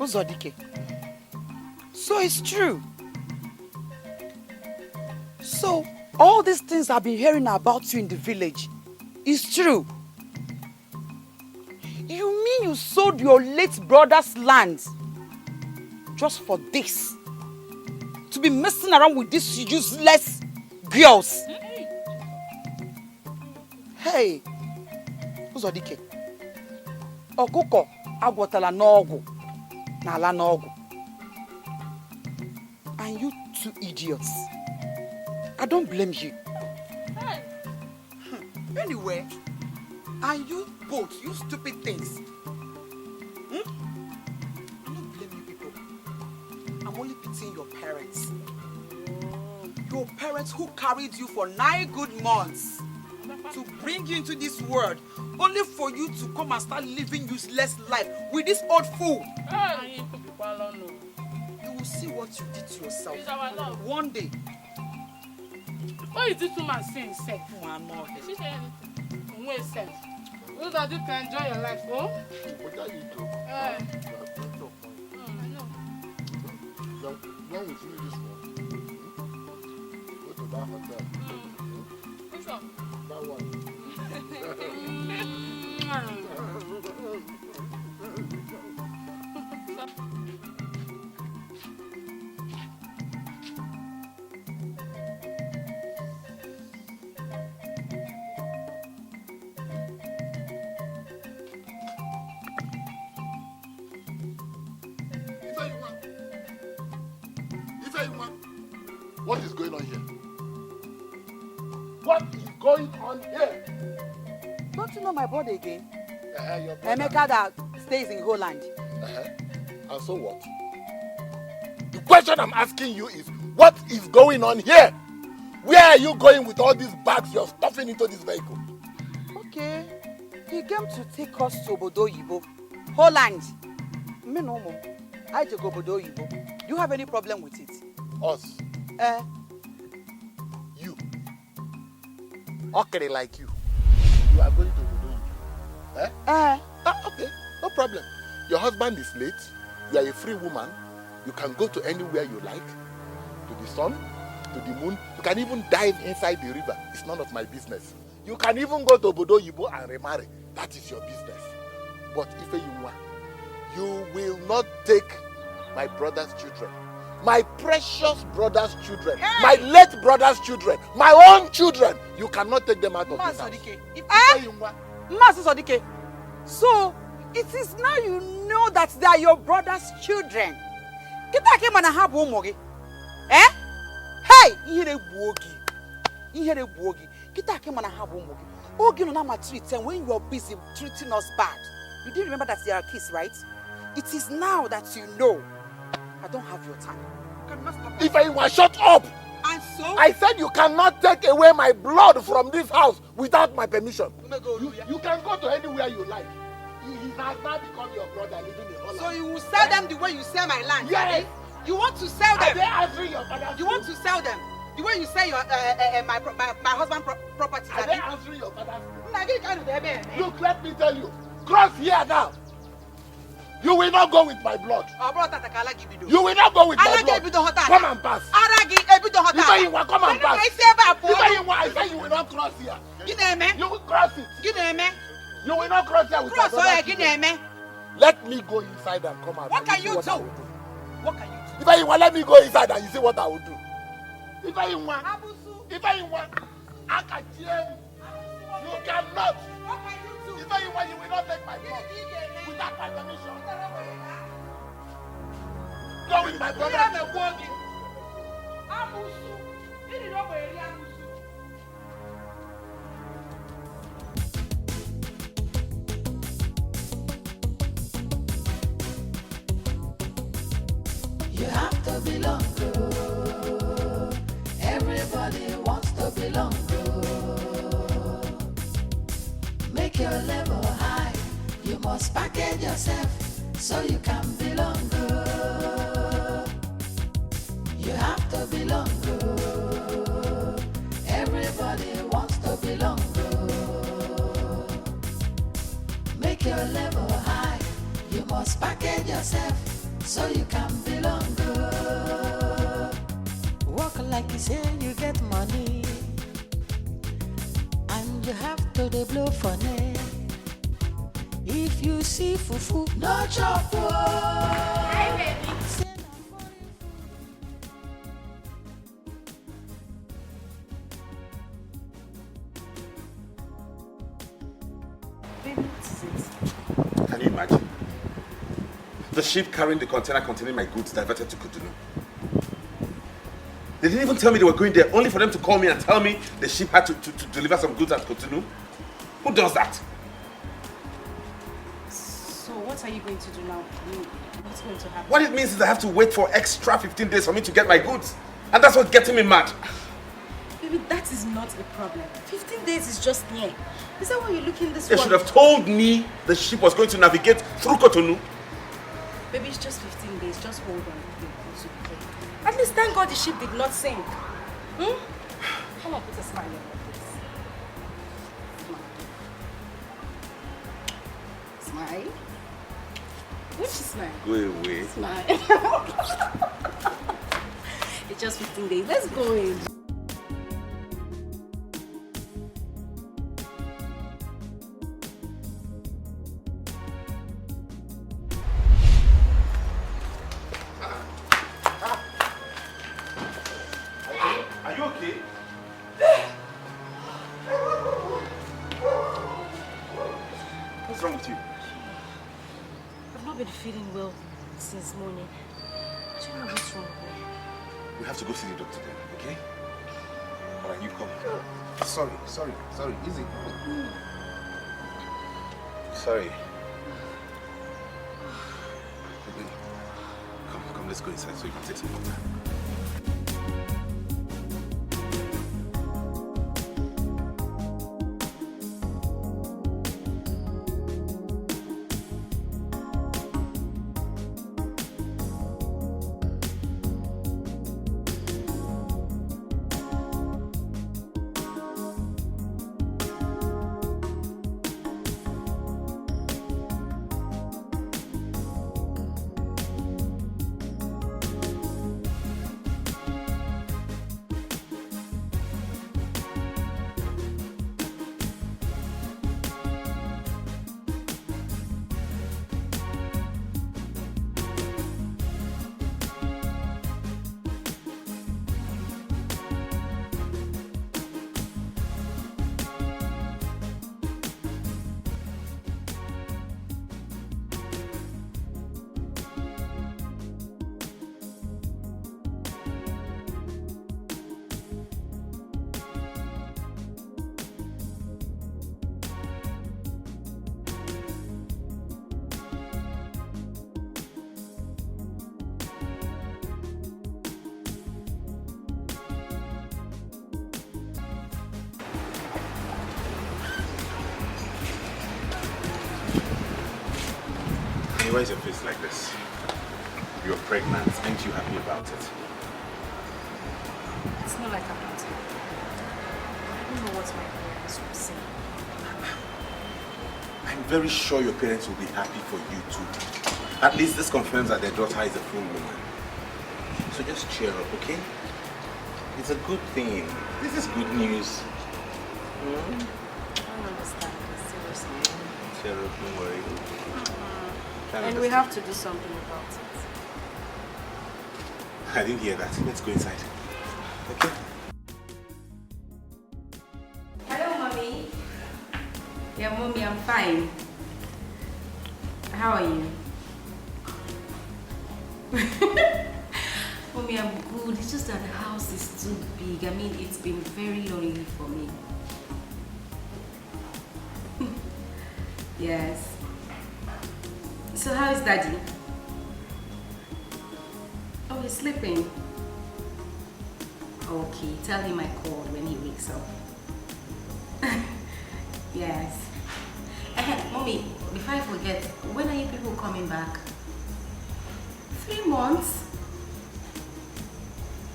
Uzodike. So it's true. So all these things I've been hearing about you in the village is true. You mean you sold your late brother's land just for this? To be messing around with these useless girls? Hey, Uzodike. Okuko agwatala n'ọgwụ. n'ala n'ọgwụ. And you two idiots. I don't blame you. Hey. Anyway, and you both, you stupid things. I don't blame you people. I'm only pitying your parents. Your parents who carried you for 9 good months to bring you into this world, only for you to come and start living useless life with this old fool. Hey. You will see what you did to yourself. It's our love. One day. What is this woman saying, sir? One more. Is she saying anything? Wait, sir. So that you can enjoy your life, oh? What are you doing? I know. Now we finish this one. Go to that hotel. Which one? That one. What is going on here? What is going on here? Don't you know my brother again? Your brother. Emeka that stays in Holland. And so what? The question I'm asking you is, what is going on here? Where are you going with all these bags you're stuffing into this vehicle? Okay. He came to take us to Obodo Oyibo, Holland. Me no more. I just go Obodo Oyibo. Do you have any problem with it? Us? You. Okay, like you. You are going to Obodo Oyibo. Okay, no problem. Your husband is late. You are a free woman. You can go to anywhere you like. To the sun, to the moon. You can even dive inside the river. It's none of my business. You can even go to Obodo Oyibo and remarry. That is your business. But Iyke, you will not take my brother's children. My precious brother's children. Hey. My late brother's children. My own children. You cannot take them out of this house. Master Sodike. So, it is now you know that they are your brother's children. Kita ke mana habu mogi. Hey, ihere buogi. Kita ke mana habu mogi. Ogi no na ma treat and when you are busy treating us bad. You didn't remember that they are kids, right? It is now that you know. I don't have your time. If I was shut up. And so? I said you cannot take away my blood from this house without my permission. You can go to anywhere you like. He has now become your brother living in Holland. So you will sell them the way you sell my land? Yes. You want to sell them? Are they answering your father's You want to sell them the way you sell your my husband's property? Are they answering your father's Look, let me tell you. Cross here now. You will not go with my blood. You will not go with my blood. Come and pass. Come and pass. I say you will not cross here. You will cross it. You will not cross here with my brother. Let me go inside and come out. What can you do? What can you do? If you want, let me go inside and you see what I will do. If you want, I can change. You cannot. What can you do? If you want, you will not take my blood without my permission. Go with my brother. You have to belong, bro. Everybody wants to belong, bro. Make your level high. You must package yourself so you can belong, bro. You have to belong, bro. Everybody wants to belong, bro. Make your level high. You must package yourself so you can belong, bro. Walk like you say you get money, and you have to dey blow for net. If you see fufu, no chop. Hi, baby. Can you imagine? the ship carrying the container containing my goods diverted to Cotonou. They didn't even tell me they were going there, only for them to call me and tell me the ship had to deliver some goods at Cotonou. Who does that? So what are you going to do now? What's going to happen? What it means is I have to wait for extra 15 days for me to get my goods. And that's what's getting me mad. Baby, that is not a problem. 15 days is just near. Is that why you're looking this way? They should have told me the ship was going to navigate through Cotonou. Baby, it's just 15 days. Just hold on. At least thank God the ship did not sink. Come on, put a smile on your face. Smile. Which smile? Go away. Smile. It's just 15 days. Let's go in. Are you okay? What's wrong with you? I've not been feeling well since morning. I don't know what's wrong with me. We have to go see the doctor then, okay? Alright, you come. Sorry. Easy. Sorry. Come, let's go inside so you can take some water. Why is your face like this? You're pregnant. Aren't you happy about it? It's not like I'm not. I don't know what my parents will say. I'm very sure your parents will be happy for you too. At least this confirms that their daughter is a full woman. So just cheer up, okay? It's a good thing. This is good news. I don't understand this, seriously. Cheer up, don't worry. And we have to do something about it. I didn't hear that. Let's go inside. Okay? Hello, Mommy. Yeah, Mommy, I'm fine. How are you? Mommy, I'm good. It's just that the house is too big. I mean, it's been very lonely for me. Yes. So how is Daddy? Oh, he's sleeping. Okay, tell him I called when he wakes up. Yes. Mommy, before I forget, when are you people coming back? 3 months?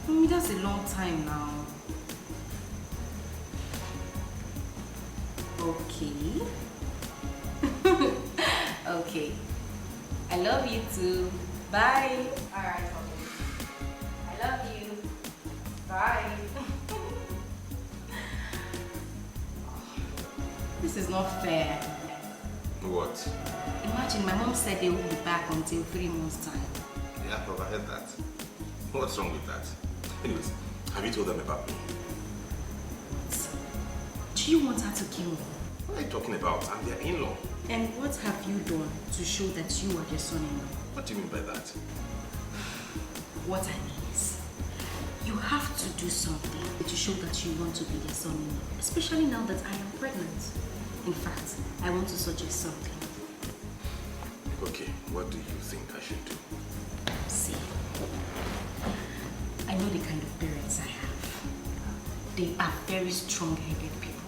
Mommy, that's a long time now. Okay. Okay. I love you too. Bye. Alright, Mommy. I love you. Bye. This is not fair. What? Imagine my mom said they will be back until 3 months' time. Yeah, I've heard that. What's wrong with that? Anyways, have you told them about me? Do you want her to kill me? What are you talking about? I'm their in-law. And what have you done to show that you are their son-in-law? What do you mean by that? What I mean is, you have to do something to show that you want to be their son-in-law, especially now that I am pregnant. In fact, I want to suggest something. Okay, what do you think I should do? See, I know the kind of parents I have. They are very strong-headed people.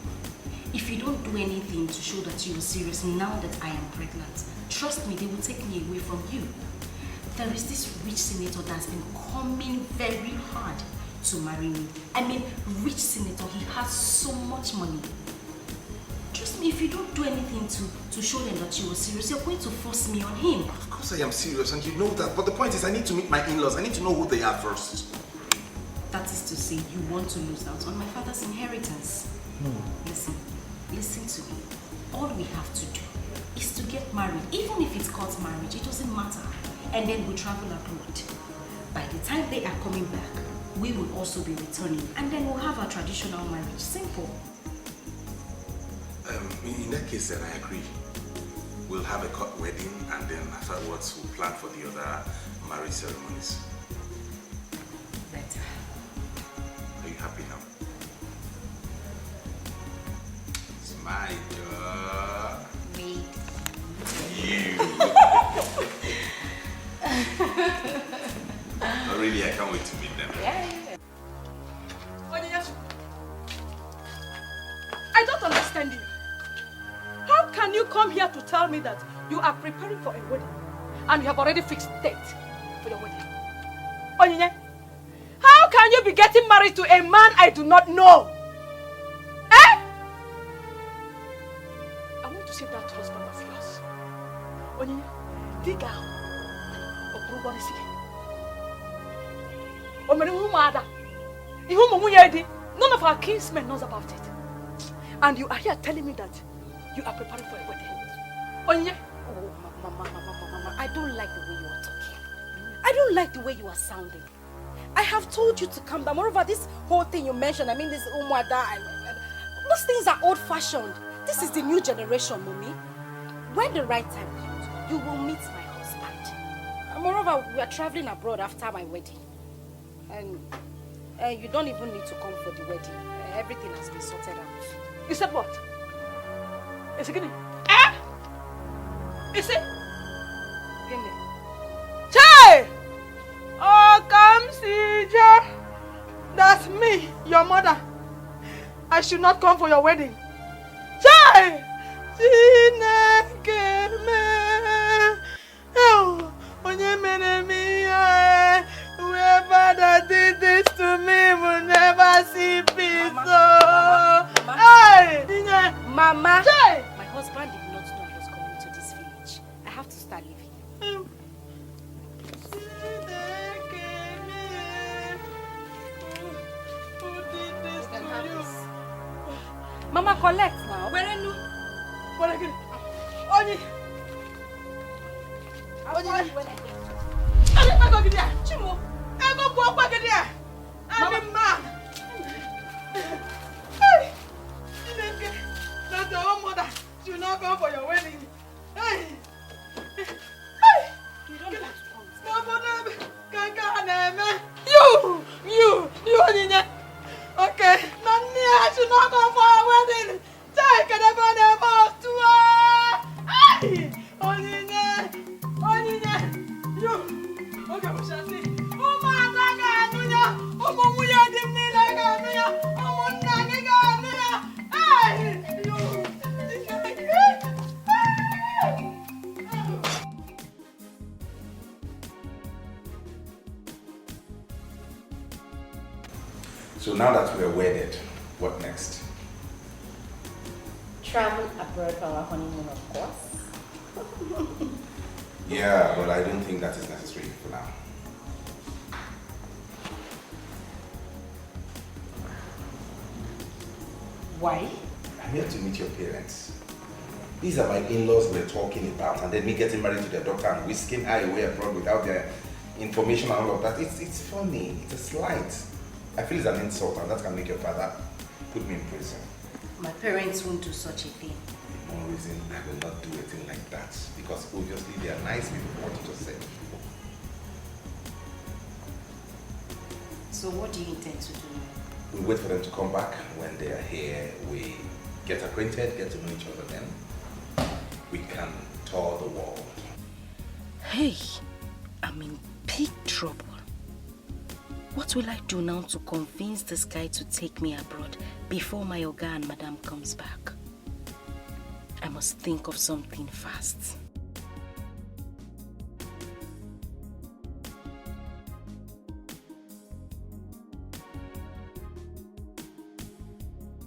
If you don't do anything to show that you are serious now that I am pregnant, trust me, they will take me away from you. There is this rich senator that's been coming very hard to marry me. I mean, rich senator, he has so much money. Trust me, if you don't do anything to show them that you are serious, you're going to force me on him. Of course I am serious and you know that, but the point is I need to meet my in-laws. I need to know who they are first. That is to say, you want to lose out on my father's inheritance. Listen to me. All we have to do is to get married. Even if it's court marriage, it doesn't matter. And then we travel abroad. By the time they are coming back, we will also be returning. And then we'll have a traditional marriage. Simple. In that case, then I agree. We'll have a court wedding and then afterwards we'll plan for the other marriage ceremonies. Better. Are you happy now? It's my job. Me. You. Not really, I can't wait to meet them. Yeah. I don't understand you. How can you come here to tell me that you are preparing for a wedding and you have already fixed date for your wedding? Onyinye, how can you be getting married to a man I do not know? Eh? I want to see that husband of yours. Onyinye, dig out. None of our kinsmen knows about it. And you are here telling me that you are preparing for a wedding. Onyinye. Oh, Mama, I don't like the way you are talking. I don't like the way you are sounding. I have told you to calm down. Moreover, this whole thing you mentioned, I mean this Umwada, those things are old-fashioned. This is the new generation, Mummy. When the right time comes, you will meet my husband. And moreover, we are traveling abroad after my wedding. And you don't even need to come for the wedding. Everything has been sorted out. You said what? Is it gini? Eh? Is it? Gini. Che! Oh, come see, Joe. That's me, your mother. I should not come for your wedding. Che! Whoever that did this to me will never see peace. Mama, Hey! My husband did not know I was coming to this village. I have to start leaving. Mama, collect now. Where are you? What again? Oni! Chimo! Hey! Not the own mother should not come for your wedding. Hey! Hey! You don't have to You, Onyinye. Okay, I should not come for a wedding. Take it about the most to Hey! Onyinye. You. Okay, we shall see. So now that we're wedded, what next? travel abroad for our honeymoon, of course. Yeah, but I don't think that is necessary for now. Why? I'm here to meet your parents. These are my in-laws we're talking about, and then me getting married to their daughter and whisking her away abroad without their information and all of that. It's funny. It's a slight. I feel it's an insult, and that can make your father put me in prison. My parents won't do such a thing. The more reason I will not do a thing like that. Because obviously they are nice people, what you just said. So what do you intend to do? We wait for them to come back. When they are here, we get acquainted, get to know each other, then we can tour the world. Hey, I'm in big trouble. What will I do now to convince this guy to take me abroad before my Oga and Madam comes back? I must think of something fast.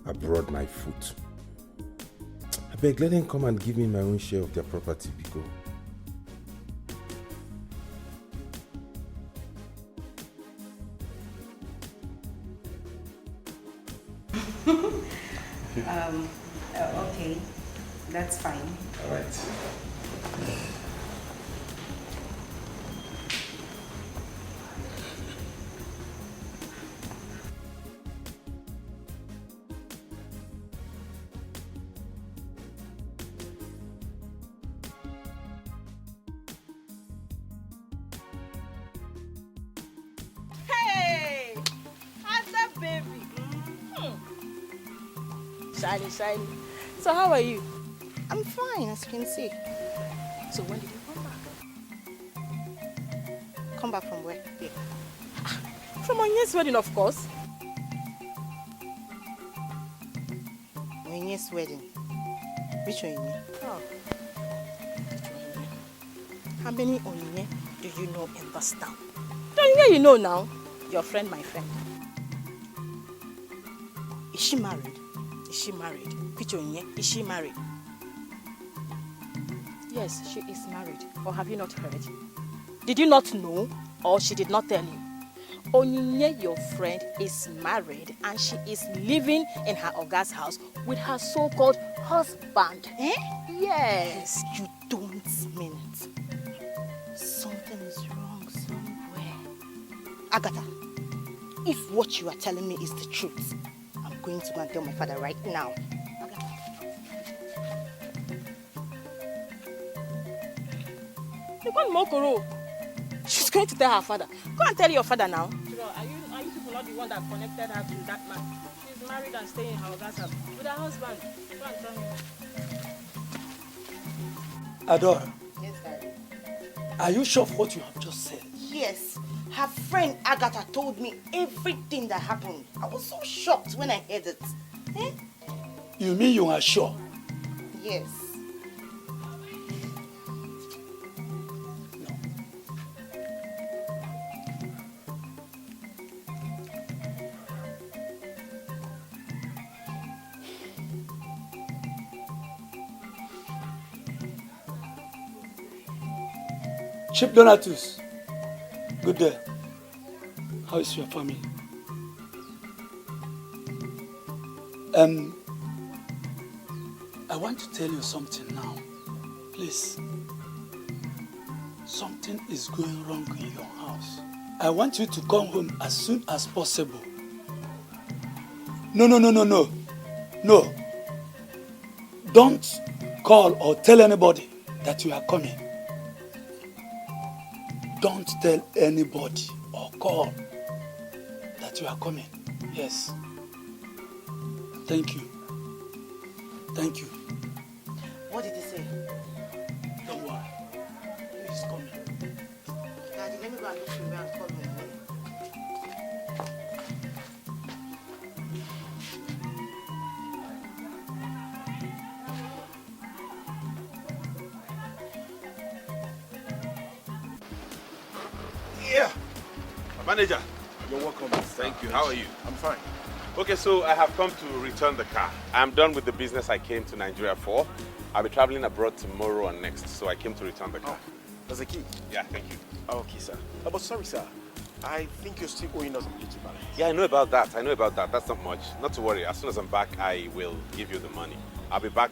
Abroad my foot. I beg, let them come and give me my own share of their property, Biko. Okay, that's fine. All right. Hey! How's that baby? Shiny, shiny. So how are you? I'm fine, as you can see. So when did you come back? Come back from where? Yeah. From Onye's wedding, of course. Onye's wedding? Which Onye? Oh. How many Onye do you know in this town? The Onye you know now. Your friend, my friend. Is she married? Is she married? Which Onye? Is she married? Yes, she is married. Or have you not heard? Did you not know? Or she did not tell you? Onyinye, your friend, is married and she is living in her Oga's house with her so-called husband. Eh? Yes. You don't mean it. Something is wrong somewhere. Agatha, if what you are telling me is the truth, I'm going to go and tell my father right now. She's going to tell her father. Go and tell your father now. Are you people not the one that connected her to that man? She's married and staying in her Oga's house with her husband. Go and tell him. Adora, Yes, Daddy. are you sure of what you have just said? Yes, her friend Agatha told me everything that happened. I was so shocked when I heard it. Eh? You mean you are sure? Yes. Chief Donatus, good day. How is your family? I want to tell you something now. Please. Something is going wrong in your house. I want you to come home as soon as possible. No. No. Don't call or tell anybody that you are coming. Don't tell anybody or call that you are coming. Yes. Thank you. Thank you. What did he say? Don't worry. He's coming. Daddy, let me go and look for him and call him. Yeah. Manager. You're welcome. Thank you. How are you? I'm fine. Okay, so I have come to return the car. I'm done with the business I came to Nigeria for. I'll be traveling abroad tomorrow and next, so I came to return the car. There's a key. Yeah, thank you. Okay, sir. But sorry, sir. I think you're still owing us a little balance. Yeah, I know about that. That's not much. Not to worry. As soon as I'm back, I will give you the money. I'll be back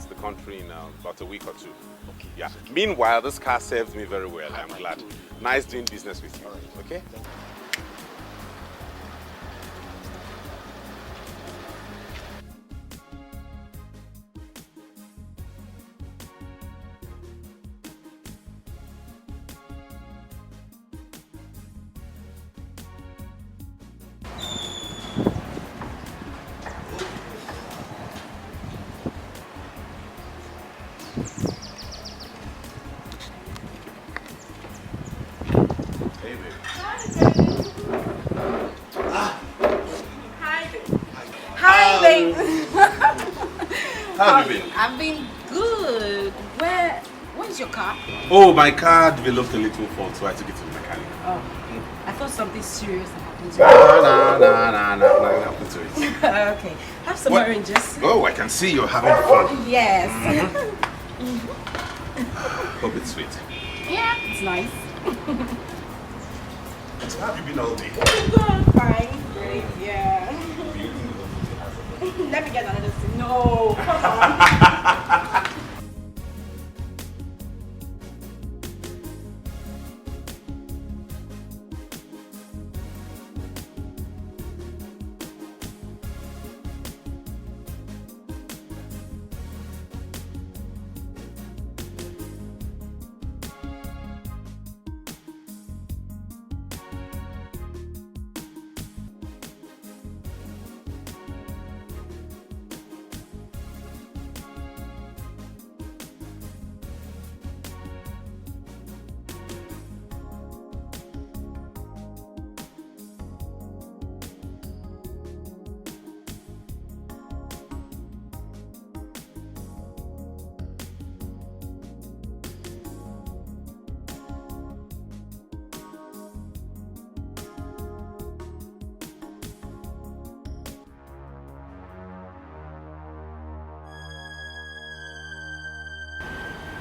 to the country in about a week or two. Okay. Yeah. Meanwhile, this car serves me very well. I'm glad. Nice doing business with you. All right. Okay? fine. How have you been? I've been good. Where's your car? Oh, my car developed a little fault, so I took it to the mechanic. Oh, I thought something serious happened to it. Nothing happened to it. Okay, have some oranges. Oh, I can see you're having fun. Yes. Hope it's sweet. Yeah, it's nice. So how have you been all day? Good, fine. Great, yeah. Let me get another thing. No, come on.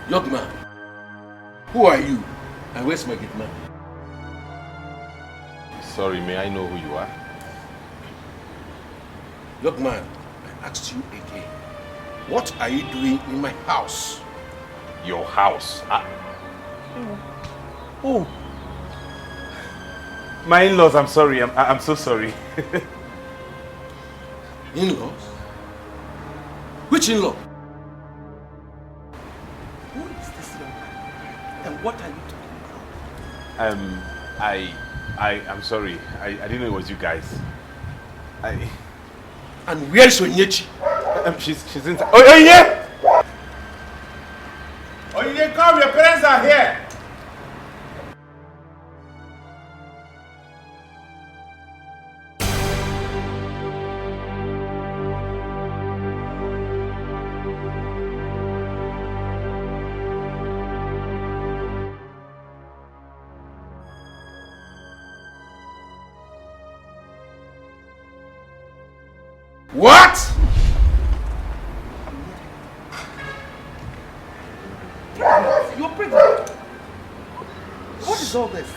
Young man, who are you and where's my gate man? Sorry, may I know who you are? Young man, I asked you again. What are you doing in my house? Your house? Oh. My in-laws, I'm sorry. I'm so sorry. In-laws? Which in-law? And what are you talking about? I'm sorry. I didn't know it was you guys. And where's Onyechi? She's inside. Oh yeah! Oh yeah, come, your parents are here. What? You're pregnant. What is all this?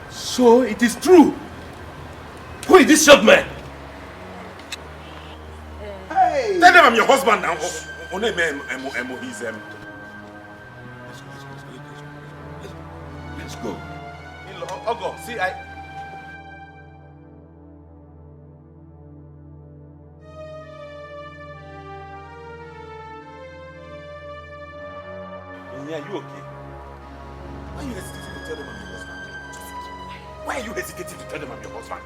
So it is true. Who is this young man? Hey! Tell them I'm your husband now. Let's go. Ogo, see, are you okay? Why are you hesitating to tell them I'm your husband? Why are you hesitating to tell them I'm your husband? Are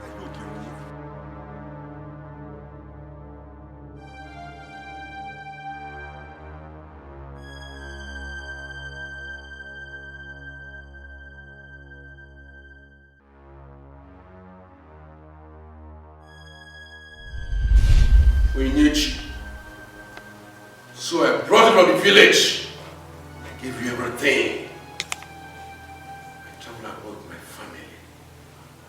you okay with you? Onyechi. So I brought you from the village. I gave you everything. I traveled about with my family.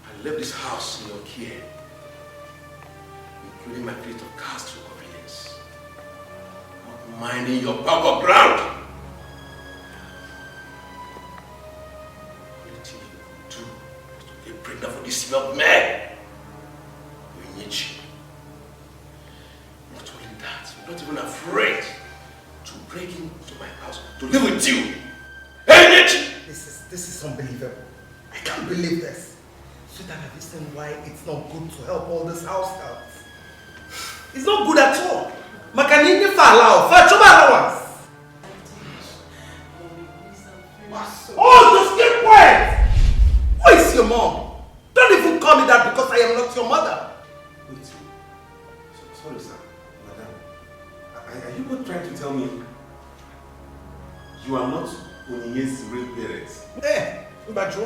I left this house in your care, including my fleet of cars to your convenience. Not minding your bag of ground. The only thing you could do was to get pregnant for this young man. Onyechi. Not only that, you're not even afraid to break into my house to live with you. Hey, Nnaji! This is unbelievable. I can't believe this. So that have you seen why it's not good to help all these house helps? It's not good at all. Makanini falao, fachoba allowance. Oh, just keep quiet! Who is your mom? Don't even call me that because I am not your mother. Wait. Sorry, sir. Madam. Are you both trying to tell me you are not Onyinye's real parents? Eh, Mbadro.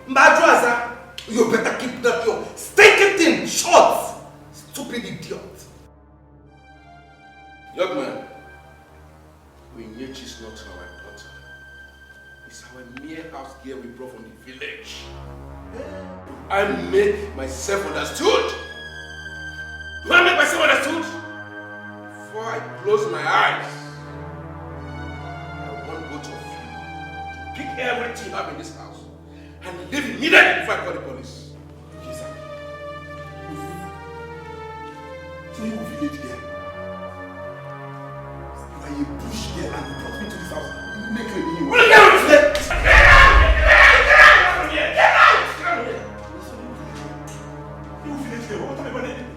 Mbadro, Asa. You better keep that your stinking thing short! Stupid idiot! Young man, Nnaji is not our daughter. It's our mere house girl we brought from the village. I make myself understood. Do I make myself understood? Before I close my eyes, I want both of you to pick everything you have in this house and leave immediately before I call the police. Yes, sir. So you village girl. You are a bush girl and you brought me to this house. You make me What are you doing? Get out from here! Get out! Get out of here! You village girl, what am I doing?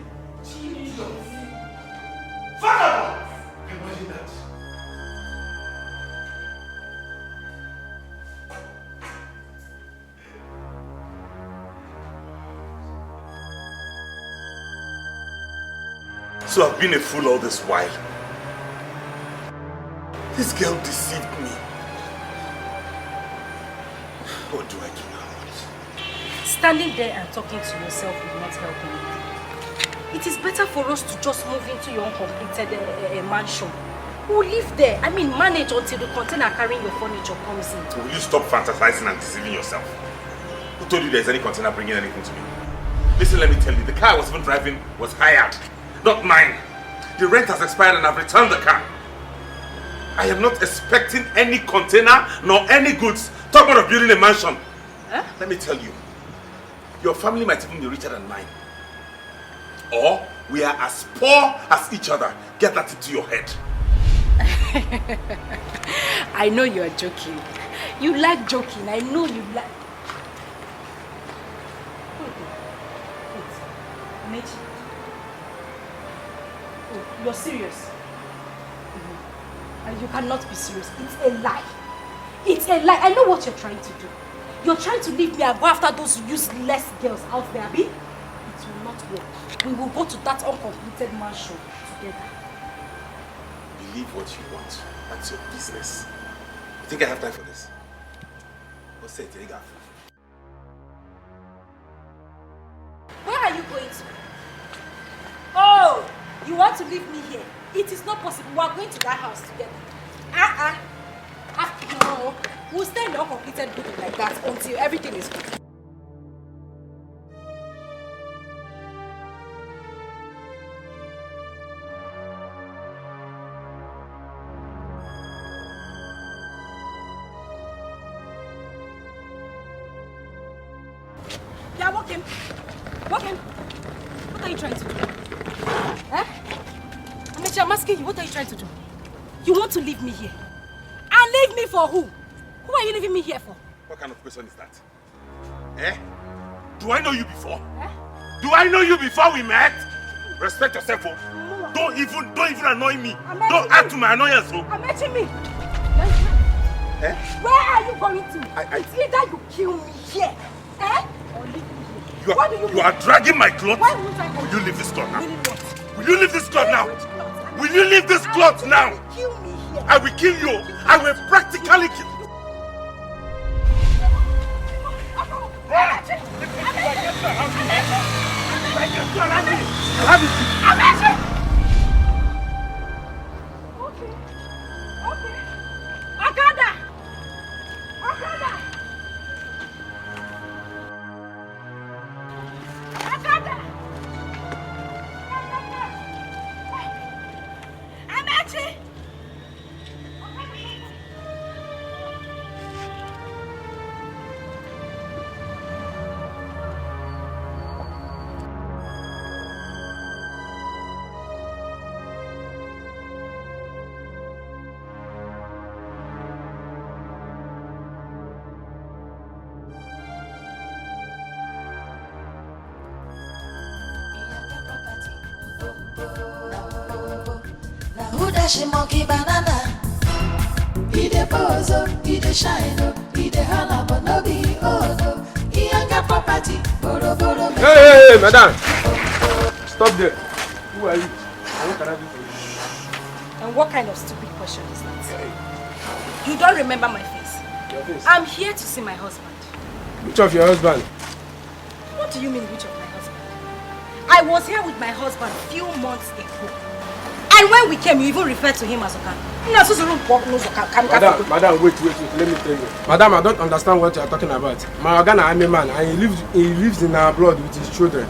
Jesus! Father! Imagine that. So I've been a fool all this while. This girl deceived me. What do I do now? Standing there and talking to yourself will not help anything. It is better for us to just move into your uncompleted mansion. We'll live there. I mean, manage until the container carrying your furniture comes in. Will you stop fantasizing and deceiving yourself? Who told you there's any container bringing anything to me? Listen, let me tell you, the car I was even driving was hired, not mine. The rent has expired and I've returned the car. I am not expecting any container nor any goods. Talk about building a mansion. Huh? Let me tell you, your family might even be richer than mine. Or we are as poor as each other. Get that into your head. I know you are joking. You like joking. I know you like... Wait. Oh, you're serious? And you cannot be serious. It's a lie. It's a lie. I know what you're trying to do. You're trying to leave me and go after those useless girls out there, Abi? It will not work. We will go to that uncompleted mansion together. Believe what you want. That's your business. You think I have time for this? What's it? Where are you going to? Oh! You want to leave me here? It is not possible. We are going to that house together. No. We'll stay in the uncompleted building like that until everything is good. Yeah, walk him. Walk him. What are you trying to do? Eh? Amechi, I'm asking you, what are you trying to do? You want to leave me here? And leave me for who? Who are you leaving me here for? What kind of question is that? Eh? Do I know you before? Eh? Do I know you before we met? Respect yourself, oh. No. Don't even annoy me. Don't add to my annoyance, oh. Amechi me. Eh? Where are you going to? It's either you kill me here, eh? Or leave me here. You are dragging my clothes? Why would I go? Will you leave this cloth now? Will you leave this cloth now? Will you leave this cloth now? Kill me here. I will kill you. I will practically kill you. She monkey banana. He dey pose, he dey shine, he dey holla, but no be no. He ain't got property. Boro. Hey, madam! Stop there. Who are you? And what can I do for you? And what kind of stupid question is that? You don't remember my face? Your face? I'm here to see my husband. Which of your husband? What do you mean, which of my husband? I was here with my husband a few months ago. And when we came, you even referred to him as Oka. Madam, wait, let me tell you. Madam, I don't understand what you are talking about. My Oga, I'm a man, and he lives in our blood with his children.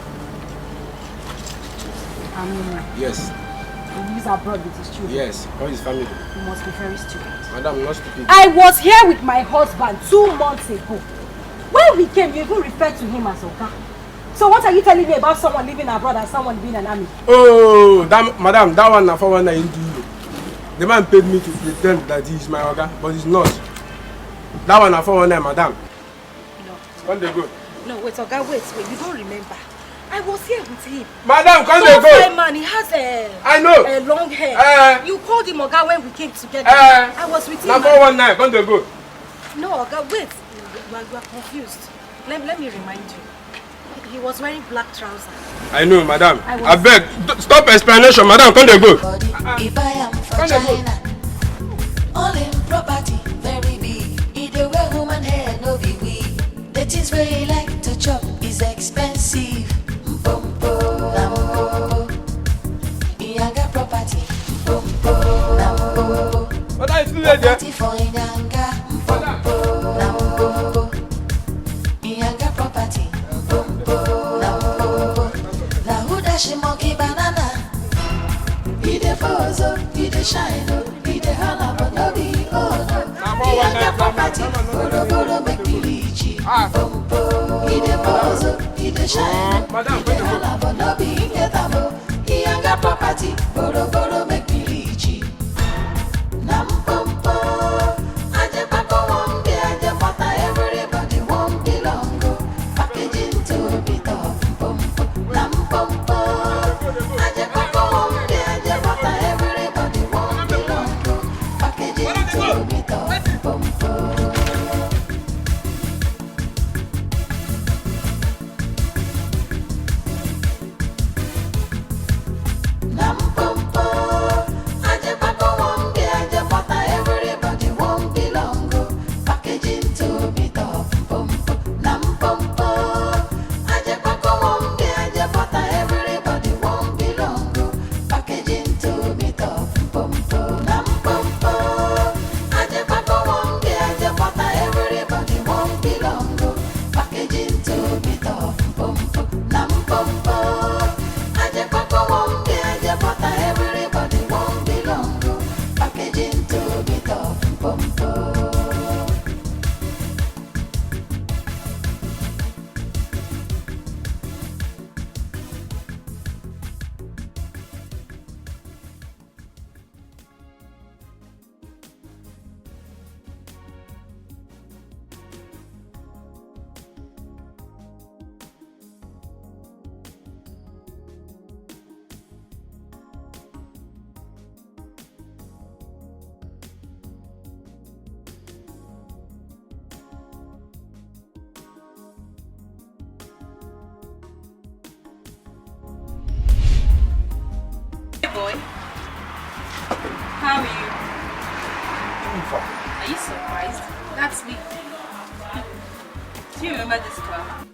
Yes. He lives abroad with his children? Yes, all his family. You must be very stupid. Madam, not stupid. I was here with my husband 2 months ago. When we came, you even referred to him as Oka. So what are you telling me about someone living abroad and someone being an army? Oh, madam, that one na for one I do you. The man paid me to pretend that he is my Oga, but he's not. That one na for one madam. No. When they go? No, wait, Oga, wait, you don't remember. I was here with him. Madam, when they go? Man, he has I know. A long hair. You called him Oga when we came together. I was with him. Now for one night, when they go? No, Oga, wait. You are confused. Let me remind you. He was wearing black trousers. I know, madam. I beg, stop explanation, madam. Can they go? If I am from China, all in property, very big. Either way, woman hair, no be we. The things where he like to chop is expensive. Mpompo, nampo. Iyanga property, mpompo, nampo. Property for Iyanga, mpompo, nampo. Iyanga property. She monkey banana. He the bozo, he the shine, he the hana, but no be oh no. He has the property, boro make me reach. He the bozo, he the shine, he the hana, but no be getamo. He has the property, boro make me reach. Nam pompo, aje bako won't be aje pata, everybody won't belong. Packaging to be tough. Nam pompo. Boy, how are you? I'm fine. Are you surprised? That's me. Do you remember this car?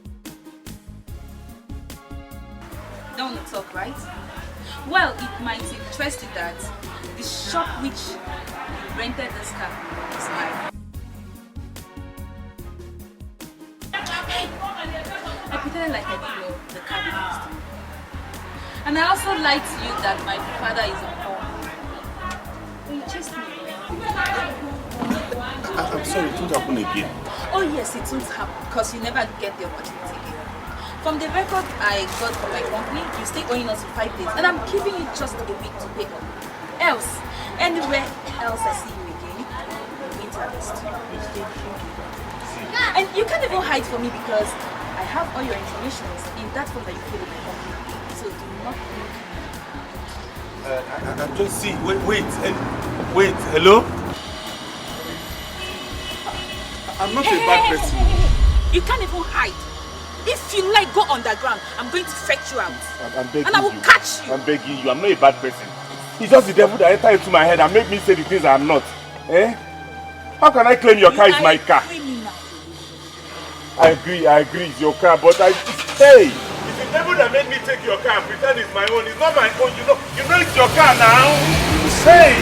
Don't want to talk, right? Well, it might interest you that the shop which rented this car is mine. I pretended like I didn't know the car belongs to me. And I also lied to you that my father is a poor. You chased me. I'm sorry, it won't happen again. Oh yes, it won't happen because you never get the opportunity again. From the record I got from my company, you stay owing us for 5 days and I'm giving you just a week to pay up. Else, anywhere else I see you again, you're going to arrest. And you can't even hide from me because I have all your information in that form that you fill in the company. So do not I'm just seeing. Wait, hello? I'm not a bad person. You can't even hide. If you like, go underground. I'm going to fetch you out. I'm begging you. And I will catch you. I'm begging you. I'm not a bad person. It's just the devil that entered into my head and made me say the things I'm not. Eh? How can I claim your car is my car? Criminal. I agree, it's your car, but Hey! It's the devil that made me take your car and pretend it's my own. It's not my own. You know it's your car now. Hey!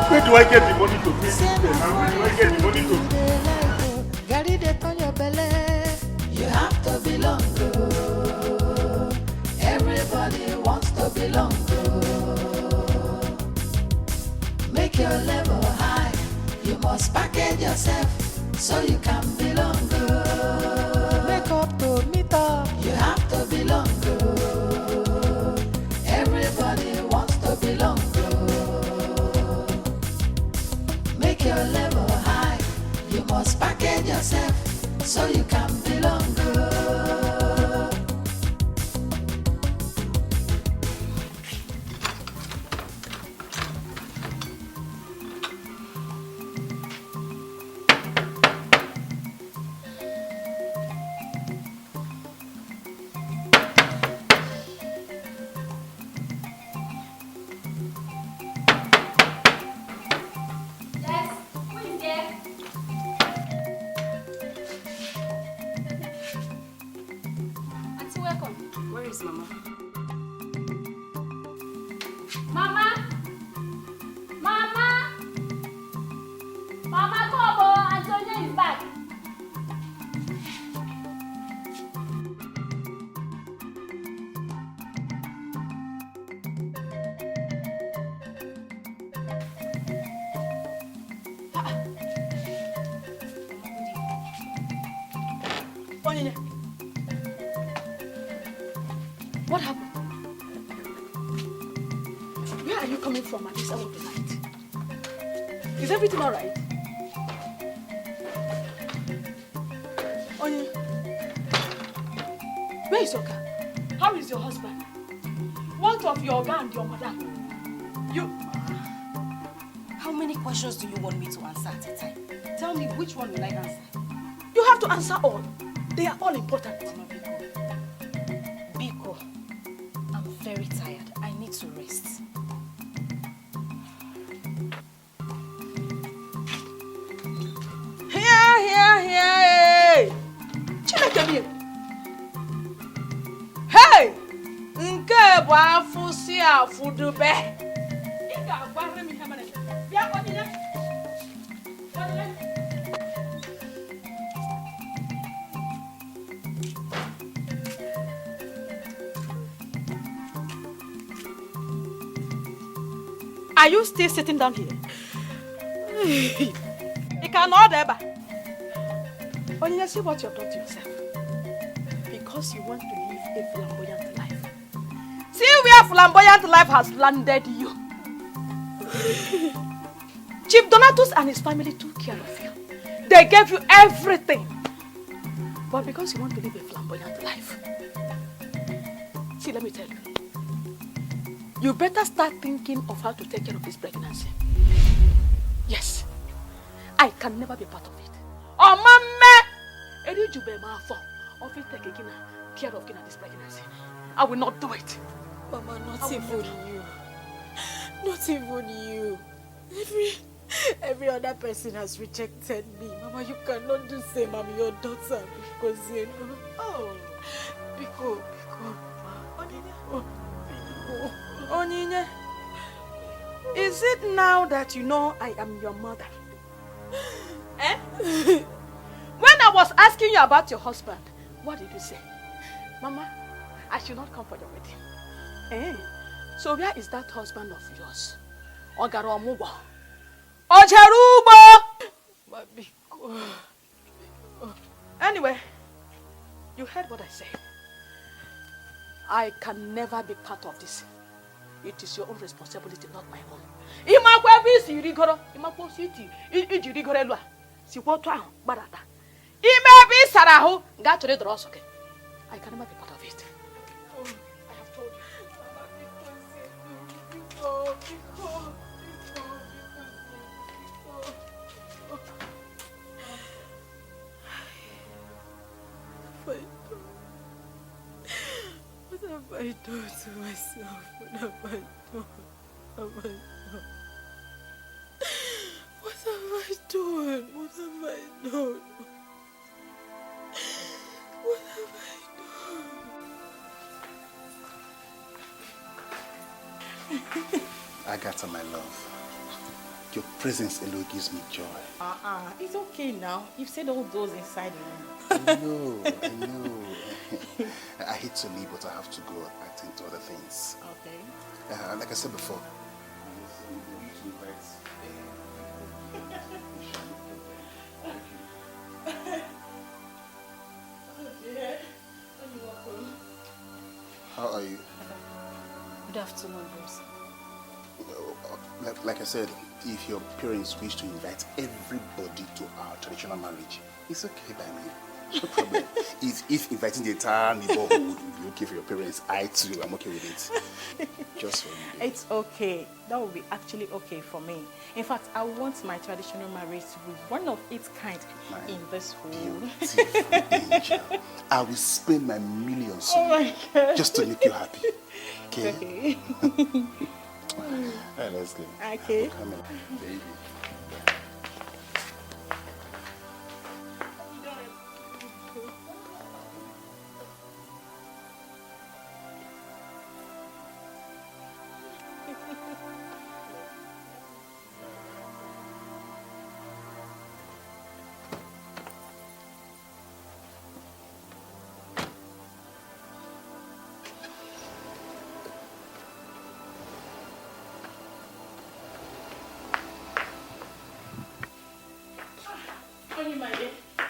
Where do I get the money to pay this thing? Where do I get the money to You have to belong to. Everybody wants to belong to. Make your level high. You must package yourself so you can belong to. Make up to meet up. You have to belong to. Everybody wants to belong to. Make your level high. You must package yourself so you can belong to. What happened? Where are you coming from at this hour of the night? Is everything alright? Onye, where is your car? How is your husband? What of your guy and your mother? How many questions do you want me to answer at a time? Tell me, which one will I answer? You have to answer all. They are all important. Biko, I'm very tired. I need to rest. Hey! Hey! Nke bụ afụ si afụ dube. Ị ga-agwarịrị m ihe mere. Bịa Onyinye. Are you still sitting down here? You cannot ever. Onyinye, see what you have done to yourself. Because you want to live a flamboyant life. See where flamboyant life has landed you. Chief Donatus and his family took care of you. They gave you everything. But because you want to live a flamboyant life. See, let me tell you. You better start thinking of how to take care of this pregnancy. Yes. I can never be part of it. Oh, Mama! Eri jube ma afọ. Of it take care of this pregnancy. I will not do it. Mama, not even you. Not even you. Every other person has rejected me. Mama, you cannot do the same. I'm your daughter because you know. Oh, Biko. Onyinye, is it now that you know I am your mother? Eh? When I was asking you about your husband, what did you say? Mama, I should not come for your wedding. Eh? So where is that husband of yours? Ogaramugo. Ojerubo! Anyway, you heard what I said. I can never be part of this. It is your own responsibility, not my own. I can never be part of it. I have told What have I done to myself? What have I done? What have I done? What have I done? What have Agatha, my love. Your presence alone gives me joy. It's okay now. You've said all those inside you. I know. I hate to leave, but I have to go attend to other things. Okay. Like I said before, how are you? Good afternoon, Bruce. Like I said, if your parents wish to invite everybody to our traditional marriage, it's okay by me. No problem. if inviting the entire neighborhood would be okay for your parents, I too am okay with it. Just for you. It's okay. That would be actually okay for me. In fact, I want my traditional marriage to be one of its kind in this world. Beautiful angel. I will spend my millions on my God. just to make you happy. Okay? Okay. Alright, let's go. Okay. Come in, baby.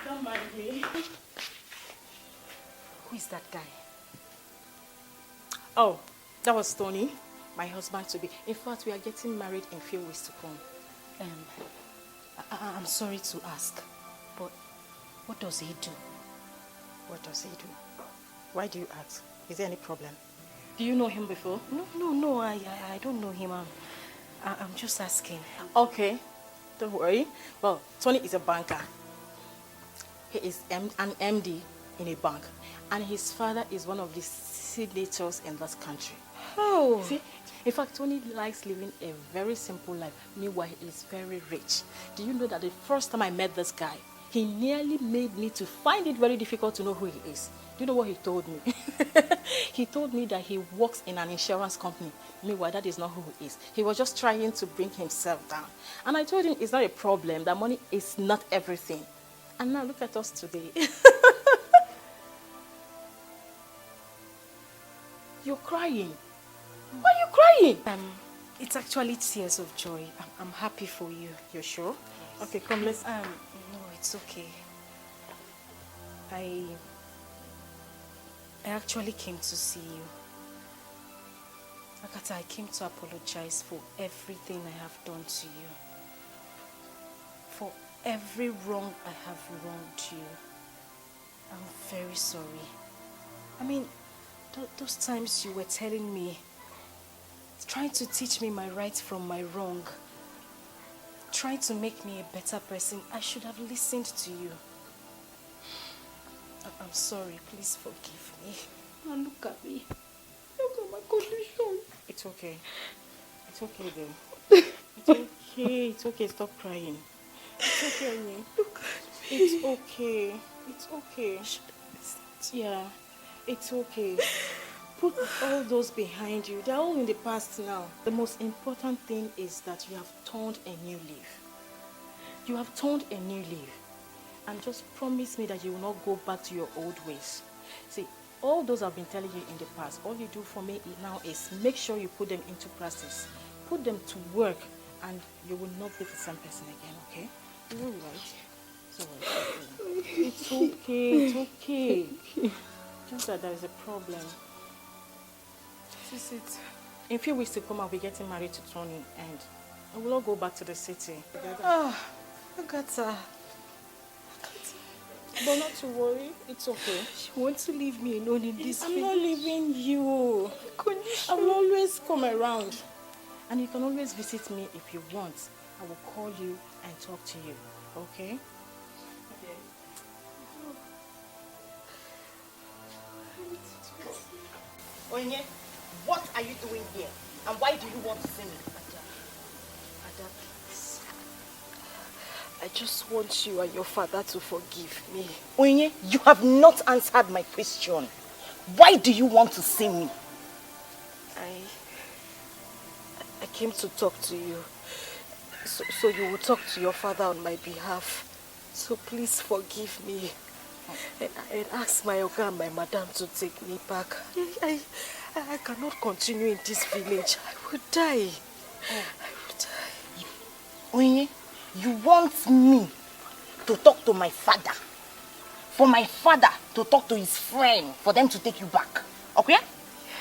Don't mind me. Who is that guy? Oh, that was Tony, my husband to be. In fact, we are getting married in a few weeks to come. I'm sorry to ask, but what does he do? What does he do? Why do you ask? Is there any problem? Do you know him before? No, I don't know him. I'm just asking. Okay, don't worry. Well, Tony is a banker. He is an MD in a bank. And his father is one of the senators in this country. Oh. See? In fact, Tony likes living a very simple life. Meanwhile, he is very rich. Do you know that the first time I met this guy, he nearly made me to find it very difficult to know who he is. Do you know what he told me? He told me that he works in an insurance company. Meanwhile, that is not who he is. He was just trying to bring himself down. And I told him it's not a problem, that money is not everything. And now look at us today. You're crying. Why are you crying? It's actually tears of joy. I'm happy for you. You're sure? Okay, come, let's... No, it's okay. I actually came to see you. Akata, I came to apologize for everything I have done to you. For every wrong I have wronged you. I'm very sorry. I mean, those times you were telling me, trying to teach me my right from my wrong, trying to make me a better person, I should have listened to you. I'm sorry, please forgive me. And look at me. Look at my condition. It's okay. It's okay, babe. It's okay. It's okay. Stop crying. It's okay, Iyke. Look at me. It's okay. It's okay. Yeah, it's okay. Put all those behind you. They're all in the past now. The most important thing is that you have turned a new leaf. You have turned a new leaf. And just promise me that you will not go back to your old ways. See, all those I've been telling you in the past, all you do for me now is make sure you put them into practice. Put them to work, and you will not be the same person again, okay? You're all right. It's okay. It's okay. Just that there is a problem. This is it. In a few weeks to come, I'll be getting married to Tony, and I will all go back to the city. Agatha. But not to worry, it's okay. You want to leave me alone in this I'm not leaving you. I will always come around. And you can always visit me if you want. I will call you and talk to you. Okay? Onye, what are you doing here? And why do you want to see me? Ada, please. I just want you and your father to forgive me. Onye, you have not answered my question. Why do you want to see me? I came to talk to you. So you will talk to your father on my behalf. So please forgive me. And ask my Oga and my madam to take me back. I cannot continue in this village. I will die. I will die. Onye, you want me to talk to my father? For my father to talk to his friend, for them to take you back? Okay?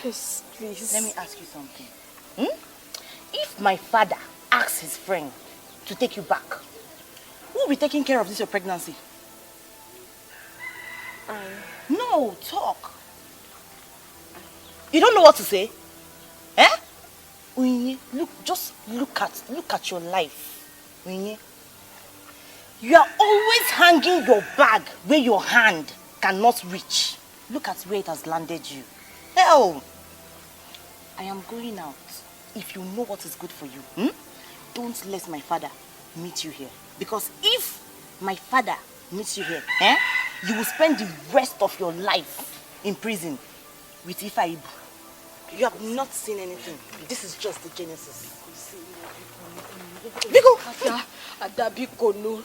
Yes, please. Let me ask you something. If my father asks his friend to take you back, who will be taking care of this your pregnancy? No, talk. You don't know what to say? Eh? Onye, look at your life. Onye. You are always hanging your bag where your hand cannot reach. Look at where it has landed you. Hell, I am going out. If you know what is good for you, don't let my father meet you here. Because if my father meets you here, you will spend the rest of your life in prison with Iyke. You have not seen anything. This is just the genesis. Biko! Adabiko no.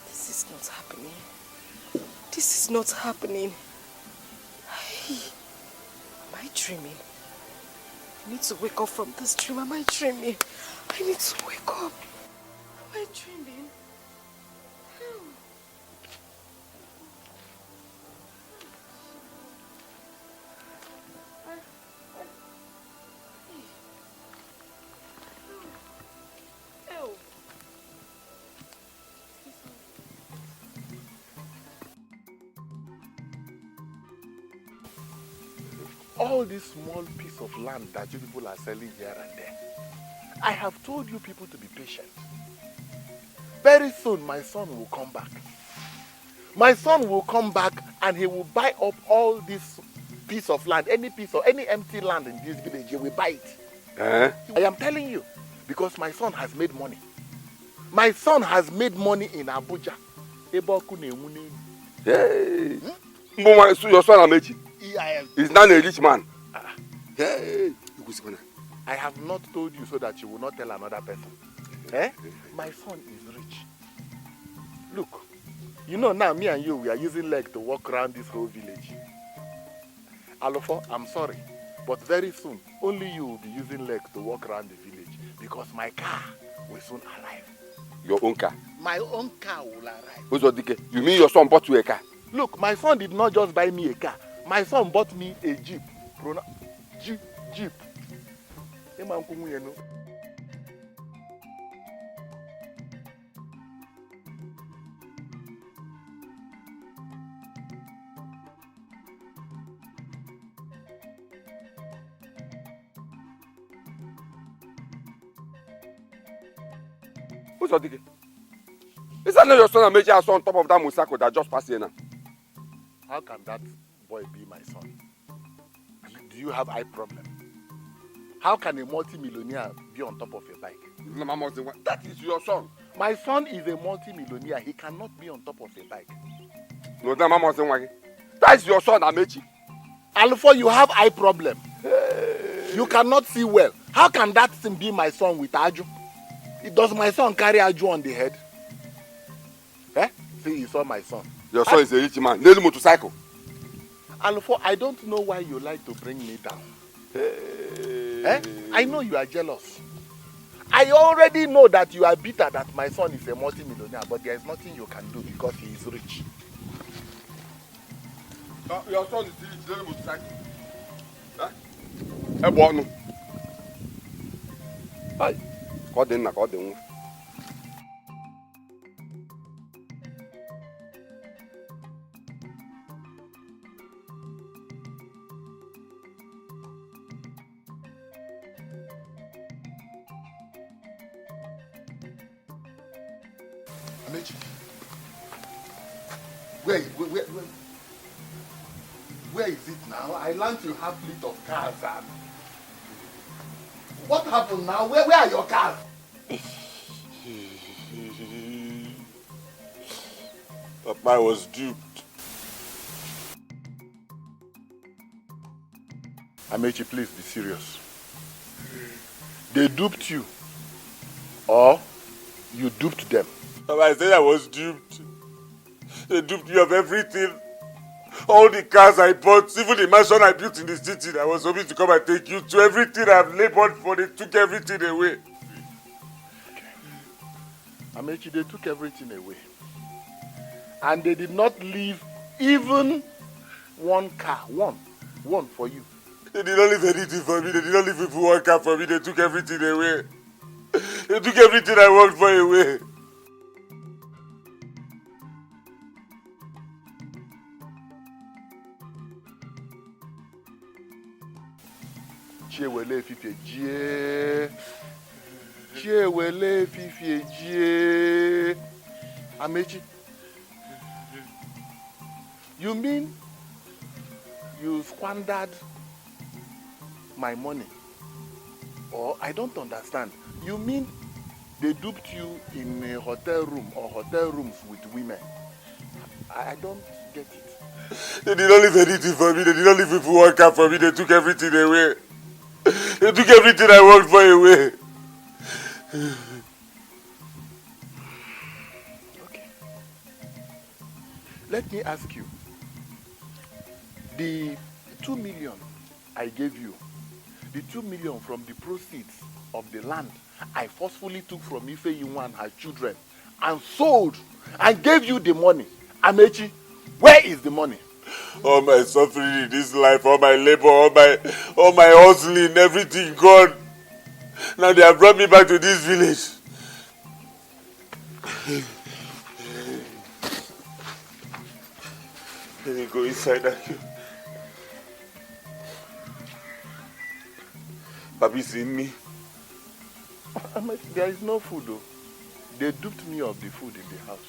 This is not happening. This is not happening. Am I dreaming? I need to wake up from this dream. Am I dreaming? I need to wake up. Am I dreaming? All this small piece of land that you people are selling here and there, I have told you people to be patient. Very soon my son will come back. My son will come back and he will buy up all this piece of land, any piece or any empty land in this village, he will buy it. I am telling you, because my son has made money. My son has made money in Abuja. Hey. Your son Amechi. He's not a rich man. Hey. I have not told you so that you will not tell another person. My son is rich. Look, you know now me and you, we are using leg to walk around this whole village. Alofo, I'm sorry, but very soon, only you will be using leg to walk around the village because my car will soon arrive. Your own car? My own car will arrive. Uzodike, you mean your son bought you a car? Look, my son did not just buy me a car. My son bought me a Jeep. Jeep. Uzodike, is that not your son Amechi has on top of that Musako that just passed here now? How can that boy be my son? Do you have eye problem? How can a multi-millionaire be on top of a bike? That is your son. My son is a multi-millionaire. He cannot be on top of a bike. No, that is your son Amechi. Alpha, you have eye problem. You cannot see well. How can that thing be my son with Aju? Does my son carry Aju on the head? See, you saw my son. Your son is a rich man. Nail motorcycle. Alpha, I don't know why you like to bring me down. I know you are jealous. I already know that you are bitter that my son is a multi-millionaire, but there is nothing you can do because he is rich. Your son is rich. Nail motorcycle. Ebono. Hi. Call them. Amechi, where is it now? I learned you have fleet of cars. What happened now? Where are your cars? Papa, I was duped. Amechi, please be serious. They duped you, or you duped them? Papa, I said I was duped. They duped me of everything. All the cars I bought, even the mansion I built in the city, I was hoping to come and take you to. Everything I've labored for, they took everything away. Amechi, they took everything away. And they did not leave even one car, one for you. They did not leave anything for me. They did not leave even one car for me. They took everything away. They took everything I worked for away. Chiewele fifie jie. Amechi, you mean you squandered my money? Or I don't understand. You mean they duped you in a hotel room or hotel rooms with women? I don't get it. They did not leave anything for me. They did not leave even one car for me. They took everything away. They took everything I worked for away. Okay. Let me ask you. The 2 million I gave you, the 2 million from the proceeds of the land I forcefully took from Iyke and her children and sold and gave you the money. Amechi, where is the money? All my suffering in this life, all my labor, all my hustling, everything gone. Now they have brought me back to this village. Let me go inside that. Papi seen me. There is no food though. They duped me of the food in the house.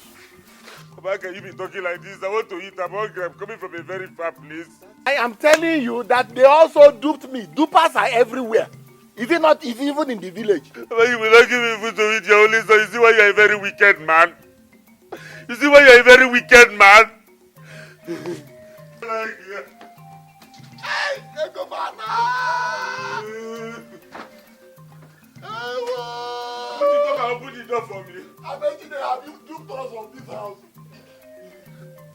How can you be talking like this? I want to eat. I'm hungry. I'm coming from a very far place. I am telling you that they also duped me. Dupers are everywhere. Is it not even in the village? But you will not give me food to eat your only son. You see why you are a very wicked man? You see why you are a very wicked man? Would you come and open the door for me? I bet you they have duped us of this house.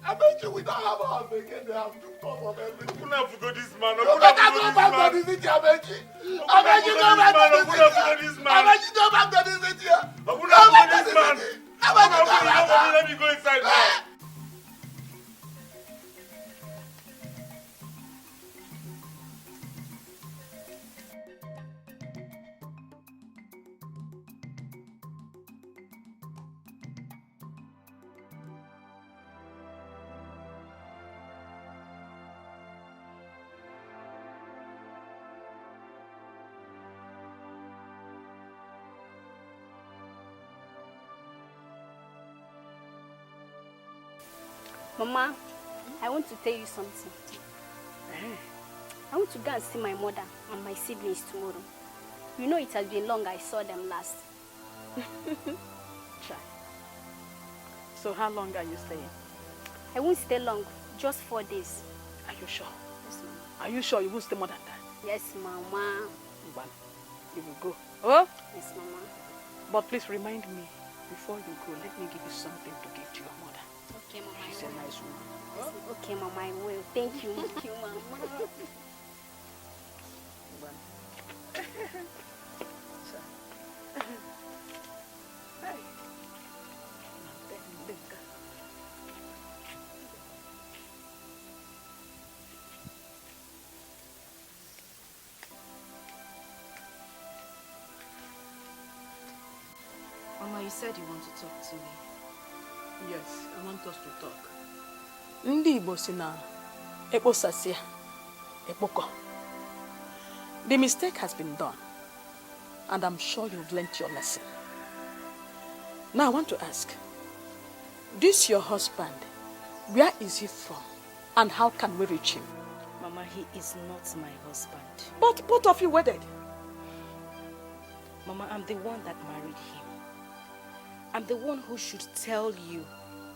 I bet you we don't have a house again. They have duped us of everything. Open up to go this man. You better go back to the city, I bet you. I bet you go back to the city. I bet you go back to the city. Open up to this man. I bet you go back to Let me go inside now. Mama, I want to tell you something. I want to go and see my mother and my siblings tomorrow. You know it has been long I saw them last. Try. So how long are you staying? I won't stay long, just 4 days. Are you sure? Yes, Mama. Are you sure you won't stay more than that? Yes, Mama. Well, you will go. Oh? Yes, Mama. But please remind me, before you go, let me give you something to give to your mother. Okay, Mama. She's a nice woman. Yes, okay, Mama, I will. Thank you. Thank you, Mama. Mama, you said you want to talk to me. Yes, I want us to talk. Ndị Igbo si na ekposasịa ekpoko. The mistake has been done, and I'm sure you've learnt your lesson. Now I want to ask, this your husband, where is he from, and how can we reach him? Mama, he is not my husband. But both of you wedded. Mama, I'm the one that married him. I'm the one who should tell you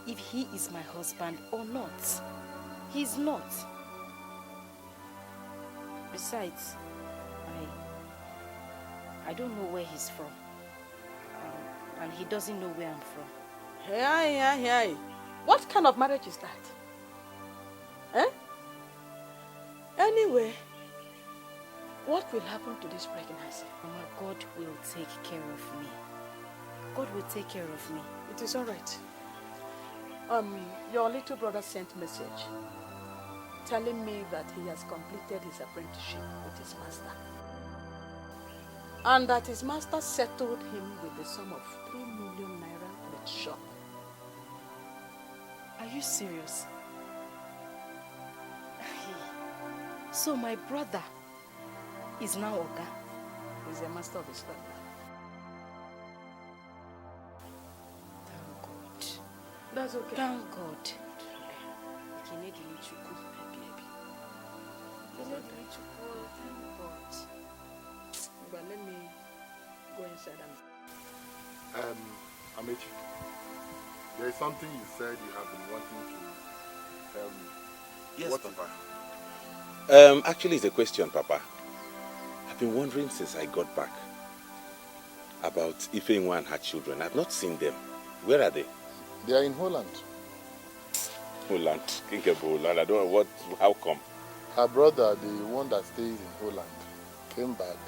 if he is my husband or not. He's not. Besides, I don't know where he's from. And he doesn't know where I'm from. Hey. What kind of marriage is that? Eh? Anyway, what will happen to this pregnancy? Mama, God will take care of me. God will take care of me. It is all right. Your little brother sent message telling me that he has completed his apprenticeship with his master. And that his master settled him with the sum of 3 million naira with shop. Are you serious? So my brother is now Oga? He's a master of his family. Thank God. That's okay. Thank God. But let me go inside and... Amechi, there is something you said you have been wanting to tell me. Yes, what Papa. Actually, it's a question, Papa. I've been wondering since I got back about Iyke and her children. I've not seen them. Where are they? They are in Holland. Holland? Think about Holland. I don't know how come? Her brother, the one that stays in Holland, came back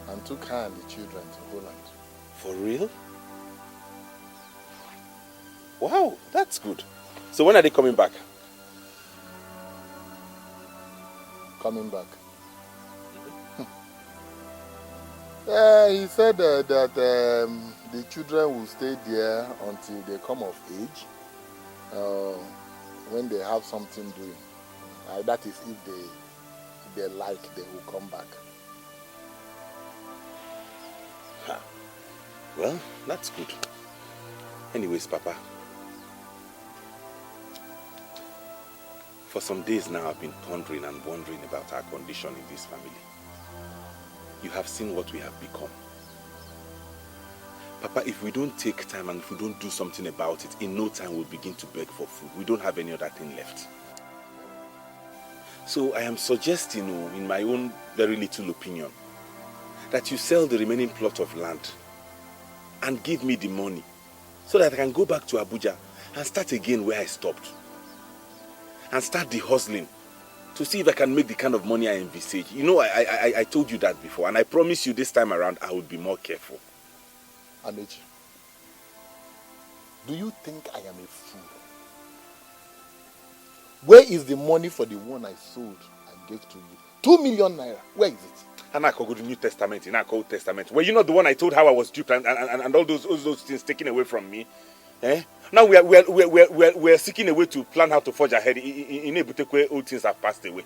and took her and the children to Holland. For real? Wow, that's good. So when are they coming back? Coming back. He said that the children will stay there until they come of age. When they have something doing. That is if they like, they will come back. Well, that's good. Anyways, Papa. For some days now, I've been pondering and wondering about our condition in this family. You have seen what we have become. Papa, if we don't take time and if we don't do something about it, in no time we'll begin to beg for food. We don't have any other thing left. So I am suggesting, in my own very little opinion, that you sell the remaining plot of land and give me the money so that I can go back to Abuja and start again where I stopped. And start the hustling to see if I can make the kind of money I envisage. You know, I told you that before, and I promise you this time around I will be more careful. Amechi, do you think I am a fool? Where is the money for the one I sold and gave to you? 2 million naira. Where is it? And I go to the New Testament, in our Old Testament. Were you not the one I told how I was duped and all those things taken away from me? Eh? Now we are seeking a way to plan how to forge ahead. In Ebutekwe, old things have passed away.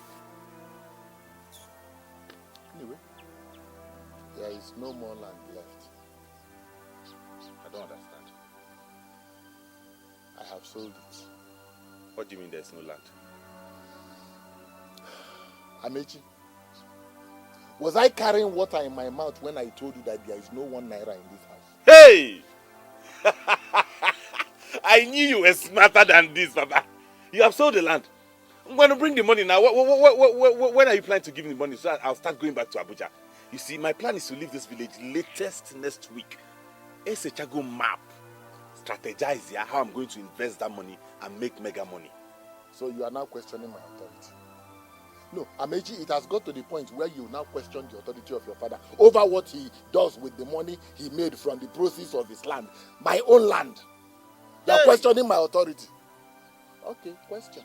Anyway, there is no more land left. I don't understand. I have sold it. What do you mean there's no land? Amechi, was I carrying water in my mouth when I told you that there is no 1 naira in this house? Hey! I knew you were smarter than this, Baba. You have sold the land. I'm going to bring the money now. When are you planning to give me the money so I'll start going back to Abuja? You see, my plan is to leave this village latest next week. Go map, strategize here how I'm going to invest that money and make mega money. So you are now questioning my authority. No, Amechi, it has got to the point where you now question the authority of your father over what he does with the money he made from the proceeds of his land. My own land. You are questioning my authority. Okay, question.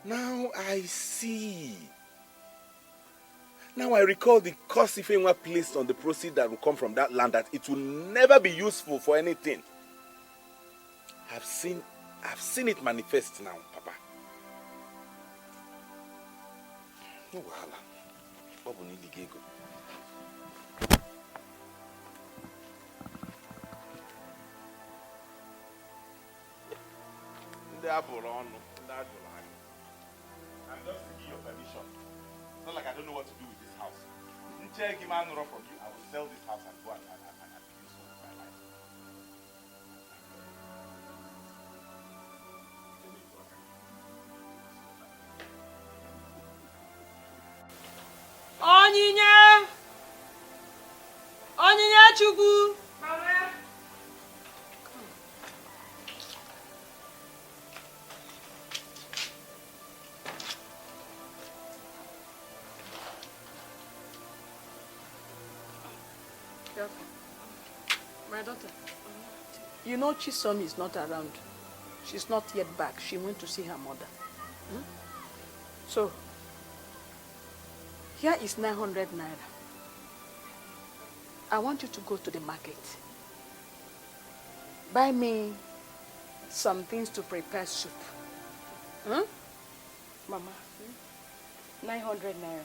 Now I see. Now I recall the cost Iyke placed on the proceeds that will come from that land, that it will never be useful for anything. I've seen it manifest now, Papa. No wahala. What will need the gego? I'm just seeking your permission. It's not like I don't know what to do with this house. From you, I will sell this house and go and be useful with my life. Onyinye! Onyinye Chukwu! Mama! My daughter, you know Chisom is not around. She's not yet back. She went to see her mother. So, here is 900 naira. I want you to go to the market. Buy me some things to prepare soup. Mama, 900 naira.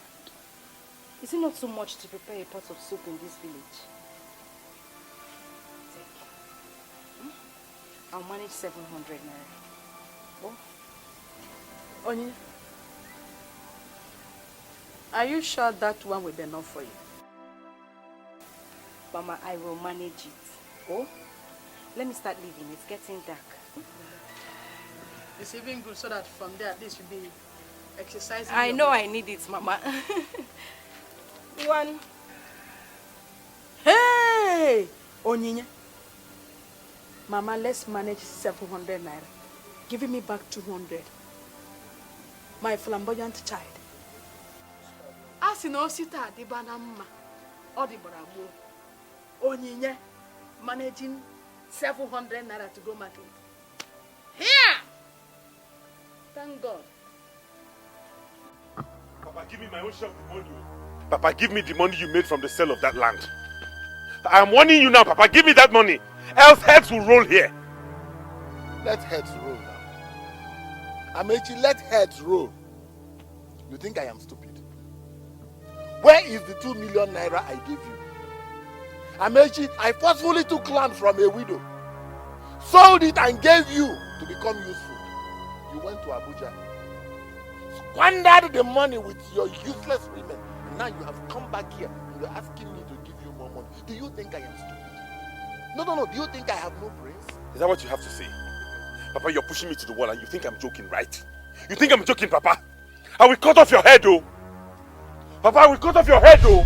Is it not so much to prepare a pot of soup in this village? I'll manage 700 naira. Oh. Onye, are you sure that one will be enough for you? Mama, I will manage it. Oh, let me start leaving. It's getting dark. It's even good so that from there at least you'll be exercising. I know I need it, Mama. One. Hey! Onyinye. Mama, let's manage 700 naira. Giving me back 200. My flamboyant child. Asi no sita di banama. Or the barabo. Onyinye managing 700 naira to go market. Here! Thank God. Papa, give me my own share of the money. Papa, give me the money you made from the sale of that land. I am warning you now, Papa, give me that money. Else heads will roll here. Let heads roll now. Amechi, let heads roll. You think I am stupid? Where is the 2 million naira I gave you? Amechi, I forcefully took land from a widow, sold it and gave you to become useful. You went to Abuja, squandered the money with your useless women. Now you have come back here and you're asking me to give you more money. Do you think I am stupid? No. Do you think I have no brains? Is that what you have to say? Papa, you're pushing me to the wall and you think I'm joking, right? You think I'm joking, Papa? I will cut off your head, oh. Papa, I will cut off your head, oh.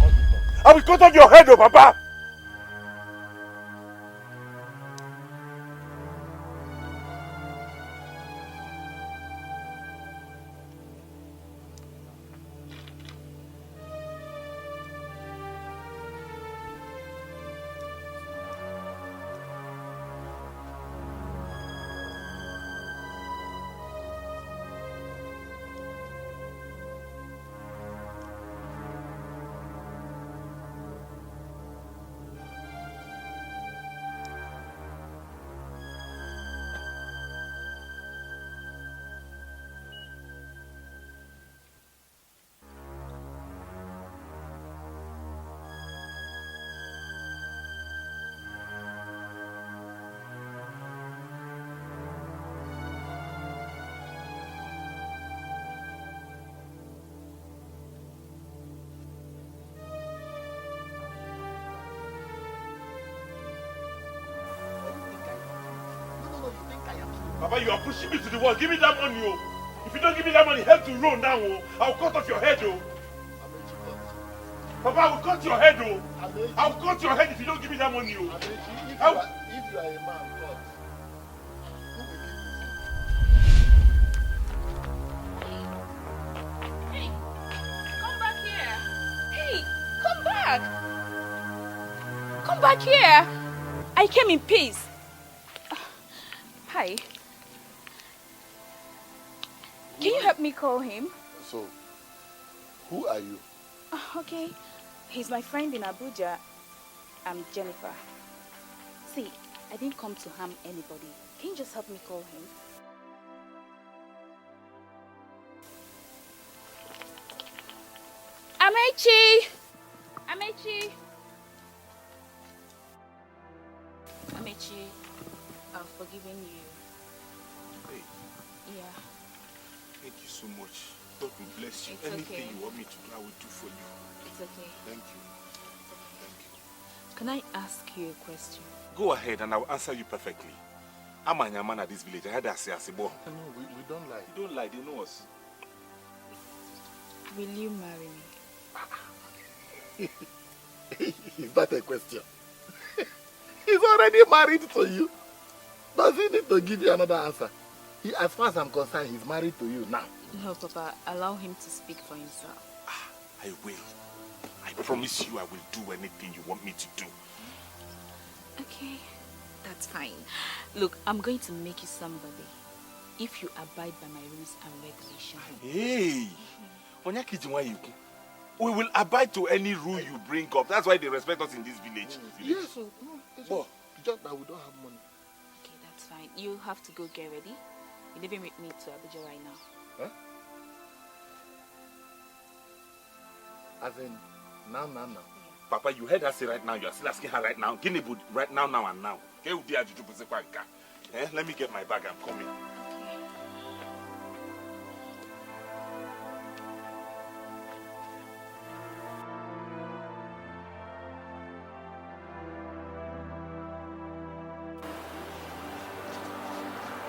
I will cut off your head, oh, Papa. Papa, you are pushing me to the wall. Give me that money, oh. If you don't give me that money, help to roll down, oh. I'll cut off your head, oh. Papa, I will cut your head, oh. I'll cut your head if you don't give me that money, oh. If you are a man, God. Hey, come back here. Hey, come back. Come back here. I came in peace. Hi. Can you help me call him? So, who are you? Okay. He's my friend in Abuja. I'm Jennifer. See, I didn't come to harm anybody. Can you just help me call him? Amechi! Amechi! Amechi, I've forgiven you. Hey. Yeah. Thank you so much. God will bless you. It's Anything okay. you want me to do, I will do for you. It's okay. Thank you. Thank you. Can I ask you a question? Go ahead and I will answer you perfectly. I'm a man at this village. I had a boy. No, we don't lie. You don't lie, they know us. Will you marry me? Is that a question? He's already married to you. Does he need to give you another answer? As far as I'm concerned, he's married to you now. No, Papa, allow him to speak for himself. I will. I promise you I will do anything you want me to do. Okay, that's fine. Look, I'm going to make you somebody if you abide by my rules and regulations. Hey! We will abide to any rule you bring up. That's why they respect us in this village. Yes, no, it's just that we don't have money. Okay, that's fine. You have to go get ready. You're leaving with me to Abuja right now. Huh? As in, now. Papa, you heard her say right now. You are still asking her right now. Ghallywood, right now and now. Let me get my bag. I'm coming.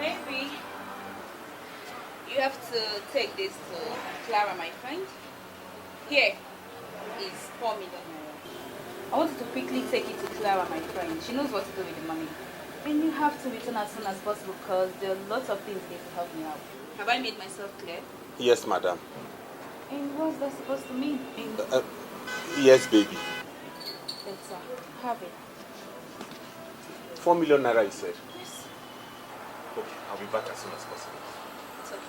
Maybe you have to take this to Clara, my friend. Here is 4 million naira. I want you to quickly take it to Clara, my friend. She knows what to do with the money. And you have to return as soon as possible because there are lots of things here to help me out. Have I made myself clear? Yes, madam. And what's that supposed to mean? Yes, baby. Better. Have it. 4 million naira, you said? Yes. Okay, I'll be back as soon as possible. It's okay.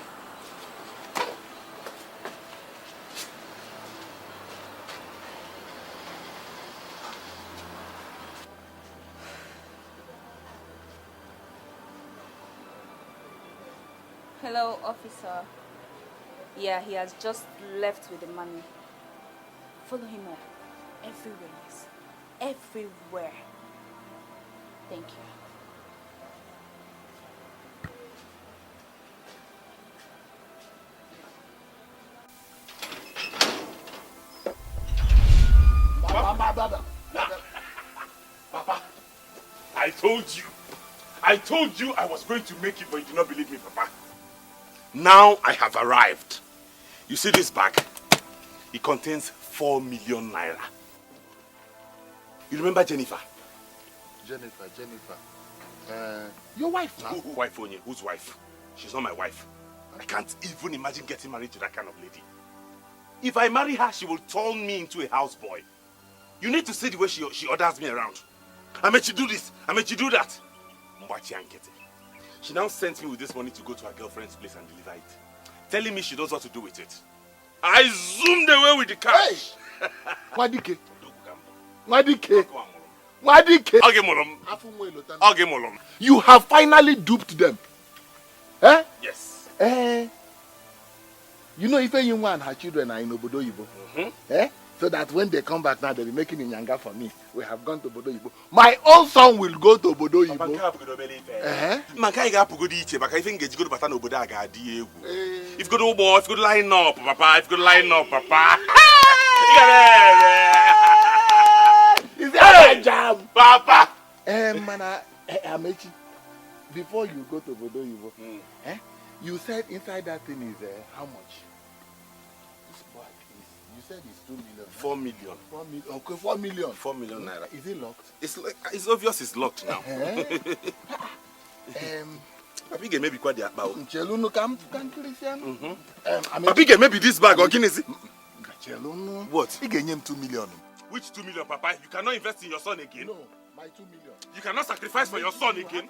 Hello, officer. Yeah, he has just left with the money. Follow him up. Everywhere, yes. Everywhere. Thank you. Papa, I told you I was going to make it, but you did not believe me, Papa. Now I have arrived. You see this bag? It contains 4 million naira. You remember Jennifer? Jennifer. Your wife now? Wife, Onye? Whose wife? She's not my wife. I can't even imagine getting married to that kind of lady. If I marry her, she will turn me into a houseboy. You need to see the way she orders me around. I made you do this, I made you do that. She now sent me with this money to go to her girlfriend's place and deliver it. Telling me she knows what to do with it. I zoomed away with the cash. Wadike. You have finally duped them. Eh? Yes. You know Iyke and her children are in Obodo Ibo. Eh? So that when they come back now, they'll be making Inyanga for me. We have gone to Obodo Ibo. My own son will go to Obodo Ibo. If you go to boy, if you go to line up, Papa, if you go to line up, Papa. Is that a jam? Papa! Amechi, before you go to Obodo Ibo, you said inside that thing is how much? This bag is, you said it's 2 million. 4 million. 4 million. Okay, 4 million. 4 million naira. Is it locked? It's obvious it's locked now. Papi, maybe quite the about. Papi, maybe this bag or Guinness. What? He gave him 2 million. Which 2 million, Papa? You cannot invest in your son again. No, my 2 million. You cannot sacrifice for your son again.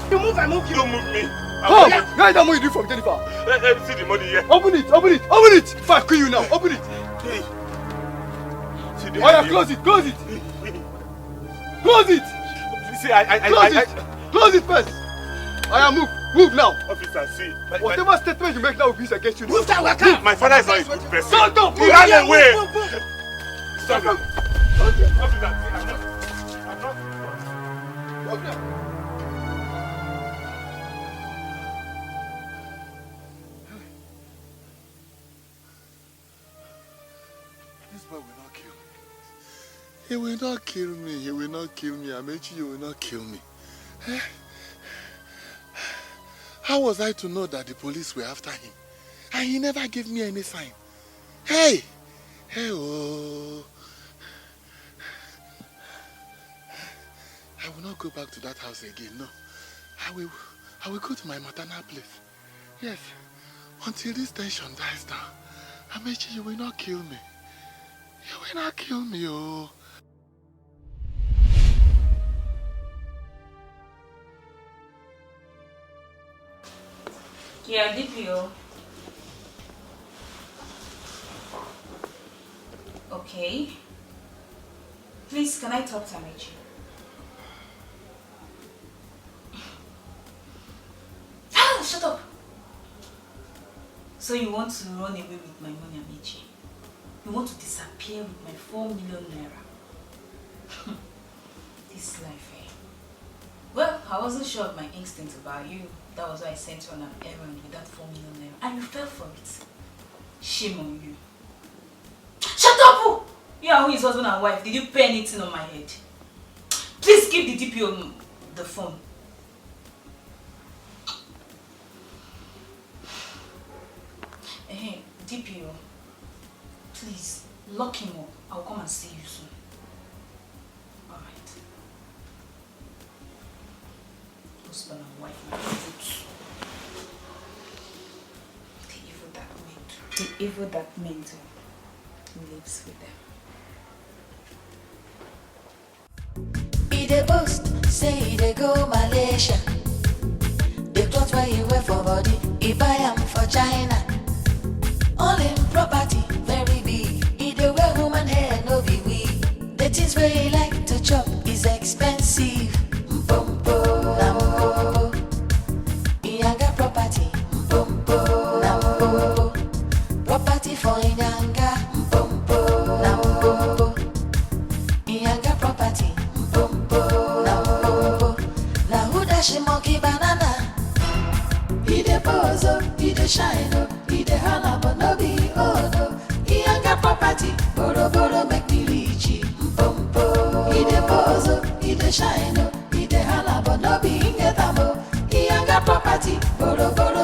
You move, I move you. Don't move me. Oh, where is that money you do from Jennifer? See the money here. Open it. If I kill you now, open it. Hey. See the money. Close it. Close it. See, Close it first. Move now. Officer, see. Whatever statement you make now will be against you. Move that way. My father is not a good person. Don't He ran away. Stop him. Okay. Officer, see, I'm not. boy will not kill me. He will not kill me. He will not kill me. Amechi, you will not kill me. Eh? How was I to know that the police were after him? And he never gave me any sign. Hey! Hey, oh! I will not go back to that house again, no. I will go to my maternal place. Yes. Until this tension dies down. Amechi, you will not kill me. You will not kill me, oh. Yeah, DPO. Okay. Please, can I talk to Amechi? Ah, shut up! So you want to run away with my money, Amechi? You want to disappear with my 4 million naira? This life, eh? Well, I wasn't sure of my instinct about you. That was why I sent you on an errand with that 4 million naira. And you fell for it. Shame on you. Shut up! You are who is husband and wife. Did you pay anything on my head? Please give the DPO the phone. Hey, DPO. Please, lock him up. I'll come and see you soon. Alright. Husband and wife, my foot. The evil that meant lives with them. He dey boast, say he dey go Malaysia. The clothes where he wear for body, he buy am for China. All in property, very big. He dey wear woman hair, no be wig. The things where he like to chop is expensive. Mpompo, nampo. He got property. Mpompo, nampo. Property for Inyanga. Mpompo, nampo. He got property. Mpompo, nampo. Now who dash him monkey banana? He dey pose up, he dey shine up, he dey holla but no be oh no. He ain't got property, boro boro make me rich. Mpompo. He dey pose up, he dey shine up, he dey holla but no be get amo. He ain't got property, boro boro